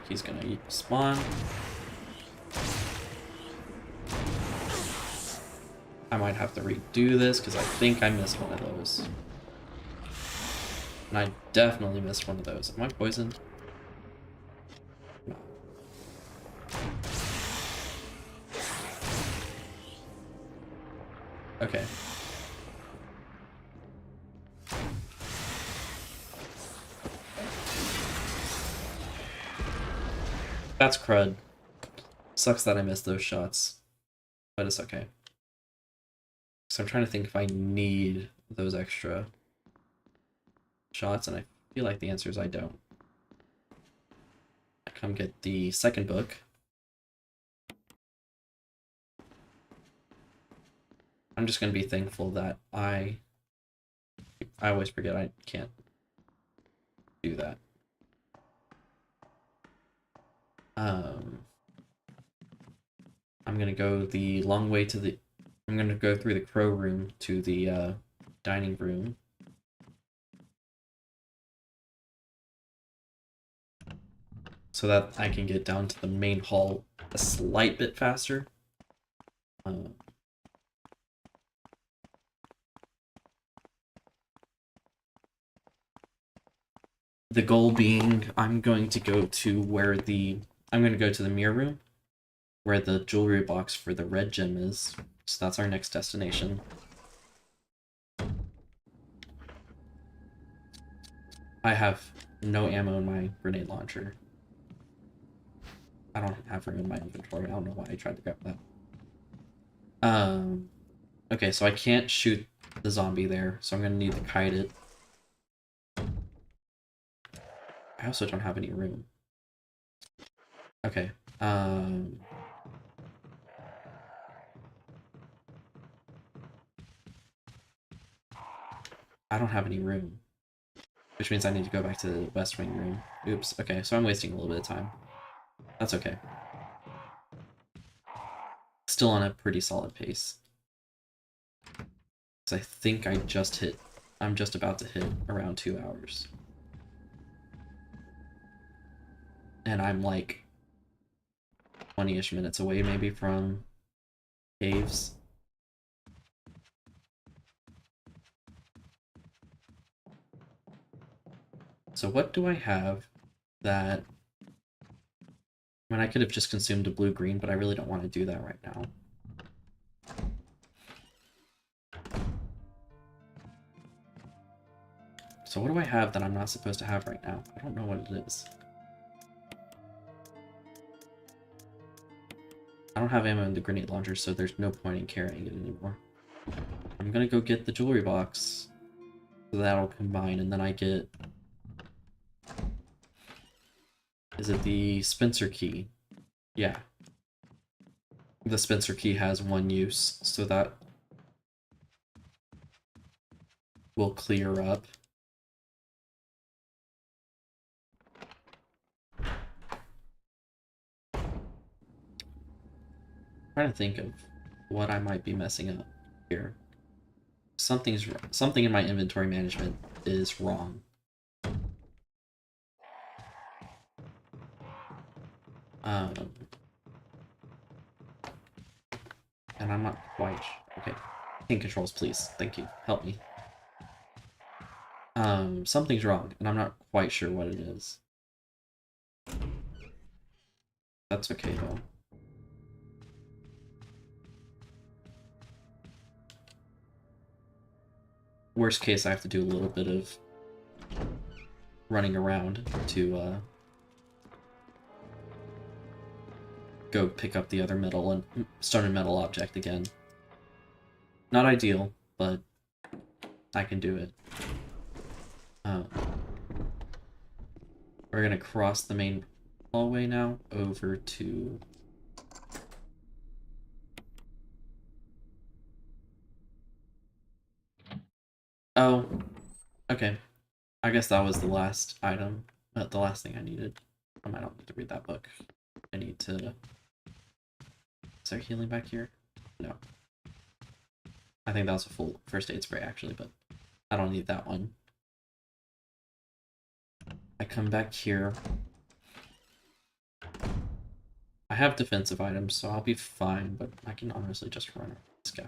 Speaker 1: He's gonna spawn. I might have to redo this because I think I missed one of those. And I definitely missed one of those. Am I poisoned? No. Okay. That's crud. Sucks that I missed those shots. But it's okay. So I'm trying to think if I need those extra shots, and I feel like the answer is I don't. I come get the second book. I'm just gonna be thankful that I always forget I can't do that. I'm gonna go the long way to the. I'm gonna go through the crow room to the dining room. So that I can get down to the main hall a slight bit faster. The goal being, I'm going to go to the mirror room, where the jewelry box for the red gem is. So that's our next destination. I have no ammo in my grenade launcher. I don't have room in my inventory. I don't know why I tried to grab that. Okay, so I can't shoot the zombie there, so I'm gonna need to kite it. I also don't have any room. Okay, I don't have any room, which means I need to go back to the West Wing room. Oops, okay, so I'm wasting a little bit of time. That's okay. Still on a pretty solid pace. Because I think I'm just about to hit around 2 hours. And I'm like 20-ish minutes away maybe from caves. So what do I have that... I mean, I could have just consumed a blue-green, but I really don't want to do that right now. So what do I have that I'm not supposed to have right now? I don't know what it is. I don't have ammo in the grenade launcher, so there's no point in carrying it anymore. I'm gonna go get the jewelry box. So that'll combine, and then I get... Is it the Spencer key? Yeah. The Spencer key has one use, so that will clear up. Trying to think of what I might be messing up here. Something in my inventory management is wrong. And I'm not quite okay. King controls, please. Thank you. Help me. Something's wrong, and I'm not quite sure what it is. That's okay though. Worst case, I have to do a little bit of running around to go pick up the other metal and stone and metal object again. Not ideal, but I can do it. We're gonna cross the main hallway now over to... Oh, okay. I guess that was the last item, the last thing I needed. I don't need to read that book. I need to... Is there healing back here? No. I think that was a full first aid spray, actually, but I don't need that one. I come back here. I have defensive items, so I'll be fine, but I can honestly just run this guy.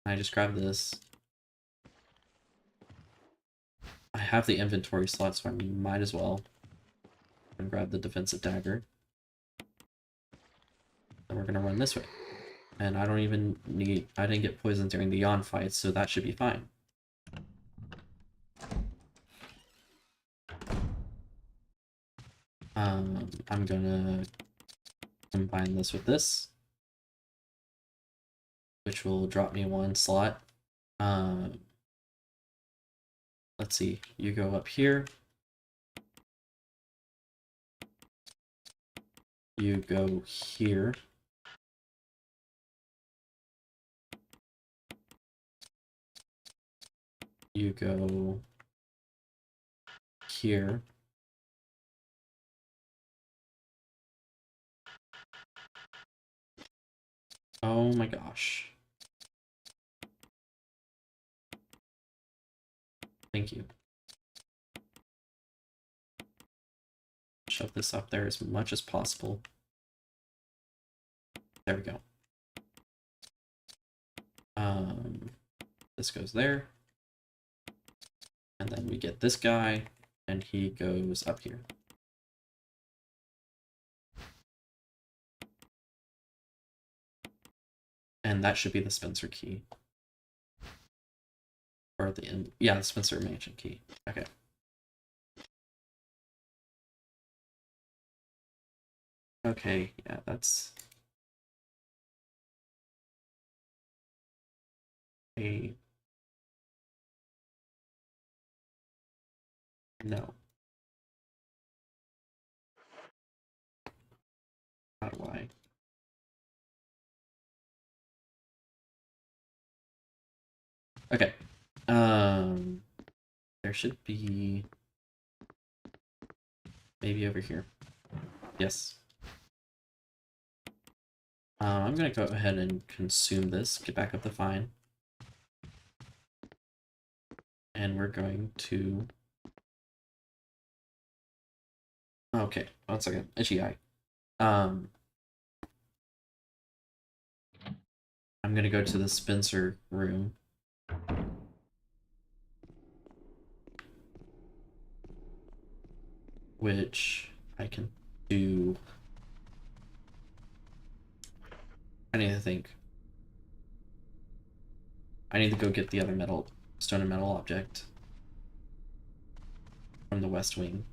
Speaker 1: I just grab this. I have the inventory slot, so I might as well. And grab the defensive dagger. And we're gonna run this way. And I don't even need... I didn't get poisoned during the yawn fight, so that should be fine. I'm gonna combine this with this, which will drop me one slot. let's see, you go up here. You go here. You go here. Oh my gosh. Thank you. Shove this up there as much as possible. There we go. This goes there. And then we get this guy, and he goes up here. And that should be the Spencer key. Or the, yeah, the Spencer Mansion key. Okay. Okay, yeah, that's a no. How do I? Okay. There should be maybe over here. Yes. I'm gonna go ahead and consume this, get back up to fine. And we're going to... Okay, 1 second. Itchy eye. I'm gonna go to the Spencer room. Which I can do... I need to think. I need to go get the other metal, stone and metal object from the West Wing.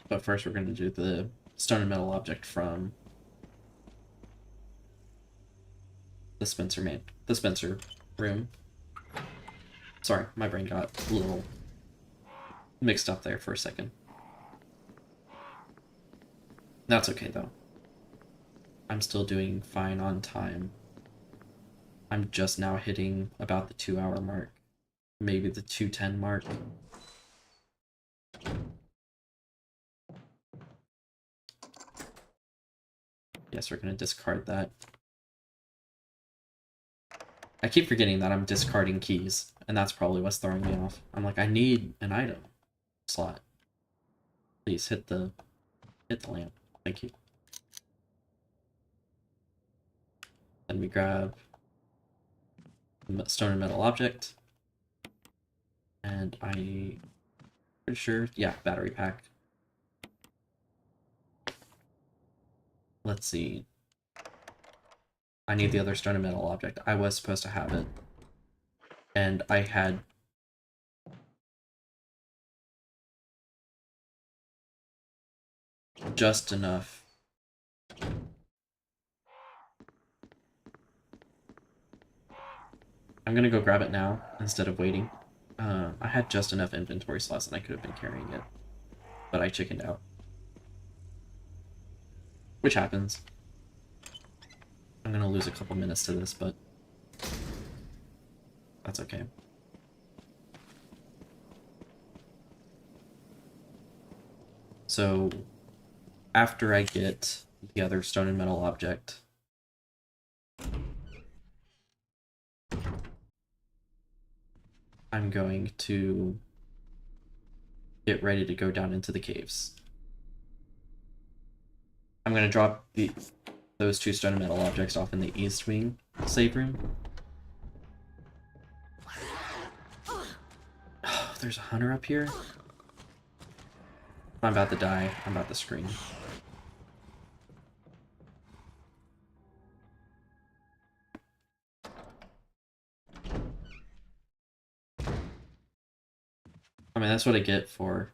Speaker 1: But first we're going to do the stone and metal object from the Spencer room. Sorry, my brain got a little mixed up there for a second. That's okay though. I'm still doing fine on time. I'm just now hitting about the 2-hour mark. Maybe the 2:10 mark. Yes, we're gonna discard that. I keep forgetting that I'm discarding keys, and that's probably what's throwing me off. I'm like, I need an item slot. Please hit the lamp. Thank you. Then we grab the stone and metal object. And I'm pretty sure, yeah, battery pack. Let's see. I need the other stone and metal object. I was supposed to have it. And I had... just enough. I'm gonna go grab it now, instead of waiting. I had just enough inventory slots and I could have been carrying it. But I chickened out. Which happens. I'm gonna lose a couple minutes to this, but... that's okay. So, after I get the other stone and metal object, I'm going to get ready to go down into the caves. I'm going to drop those 2 stone and metal objects off in the East Wing save room. Oh, there's a hunter up here. I'm about to die. I'm about to scream. I mean, that's what I get for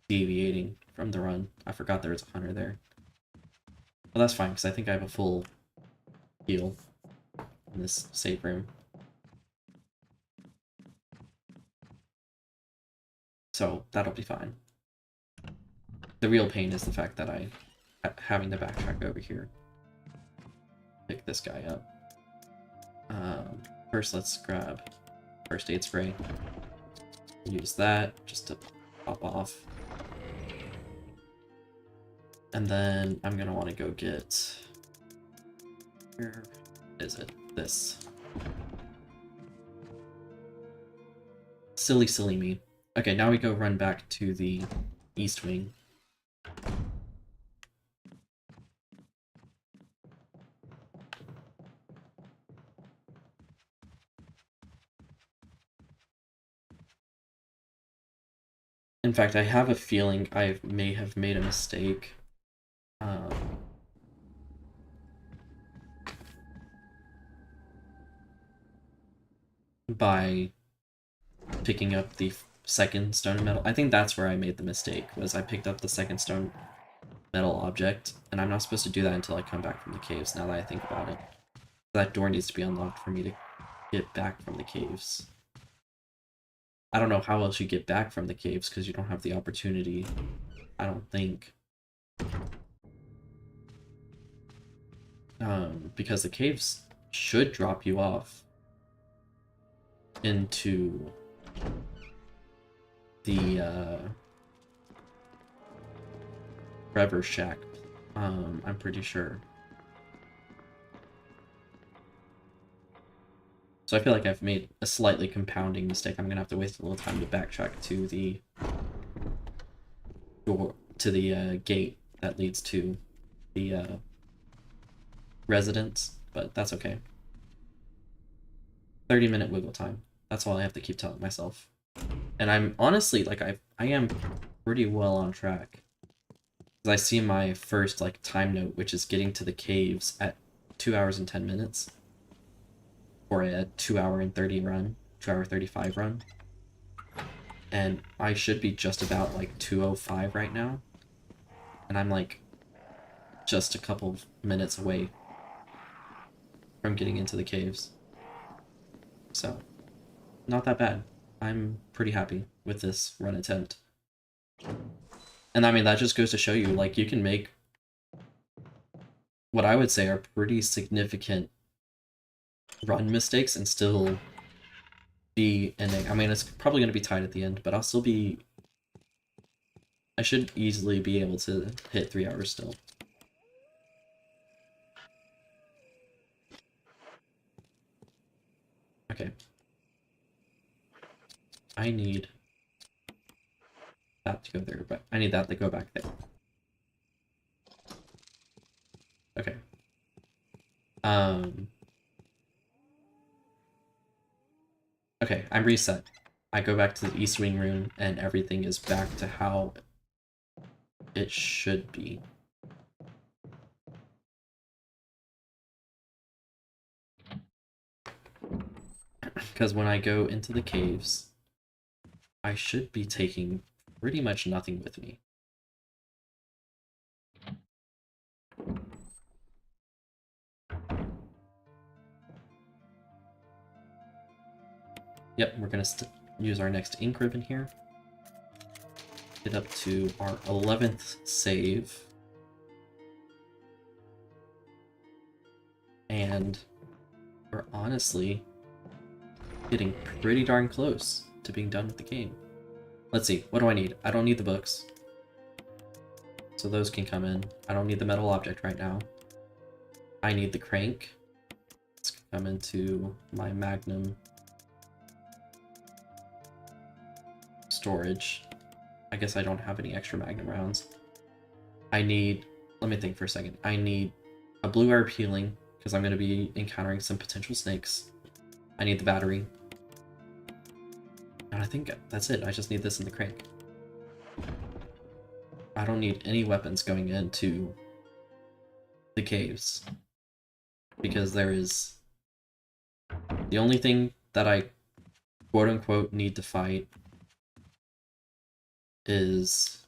Speaker 1: deviating from the run. I forgot there was a hunter there. Well, that's fine, because I think I have a full heal in this save room. So, that'll be fine. The real pain is the fact that having to backtrack over here. Pick this guy up. First, let's grab first aid spray. Use that just to pop off. And then I'm gonna want to go get... Where is it? This. Silly, silly me. Okay, now we go run back to the east wing. In fact, I have a feeling I may have made a mistake. By picking up the second stone and metal. I think that's where I made the mistake, was I picked up the second stone metal object, and I'm not supposed to do that until I come back from the caves, now that I think about it. That door needs to be unlocked for me to get back from the caves. I don't know how else you get back from the caves, because you don't have the opportunity, I don't think. Because the caves should drop you off into the Trevor Shack. I'm pretty sure. So I feel like I've made a slightly compounding mistake. I'm gonna have to waste a little time to backtrack to the door, to the gate that leads to the residence, but that's okay. 30-minute wiggle time. That's all I have to keep telling myself. And I'm honestly, like, I am pretty well on track. Because I see my first, like, time note, which is getting to the caves at 2 hours and 10 minutes. For a 2 hour and 30 run. 2 hour 35 run. And I should be just about, like, 2:05 right now. And I'm, like, just a couple minutes away from getting into the caves. So, not that bad. I'm pretty happy with this run attempt. And I mean, that just goes to show you, like, you can make what I would say are pretty significant run mistakes and still be ending. I mean, it's probably going to be tight at the end, but I'll still be... I should easily be able to hit 3 hours still. Okay. I need that to go there, but I need that to go back there. Okay. Okay, I'm reset. I go back to the East Wing room, and everything is back to how it should be. Because when I go into the caves, I should be taking pretty much nothing with me. Yep, we're gonna use our next ink ribbon here. Get up to our 11th save. And we're honestly getting pretty darn close to being done with the game. Let's see, what do I need? I don't need the books. So those can come in. I don't need the metal object right now. I need the crank. Let's come into my magnum storage. I guess I don't have any extra magnum rounds. I need, let me think for a second. I need a blue herb healing, because I'm going to be encountering some potential snakes. I need the battery. And I think that's it. I just need this in the crank. I don't need any weapons going into the caves. Because there is... The only thing that I quote-unquote need to fight is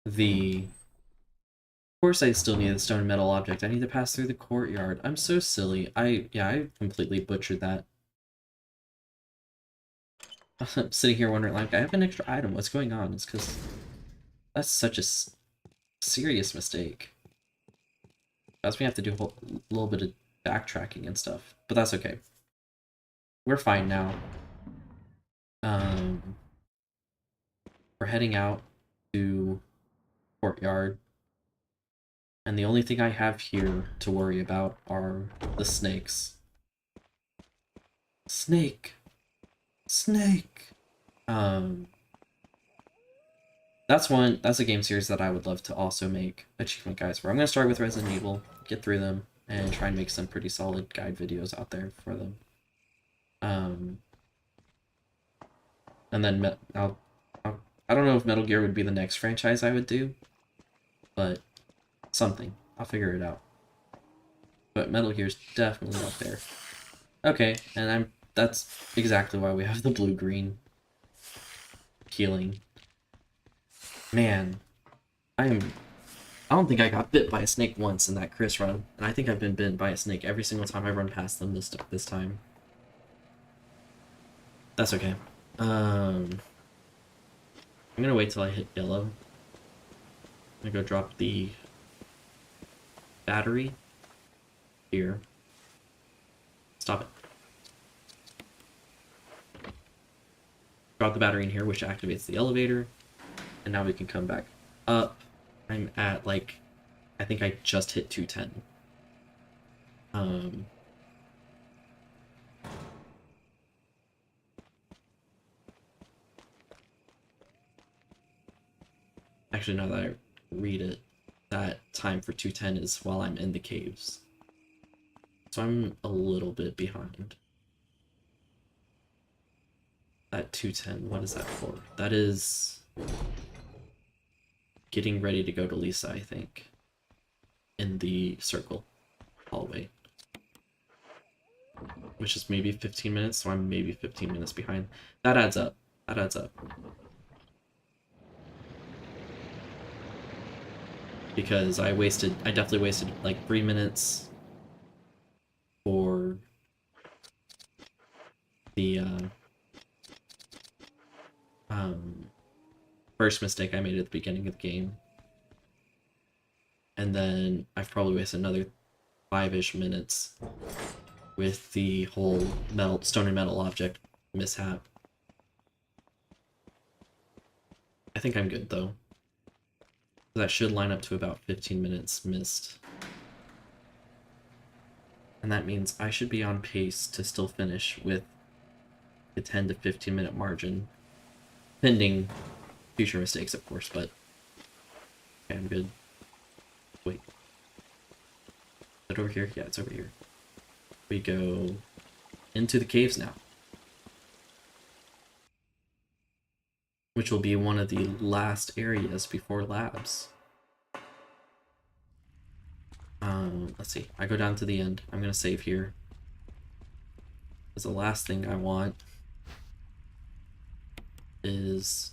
Speaker 1: the... Of course I still need the stone and metal object. I need to pass through the courtyard. I'm so silly. I completely butchered that. I'm sitting here wondering, like, I have an extra item. What's going on? It's because that's such a serious mistake. That's when you have to do a little bit of backtracking and stuff. But that's okay. We're fine now. We're heading out to courtyard. And the only thing I have here to worry about are the snakes. Snake! Snake! That's a game series that I would love to also make achievement guides for. I'm going to start with Resident Evil, get through them, and try and make some pretty solid guide videos out there for them. And then I don't know if Metal Gear would be the next franchise I would do, but something. I'll figure it out. But Metal Gear's definitely up there. Okay, and that's exactly why we have the blue-green healing. Man, I don't think I got bit by a snake once in that Chris run, and I think I've been bitten by a snake every single time I run past them this time. That's okay. I'm gonna wait till I hit yellow. I'm gonna go drop the battery here. Stop it. Drop the battery in here, which activates the elevator. And now we can come back up. I'm at, like, I think I just hit 210. Actually, now that I read it, that time for 210 is while I'm in the caves. So I'm a little bit behind. At 210, what is that for? That is getting ready to go to Lisa, I think. In the circle hallway. Which is maybe 15 minutes, so I'm maybe 15 minutes behind. That adds up. That adds up. Because I definitely wasted like 3 minutes for the first mistake I made at the beginning of the game. And then I've probably wasted another 5-ish minutes with the whole stone and metal object mishap. I think I'm good though. That should line up to about 15 minutes missed. And that means I should be on pace to still finish with a 10 to 15 minute margin. Pending future mistakes, of course, but okay, I'm good. Wait. Is it over here? Yeah, it's over here. We go into the caves now. Which will be one of the last areas before labs. Let's see. I go down to the end. I'm gonna save here. Because the last thing I want is...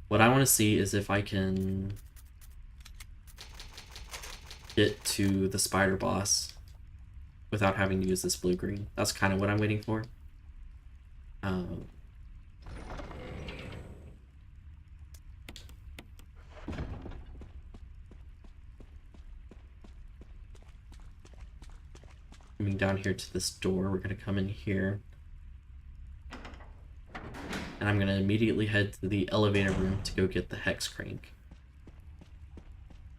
Speaker 1: What I want to see is if I can get to the spider boss without having to use this blue-green. That's kind of what I'm waiting for. Coming down here to this door, we're going to come in here. And I'm going to immediately head to the elevator room to go get the hex crank.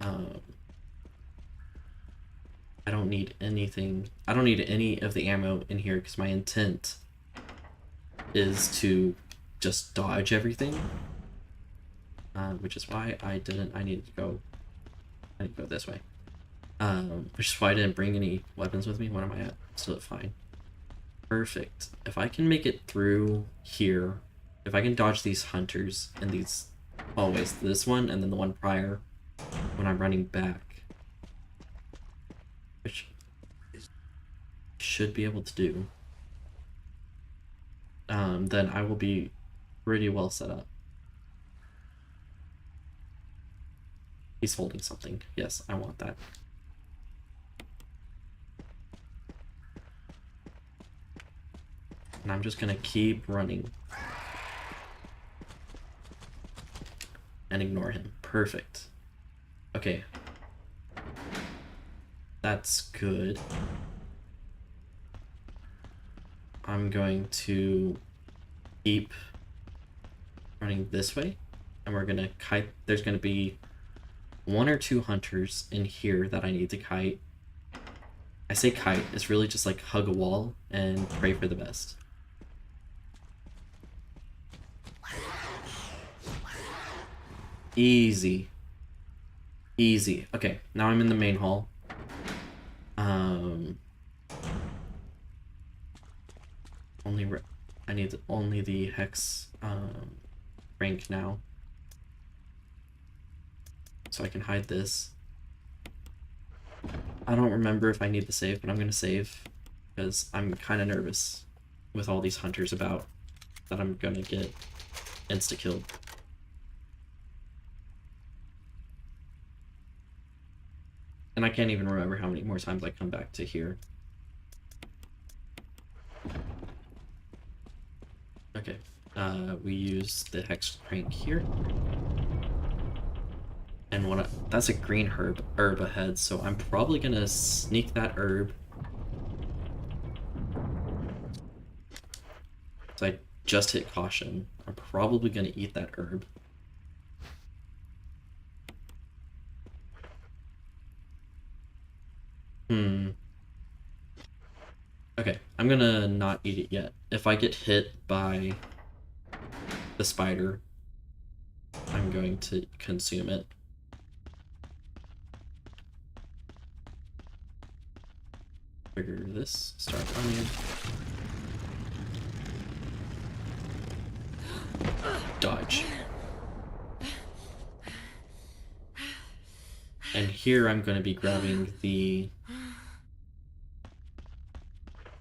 Speaker 1: I don't need anything. I don't need any of the ammo in here because my intent is to just dodge everything. Which is why I needed to go this way. Which is why I didn't bring any weapons with me. What am I at? Still at fine. Perfect. If I can make it through here, if I can dodge these hunters in these hallways, this one and then the one prior when I'm running back, which should be able to do. then I will be pretty well set up. He's holding something. Yes, I want that. And I'm just gonna keep running. And ignore him. Perfect. Okay. That's good. I'm going to keep running this way. And we're gonna kite. There's gonna be 1 or 2 hunters in here that I need to kite. I say kite, it's really just like hug a wall and pray for the best. Easy. Easy. Okay, now I'm in the main hall. I need only the hex rank now. So I can hide this. I don't remember if I need to save, but I'm gonna save because I'm kind of nervous with all these hunters about that I'm gonna get insta-killed. And I can't even remember how many more times I come back to here. Okay, we use the hex crank here. And that's a green herb ahead, so I'm probably gonna sneak that herb. So I just hit caution. I'm probably gonna eat that herb. Okay, I'm gonna not eat it yet. If I get hit by the spider, I'm going to consume it. Trigger this, start running. Dodge. And here I'm going to be grabbing the...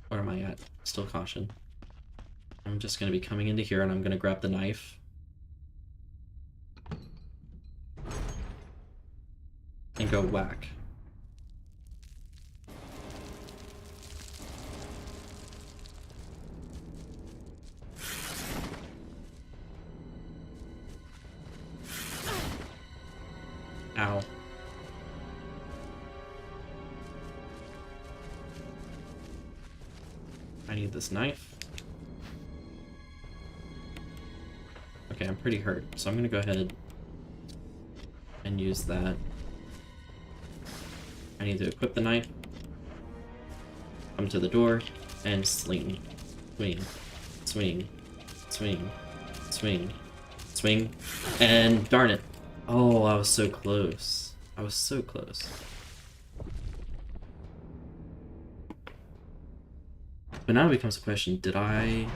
Speaker 1: Where am I at? Still caution. I'm just going to be coming into here and I'm going to grab the knife. And go whack. Ow. I need this knife. Okay, I'm pretty hurt, so I'm gonna go ahead and use that. I need to equip the knife, come to the door, and swing. Swing. Swing. Swing. Swing. Swing. And darn it. Oh, I was so close. I was so close. But now it becomes a question, did I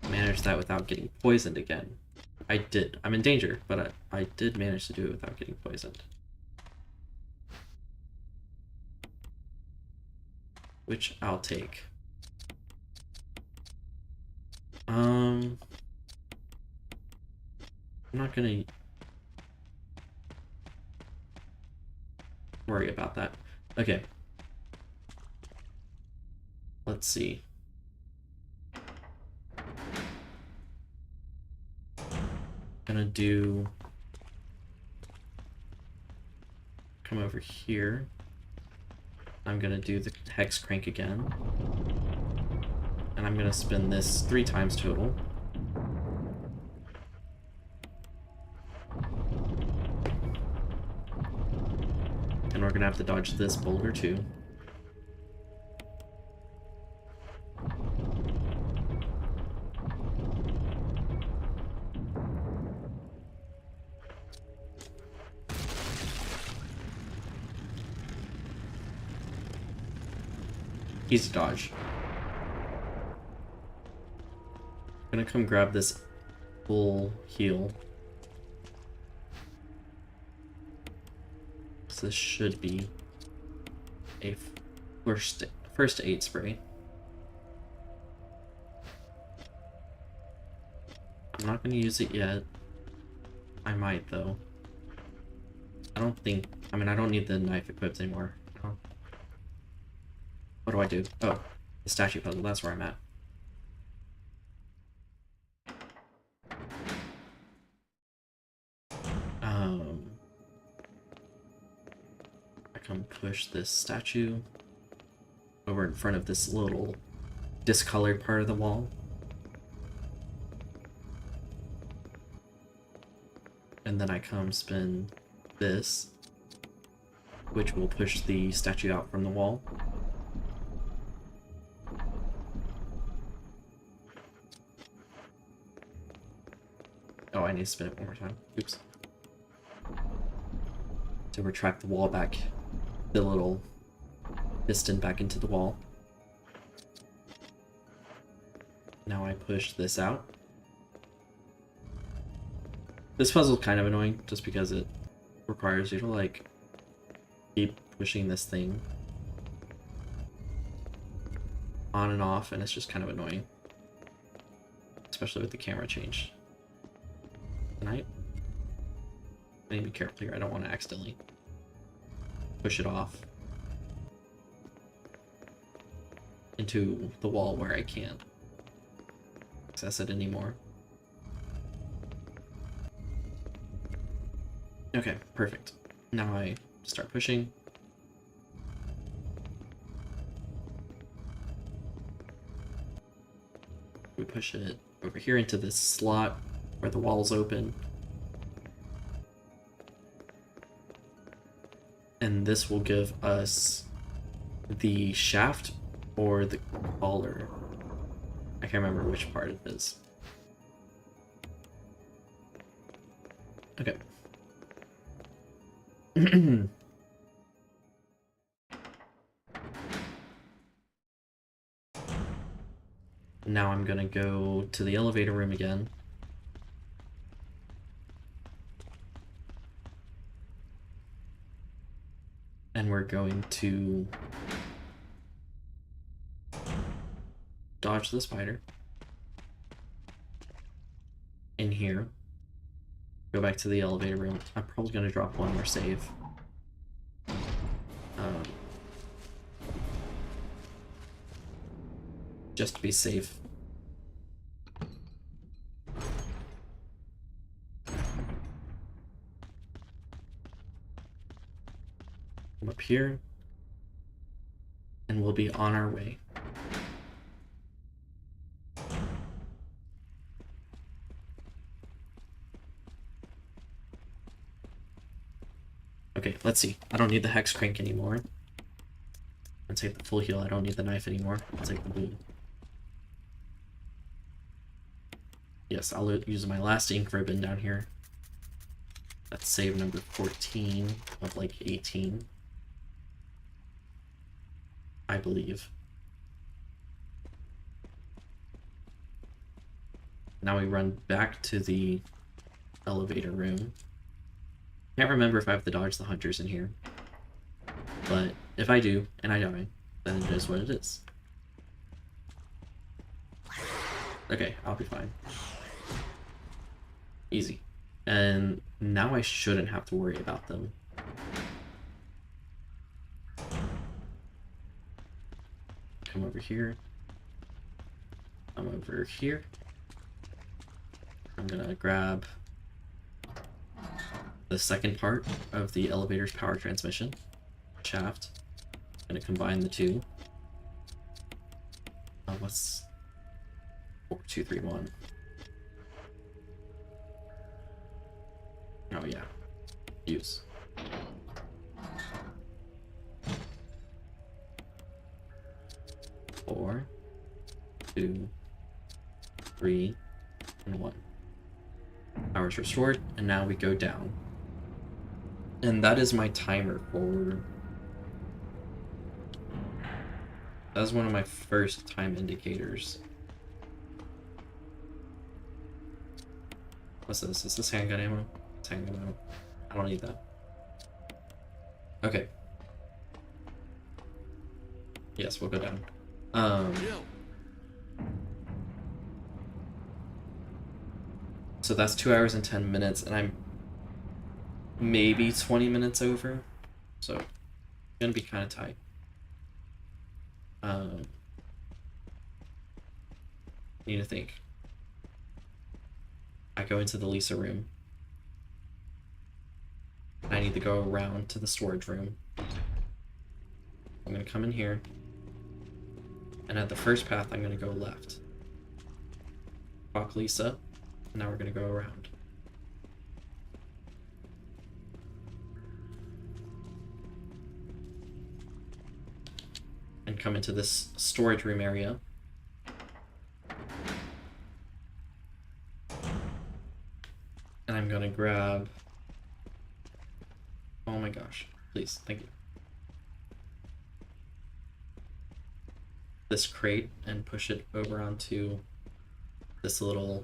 Speaker 1: manage that without getting poisoned again? I did. I'm in danger, but I did manage to do it without getting poisoned. Which I'll take. I'm not gonna worry about that. Okay. Let's see. Gonna do... Come over here. I'm gonna do the hex crank again. And I'm gonna spin this 3 times total. And we're gonna have to dodge this boulder too. Easy dodge. I'm gonna come grab this full heal. So this should be a first aid spray. I'm not going to use it yet. I might, though. I don't think... I mean, I don't need the knife equipped anymore. Oh. What do I do? Oh, the statue puzzle. That's where I'm at. I come push this statue over in front of this little discolored part of the wall. And then I come spin this, which will push the statue out from the wall. Oh, I need to spin it one more time. Oops. To retract the wall back, the little piston back into the wall. Now I push this out. This puzzle is kind of annoying just because it requires you to like keep pushing this thing on and off, and it's just kind of annoying, especially with the camera change. I need to be careful here. I don't want to accidentally push it off into the wall where I can't access it anymore. Okay, perfect. Now I start pushing. We push it over here into this slot where the wall's open. And this will give us the shaft or the collar. I can't remember which part it is. Okay. Now I'm gonna go to the elevator room again. And we're going to dodge the spider in here. Go back to the elevator room. I'm probably going to drop one more save. Just to be safe. Come up here, and we'll be on our way. Okay, let's see. I don't need the hex crank anymore. I'll take the full heal. I don't need the knife anymore. I'll take the boom. Yes, I'll use my last ink ribbon down here. That's save number 14 of like 18. I believe. Now we run back to the elevator room. Can't remember if I have to dodge the hunters in here. But if I do, and I die, then it is what it is. Okay, I'll be fine. Easy. And now I shouldn't have to worry about them. Come over here. I'm over here. I'm gonna grab the second part of the elevator's power transmission shaft. I'm gonna combine the two. What's 4, 2, 3, 1? Oh yeah. Use. Four, 2, 3, and 1. Power's restored, and now we go down. And that is my timer for... That was one of my first time indicators. What's this? Is this handgun ammo? It's handgun ammo. I don't need that. Okay. Yes, we'll go down. So that's 2 hours and 10 minutes, and I'm maybe 20 minutes over. So it's gonna be kind of tight. Need to think. I go into the Lisa room. I need to go around to the storage room. I'm gonna come in here. And at the first path, I'm gonna go left. Walk Lisa. Now we're gonna go around. And come into this storage room area. And I'm gonna grab... Oh my gosh. Please, thank you. This crate and push it over onto this little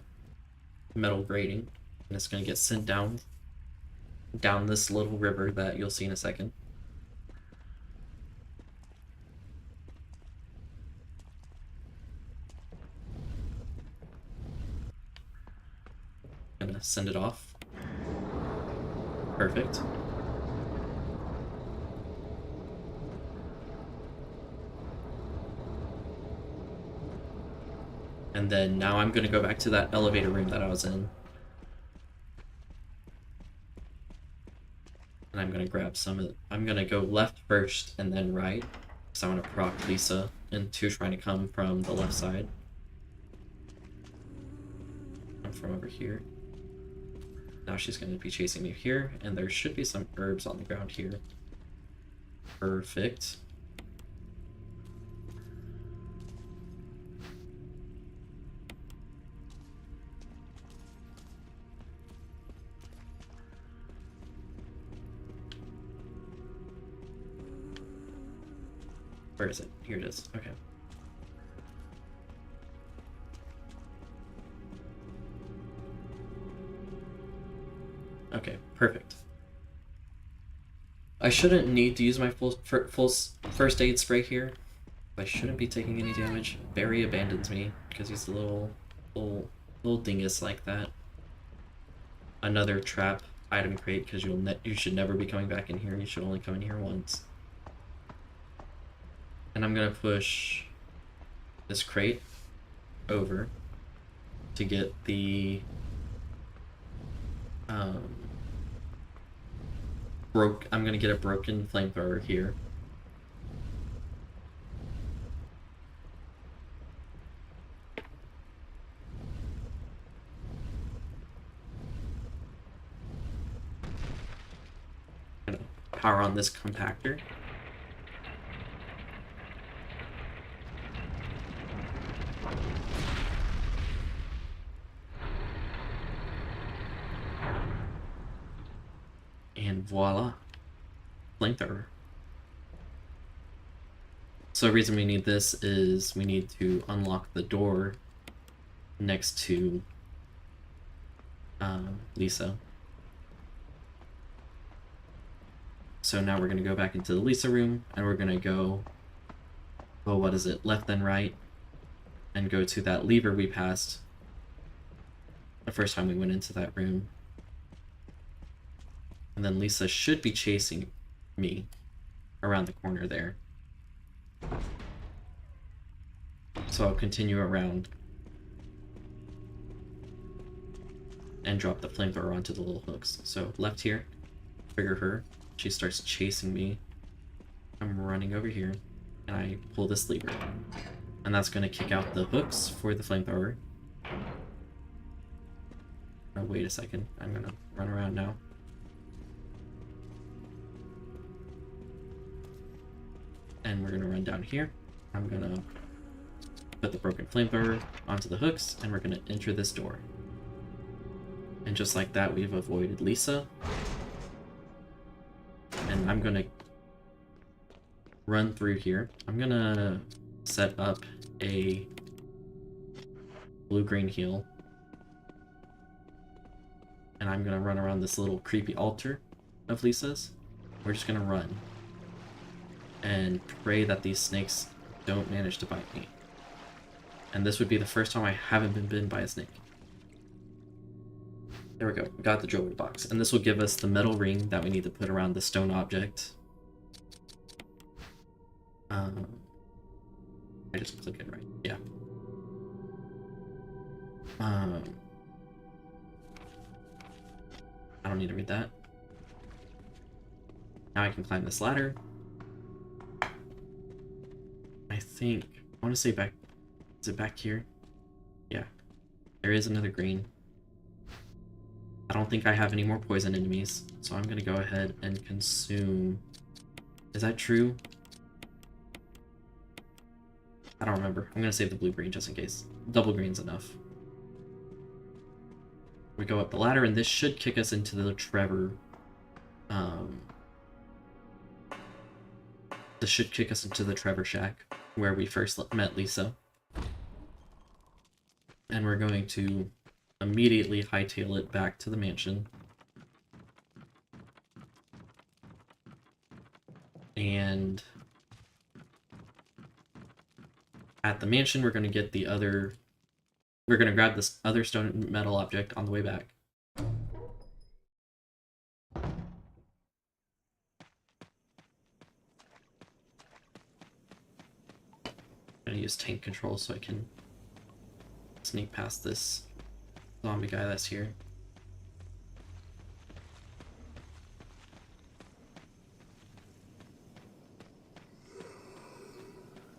Speaker 1: metal grating. And it's gonna get sent down this little river that you'll see in a second. Gonna send it off. Perfect. And then now I'm gonna go back to that elevator room that I was in. And I'm gonna grab some of it. I'm gonna go left first and then right. Because I want to proc Lisa into trying to come from the left side. I'm from over here. Now she's going to be chasing me here, and there should be some herbs on the ground here. Perfect. Where is it? Here it is. Okay. Okay, perfect. I shouldn't need to use my full first aid spray here. I shouldn't be taking any damage. Barry abandons me because he's a little dingus like that. Another trap item crate because you should never be coming back in here. You should only come in here once. And I'm gonna push this crate over to get the I'm gonna get a broken flamethrower here. Gonna power on this compactor. And voila, flamethrower. So the reason we need this is we need to unlock the door next to Lisa. So now we're gonna go back into the Lisa room and we're gonna go, well, what is it, left then right, and go to that lever we passed the first time we went into that room. And then Lisa should be chasing me around the corner there. So I'll continue around and drop the flamethrower onto the little hooks. So left here, trigger her. She starts chasing me. I'm running over here and I pull this lever. And that's going to kick out the hooks for the flamethrower. Oh, wait a second. I'm going to run around now. And we're gonna run down here. I'm gonna put the broken flamethrower onto the hooks, and we're gonna enter this door. And just like that, we've avoided Lisa. And I'm gonna run through here. I'm gonna set up a blue-green heal. And I'm gonna run around this little creepy altar of Lisa's. We're just gonna run and pray that these snakes don't manage to bite me. And this would be the first time I haven't been bitten by a snake. There we go. We got the jewelry box. And this will give us the metal ring that we need to put around the stone object. I just click it right. Yeah. I don't need to read that. Now I can climb this ladder. I think, I want to say back, is it back here? Yeah. There is another green. I don't think I have any more poison enemies, so I'm gonna go ahead and consume. Is that true? I don't remember. I'm gonna save the blue green just in case. Double green's enough. We go up the ladder, and this should kick us into the Trevor. This should kick us into the Trevor shack, where we first met Lisa. And we're going to immediately hightail it back to the mansion. And at the mansion, we're going to get the other... We're going to grab this other stone and metal object on the way back. I'm going to use tank control so I can sneak past this zombie guy that's here.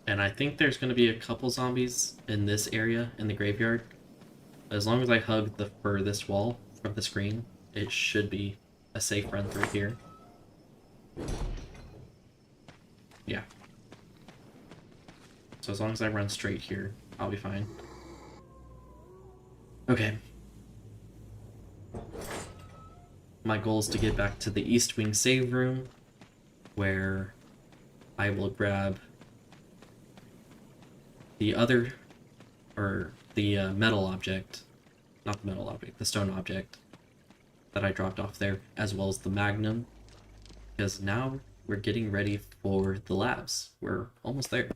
Speaker 1: And I think there's going to be a couple zombies in this area, in the graveyard. As long as I hug the furthest wall from the screen, it should be a safe run through here. Yeah. So as long as I run straight here, I'll be fine. Okay. My goal is to get back to the East Wing save room, where I will grab the other, or the metal object, not the metal object, the stone object that I dropped off there, as well as the magnum, because now we're getting ready for the labs. We're almost there.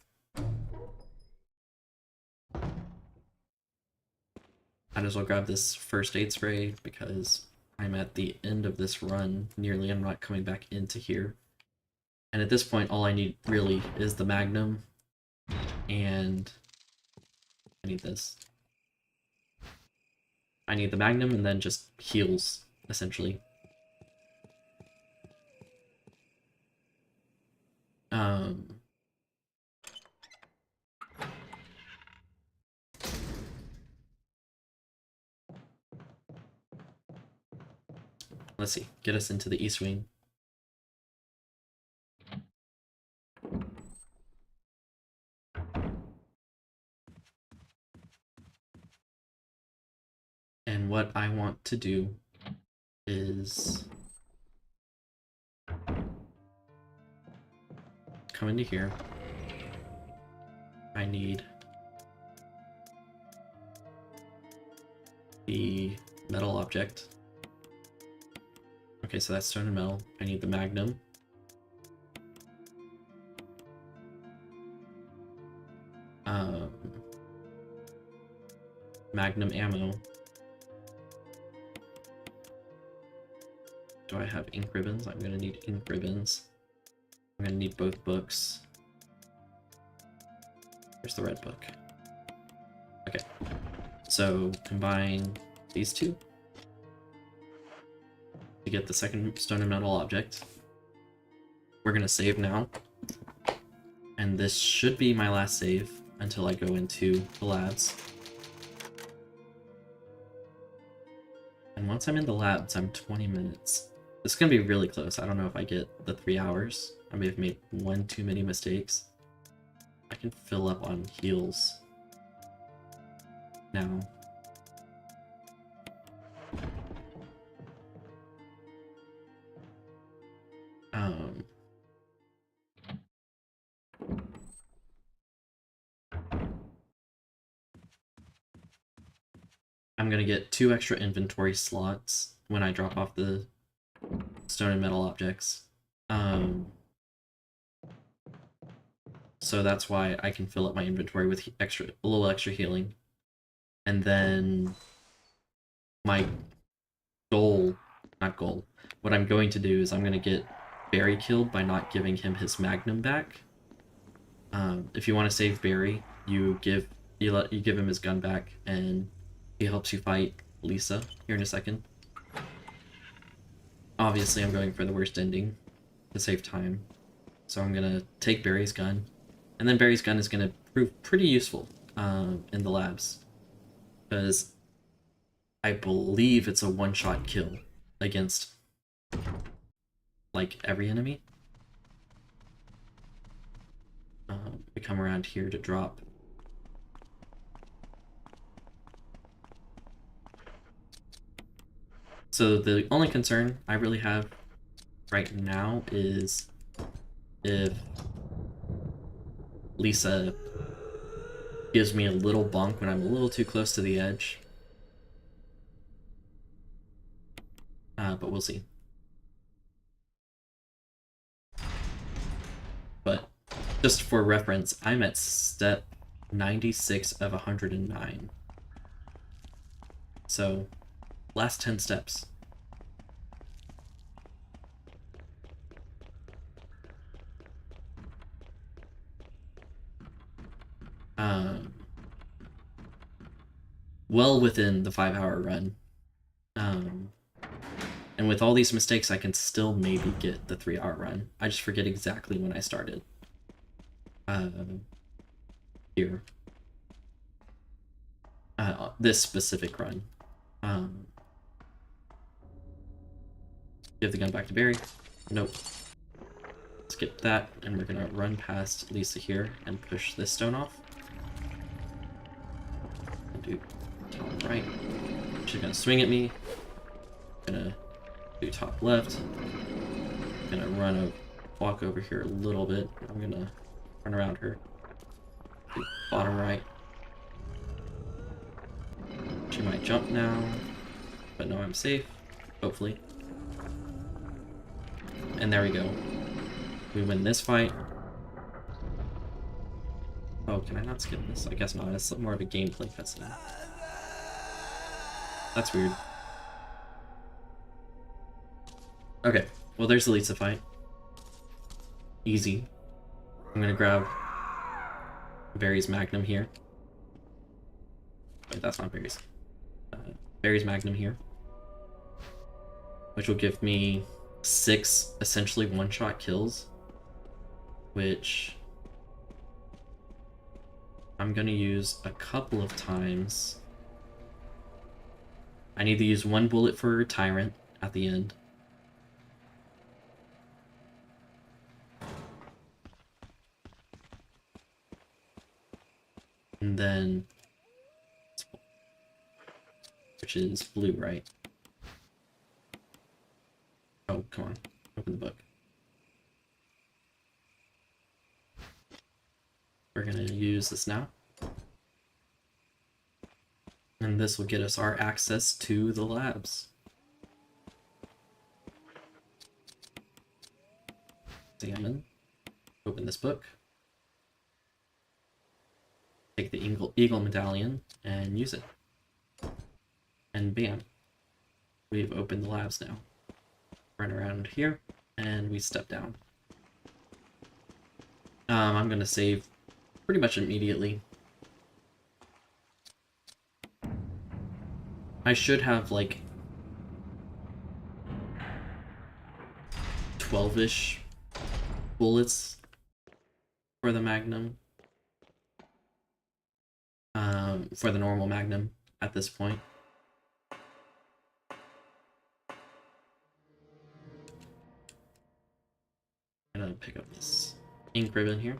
Speaker 1: Might as well grab this first aid spray because I'm at the end of this run, nearly. I'm not coming back into here. And at this point, all I need really is the magnum, and I need this. I need the magnum and then just heals, essentially. Let's see, get us into the East Wing. And what I want to do is come into here. I need the metal object. Okay, so that's stone and metal. I need the magnum. Magnum ammo. Do I have ink ribbons? I'm gonna need ink ribbons. I'm gonna need both books. Where's the red book? Okay. So combine these two to get the second stone and metal object. We're gonna save now. And this should be my last save until I go into the labs. And once I'm in the labs, I'm 20 minutes. This is gonna be really close. I don't know if I get the 3 hours. I may have made one too many mistakes. I can fill up on heals now. I'm gonna get 2 extra inventory slots when I drop off the stone and metal objects. So that's why I can fill up my inventory with a little extra healing. And then my not goal. What I'm going to do is I'm going to get Barry killed by not giving him his Magnum back. If you want to save Barry, you give him his gun back, and he helps you fight Lisa here in a second. Obviously, I'm going for the worst ending to save time, so I'm gonna take Barry's gun, and then Barry's gun is gonna prove pretty useful in the labs, because I believe it's a one-shot kill against like every enemy. We come around here to drop. So the only concern I really have right now is if Lisa gives me a little bonk when I'm a little too close to the edge. But we'll see. But just for reference, I'm at step 96 of 109. So, last 10 steps. Well within the 5-hour run. And with all these mistakes, I can still maybe get the 3-hour run. I just forget exactly when I started. Here. This specific run. Give the gun back to Barry. Nope. Skip that, and we're gonna run past Lisa here and push this stone off. Do top right. She's gonna swing at me. Gonna do top left. Gonna walk over here a little bit. I'm gonna run around her. Do bottom right. She might jump now, but no, I'm safe. Hopefully. And there we go. We win this fight. Oh, can I not skip this? I guess not. It's more of a gameplay cutscene. That's weird. Okay, well there's the Lisa fight. Easy. I'm gonna grab Barry's Magnum here. Wait, that's not Barry's. Barry's Magnum here. Which will give me 6 essentially one-shot kills. Which I'm gonna use a couple of times. I need to use 1 bullet for Tyrant at the end. And then, which is blue, right? Oh, come on, open the book. We're gonna use this now. And this will get us our access to the labs. Examine. Open this book. Take the Eagle Medallion and use it. And bam. We've opened the labs now. Run around here, and we step down. I'm gonna save pretty much immediately. I should have like 12-ish bullets for the Magnum. For the normal Magnum at this point. I'm gonna pick up this ink ribbon here.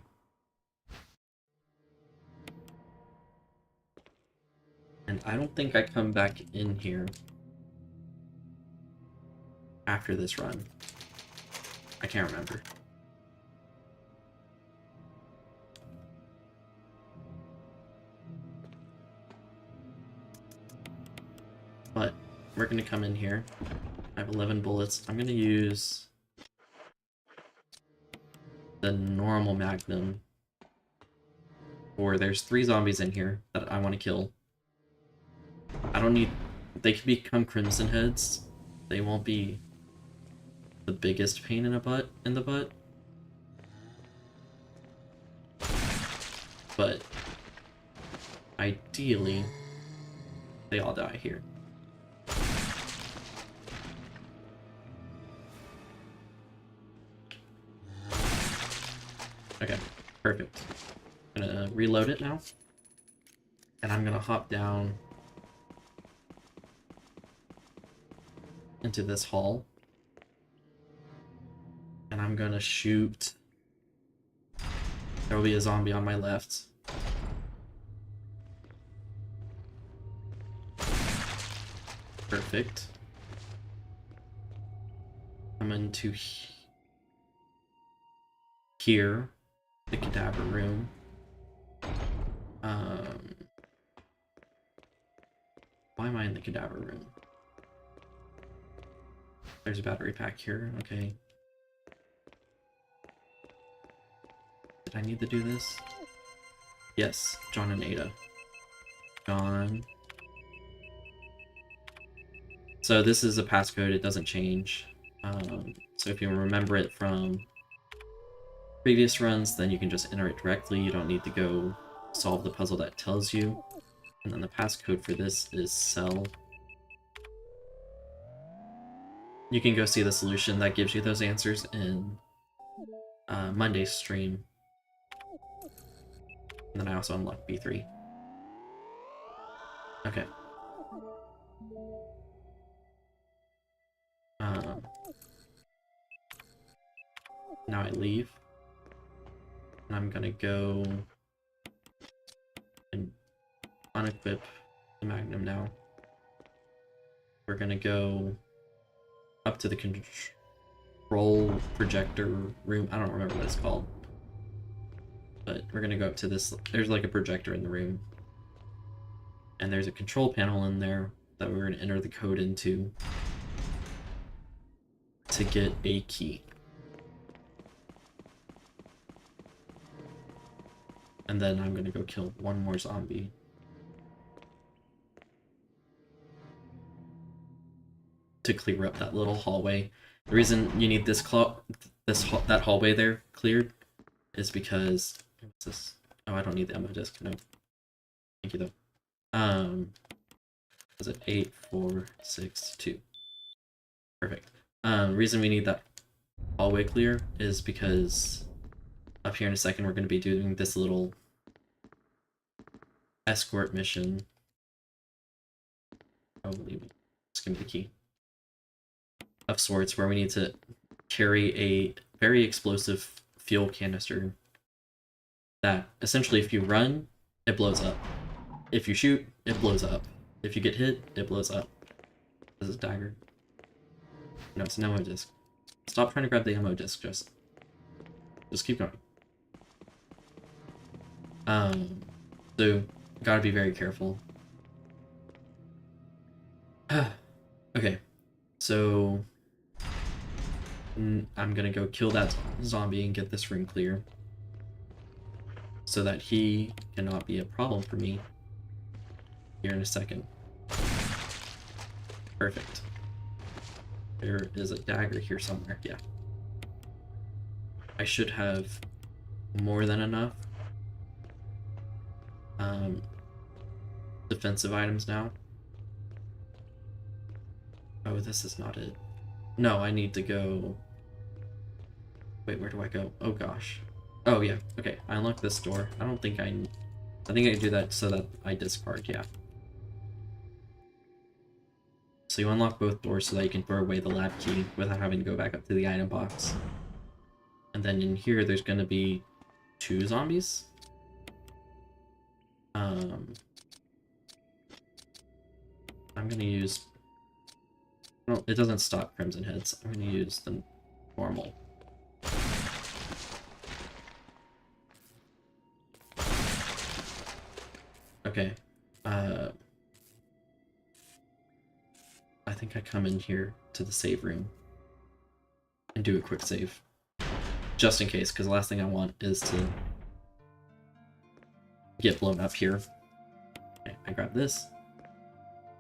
Speaker 1: And I don't think I come back in here after this run. I can't remember. But we're gonna come in here. I have 11 bullets. I'm gonna use the normal Magnum. Or there's 3 zombies in here that I want to kill. I don't need... They can become Crimson Heads They won't be the biggest pain in the butt. But ideally, they all die here. Okay, perfect. I'm gonna reload it now. And I'm gonna hop down into this hall. And I'm gonna shoot. There will be a zombie on my left. Perfect. I'm into here, the cadaver room. Why am I in the cadaver room? There's a battery pack here, okay. Did I need to do this? Yes, John and Ada. John. So this is a passcode, it doesn't change. So if you remember it from previous runs, then you can just enter it directly. You don't need to go solve the puzzle that tells you. And then the passcode for this is cell. You can go see the solution that gives you those answers in Monday's stream. And then I also unlocked B3. Okay. Now I leave. And I'm gonna go and unequip the Magnum now. We're gonna go up to the control projector room. I don't remember what it's called. But we're gonna go up to this. There's like a projector in the room. And there's a control panel in there that we're gonna enter the code into to get a key. And then I'm gonna go kill one more zombie. To clear up that little hallway. The reason you need that hallway there cleared is because what's this? Oh, I don't need the ammo disc. No, thank you though. Is it 8, 4, 6, 2? Perfect. Reason we need that hallway clear is because up here in a second we're going to be doing this little escort mission. Oh, believe me. Just give me the key. Of sorts, where we need to carry a very explosive fuel canister that essentially if you run, it blows up. If you shoot, it blows up. If you get hit, it blows up. This is a dagger. No, it's an ammo disc. Stop trying to grab the ammo disc, just keep going. So gotta be very careful. Okay, so I'm gonna go kill that zombie and get this room clear so that he cannot be a problem for me here in a second. Perfect. There is a dagger here somewhere, yeah. I should have more than enough defensive items now. Oh, this is not it. No, I need to go... Wait, where do I go? Oh gosh. Oh yeah, okay. I unlocked this door. I think I can do that so that I discard, yeah. So you unlock both doors so that you can throw away the lab key without having to go back up to the item box. And then in here there's gonna be 2 zombies. I'm gonna use... Well, it doesn't stop Crimson Heads. I'm gonna use the normal. Okay. I think I come in here to the save room and do a quick save. Just in case, because the last thing I want is to get blown up here. Okay, I grab this.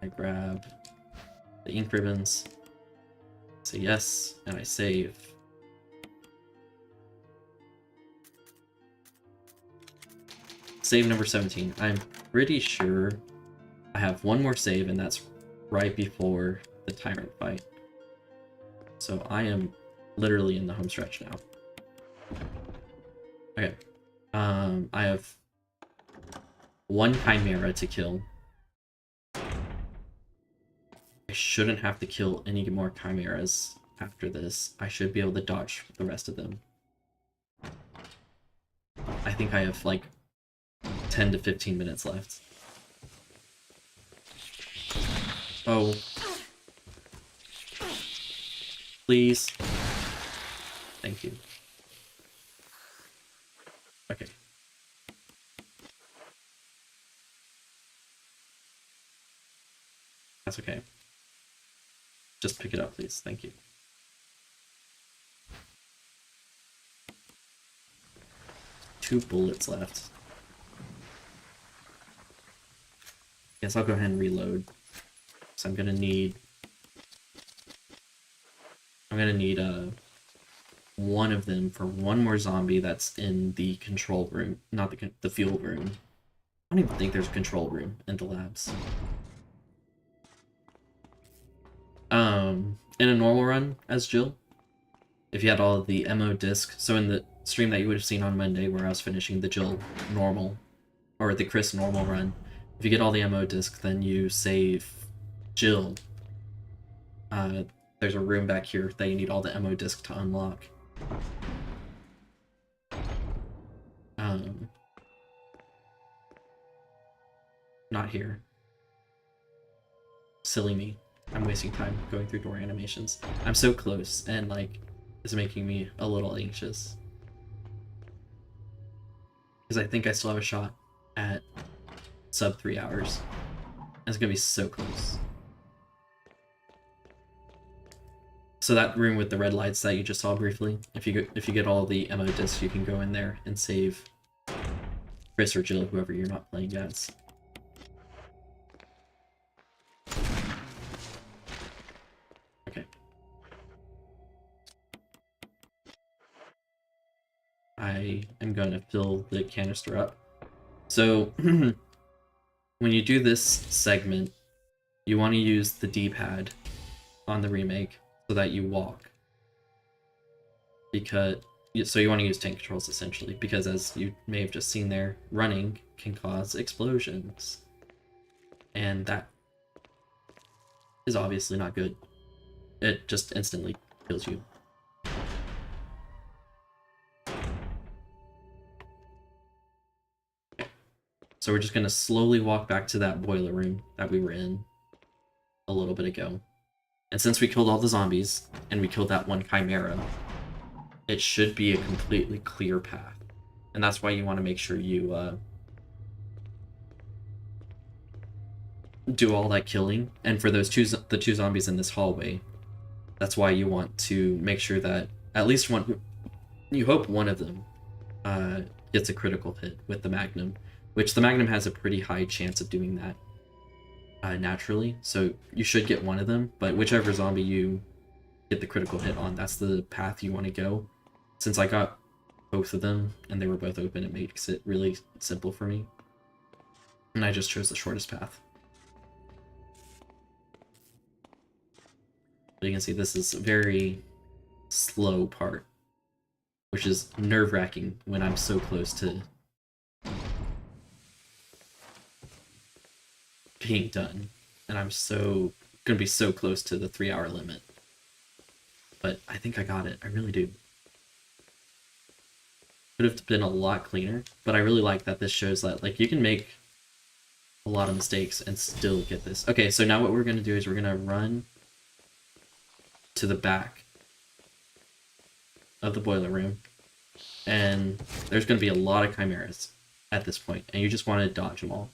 Speaker 1: I grab the ink ribbons. say yes, and I save. Save number 17. I'm pretty sure I have one more save, and that's right before the tyrant fight. So I am literally in the home stretch now. Okay. I have one chimera to kill. I shouldn't have to kill any more chimeras after this. I should be able to dodge the rest of them. I think I have like 10 to 15 minutes left. Oh. Please. Thank you. Okay. That's okay. Just pick it up, please. Thank you. Two bullets left. Guess I'll go ahead and reload. So I'm gonna need one of them for one more zombie that's in the control room, not the fuel room. I don't even think there's a control room in the labs. In a normal run as Jill, if you had all of the MO disc, so in the stream that you would have seen on Monday where I was finishing the Jill normal, or the Chris normal run, if you get all the MO disc, then you save Jill. There's a room back here that you need all the MO disc to unlock. Not here. Silly me. I'm wasting time going through door animations. I'm so close, and like, it's making me a little anxious. Because I think I still have a shot at sub 3 hours. It's gonna be so close. So that room with the red lights that you just saw briefly, if you get all the MO discs, you can go in there and save Chris or Jill, whoever you're not playing as. Okay. I am going to fill the canister up. So when you do this segment, you want to use the D-pad on the remake so that you walk. So you want to use tank controls essentially, because as you may have just seen there, running can cause explosions. And that is obviously not good. It just instantly kills you. So we're just going to slowly walk back to that boiler room that we were in a little bit ago. And since we killed all the zombies, and we killed that one chimera, it should be a completely clear path. And that's why you want to make sure you do all that killing. And for those the two zombies in this hallway, that's why you want to make sure that at least one, you hope one of them gets a critical hit with the Magnum, which the Magnum has a pretty high chance of doing that naturally. So you should get one of them, but whichever zombie you get the critical hit on, that's the path you want to go. Since I got both of them and they were both open, it makes it really simple for me. And I just chose the shortest path. But you can see this is a very slow part, which is nerve-wracking when I'm so close to being done. And I'm gonna be so close to the 3-hour limit. But I think I got it. I really do. Could have been a lot cleaner, but I really like that this shows that like you can make a lot of mistakes and still get this. Okay, so now what we're gonna do is we're gonna run to the back of the boiler room, and there's gonna be a lot of chimeras at this point, and you just want to dodge them all.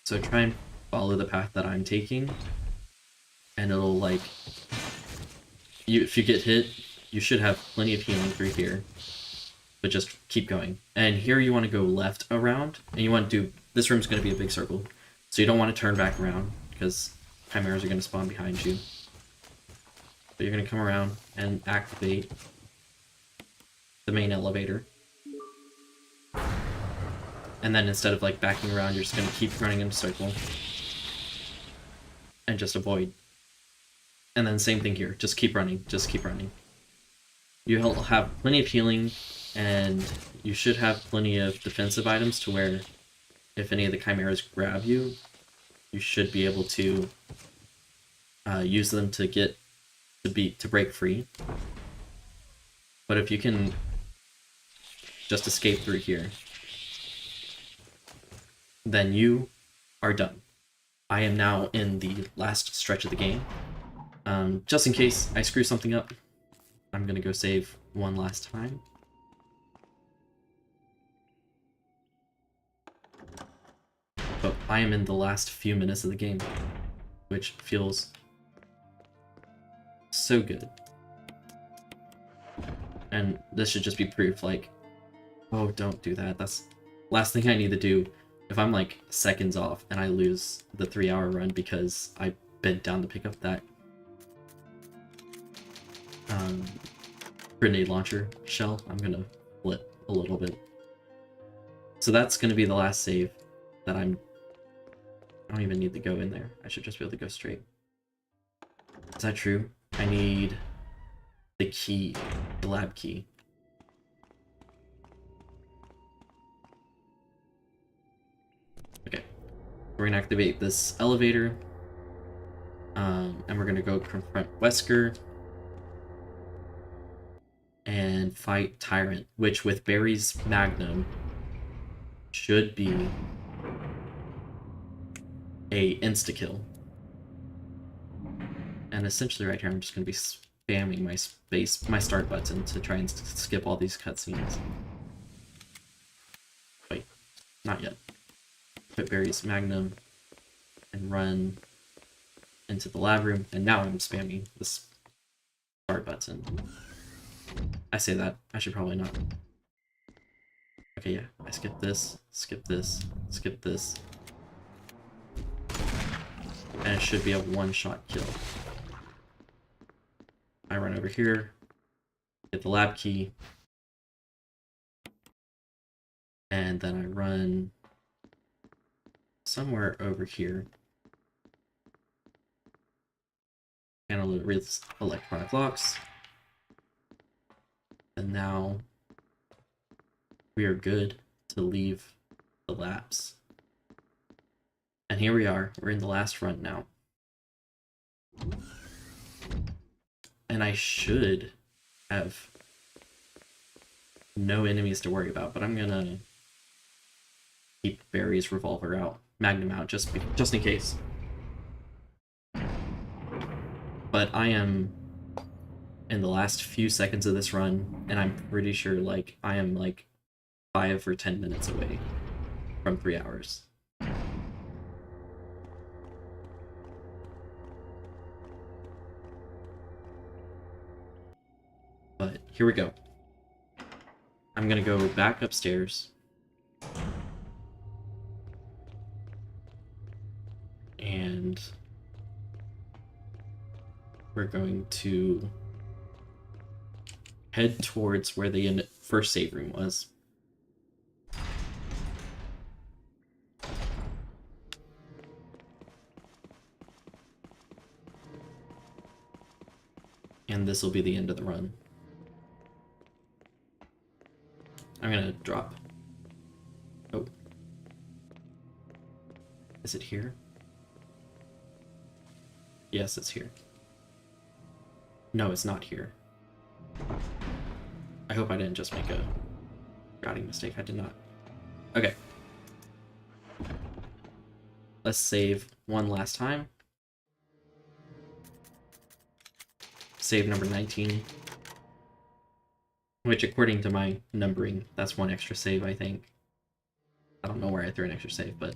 Speaker 1: So try and follow the path that I'm taking, and it'll like if you get hit, you should have plenty of healing through here, but just keep going. And here you want to go left around, and you want to do, this room's going to be a big circle, so you don't want to turn back around because chimeras are going to spawn behind you. So you're gonna come around and activate the main elevator. And then instead of like backing around, you're just gonna keep running in a circle. And just avoid. And then same thing here, just keep running, just keep running. You'll have plenty of healing, and you should have plenty of defensive items to where if any of the chimeras grab you, you should be able to use them to break free. But if you can just escape through here, then you are done. I am now in the last stretch of the game. Just in case I screw something up, I'm gonna go save one last time. But I am in the last few minutes of the game, which feels so good. And this should just be proof, like, oh, don't do that. That's last thing I need to do. If I'm like seconds off and I lose the 3-hour run because I bent down to pick up that grenade launcher shell, I'm gonna flip a little bit. So that's gonna be the last save that I don't even need to go in there. I should just be able to go straight. Is that true? I need the key, the lab key. Okay, we're gonna activate this elevator, and we're gonna go confront Wesker and fight Tyrant, which with Barry's Magnum should be a insta-kill. And essentially right here I'm just going to be spamming my start button to try and skip all these cutscenes. Wait, not yet. Put Barry's Magnum and run into the lab room, and now I'm spamming this start button. I say that, I should probably not. Okay, yeah, I skip this, skip this, skip this. And it should be a one-shot kill. I run over here, get the lab key, and then I run somewhere over here. Handle it with electronic locks. And now we are good to leave the labs. And here we are, we're in the last run now. And I should have no enemies to worry about, but I'm gonna keep Barry's revolver out, Magnum out, just in case. But I am in the last few seconds of this run, and I'm pretty sure like I am like 5 or 10 minutes away from 3 hours. But here we go. I'm gonna go back upstairs. And we're going to head towards where the first save room was. And this will be the end of the run. I'm gonna drop. Oh. Is it here? Yes, it's here. No, it's not here. I hope I didn't just make a routing mistake. I did not. Okay. Let's save one last time. Save number 19. Which, according to my numbering, that's one extra save, I think. I don't know where I threw an extra save, but...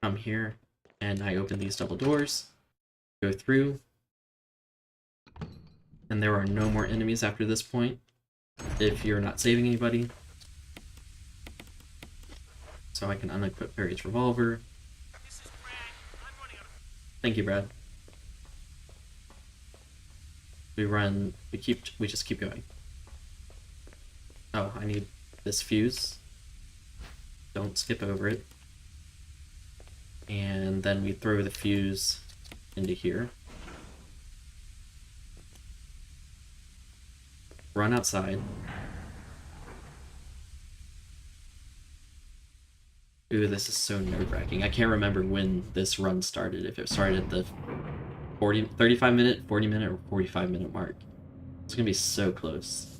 Speaker 1: I'm here, and I open these double doors, go through, and there are no more enemies after this point, if you're not saving anybody. so I can unequip Barry's revolver. Thank you, Brad. We just keep going. Oh, I need this fuse. Don't skip over it. And then we throw the fuse into here. Run outside. Ooh, this is so nerve-wracking. I can't remember when this run started. If it started at the 35 minute, 40 minute, or 45 minute mark. It's gonna be so close.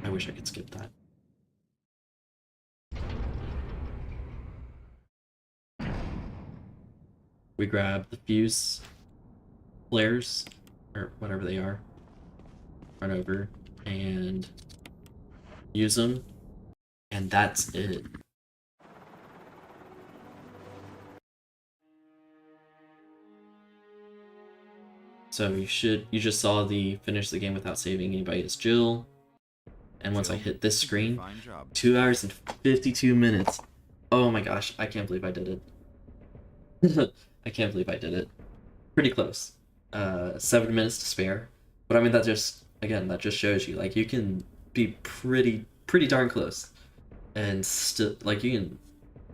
Speaker 1: I wish I could skip that. We grab the fuse flares, or whatever they are, run over and use them, and that's it. So you just saw the finish the game without saving anybody as Jill. And once I hit this screen, 2 hours and 52 minutes. Oh my gosh, I can't believe I did it. I can't believe I did it. Pretty close. 7 minutes to spare. But I mean, that just shows you, like, you can be pretty darn close. And still, like, you can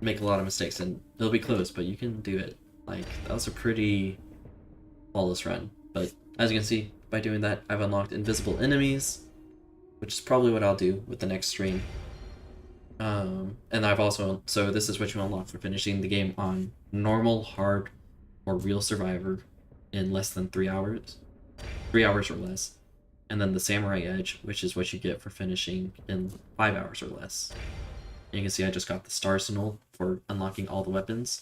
Speaker 1: make a lot of mistakes and they'll be close, but you can do it. Like, that was a pretty flawless run. But as you can see, by doing that, I've unlocked invisible enemies, which is probably what I'll do with the next stream. And I've also, so this is what you unlock for finishing the game on normal, hard, or real survivor in less than 3 hours. 3 hours or less. And then the samurai edge, which is what you get for finishing in 5 hours or less. And you can see I just got the star arsenal for unlocking all the weapons.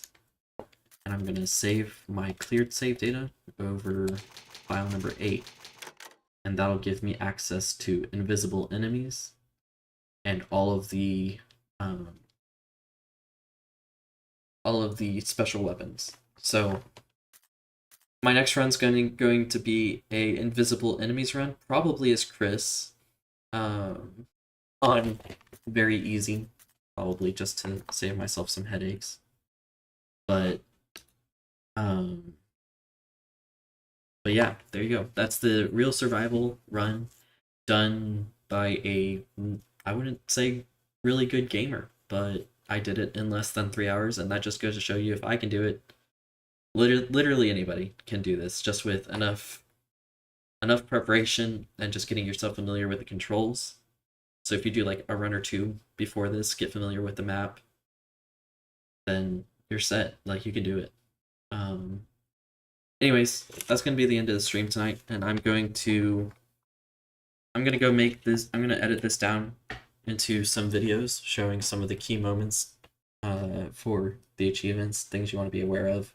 Speaker 1: And I'm gonna save my cleared save data over file number 8. And that'll give me access to invisible enemies and all of the special weapons. So my next run's going to be a invisible enemies run, probably as Chris, on very easy, probably just to save myself some headaches. But yeah, there you go. That's the real survival run done by a, I wouldn't say really good gamer, but I did it in less than 3 hours, and that just goes to show you if I can do it, literally anybody can do this, just with enough preparation and just getting yourself familiar with the controls. So if you do like a run or two before this, get familiar with the map, then you're set. Like, you can do it. Anyways, that's gonna be the end of the stream tonight, and I'm gonna go make this. I'm gonna edit this down into some videos showing some of the key moments for the achievements, things you want to be aware of,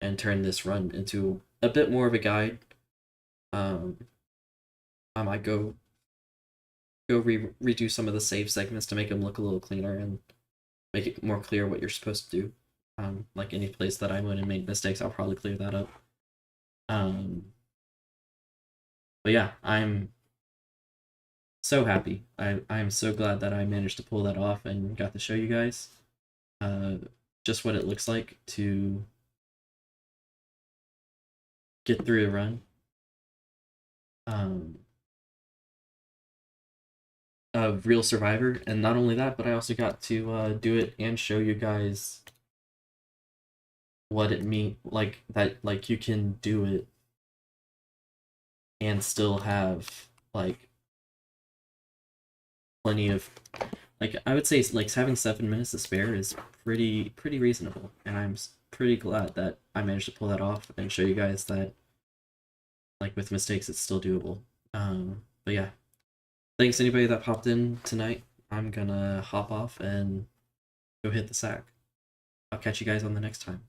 Speaker 1: and turn this run into a bit more of a guide. I might go redo some of the save segments to make them look a little cleaner and make it more clear what you're supposed to do. Like any place that I went and made mistakes, I'll probably clear that up. But yeah, I'm so happy. I'm so glad that I managed to pull that off and got to show you guys just what it looks like to get through a run. Of Real Survivor, and not only that, but I also got to do it and show you guys what it means, like that, like you can do it and still have like plenty of, like, I would say like having 7 minutes to spare is pretty reasonable, and I'm pretty glad that I managed to pull that off and show you guys that, like, with mistakes it's still doable. But yeah, thanks anybody that popped in tonight. I'm gonna hop off and go hit the sack. I'll catch you guys on the next time.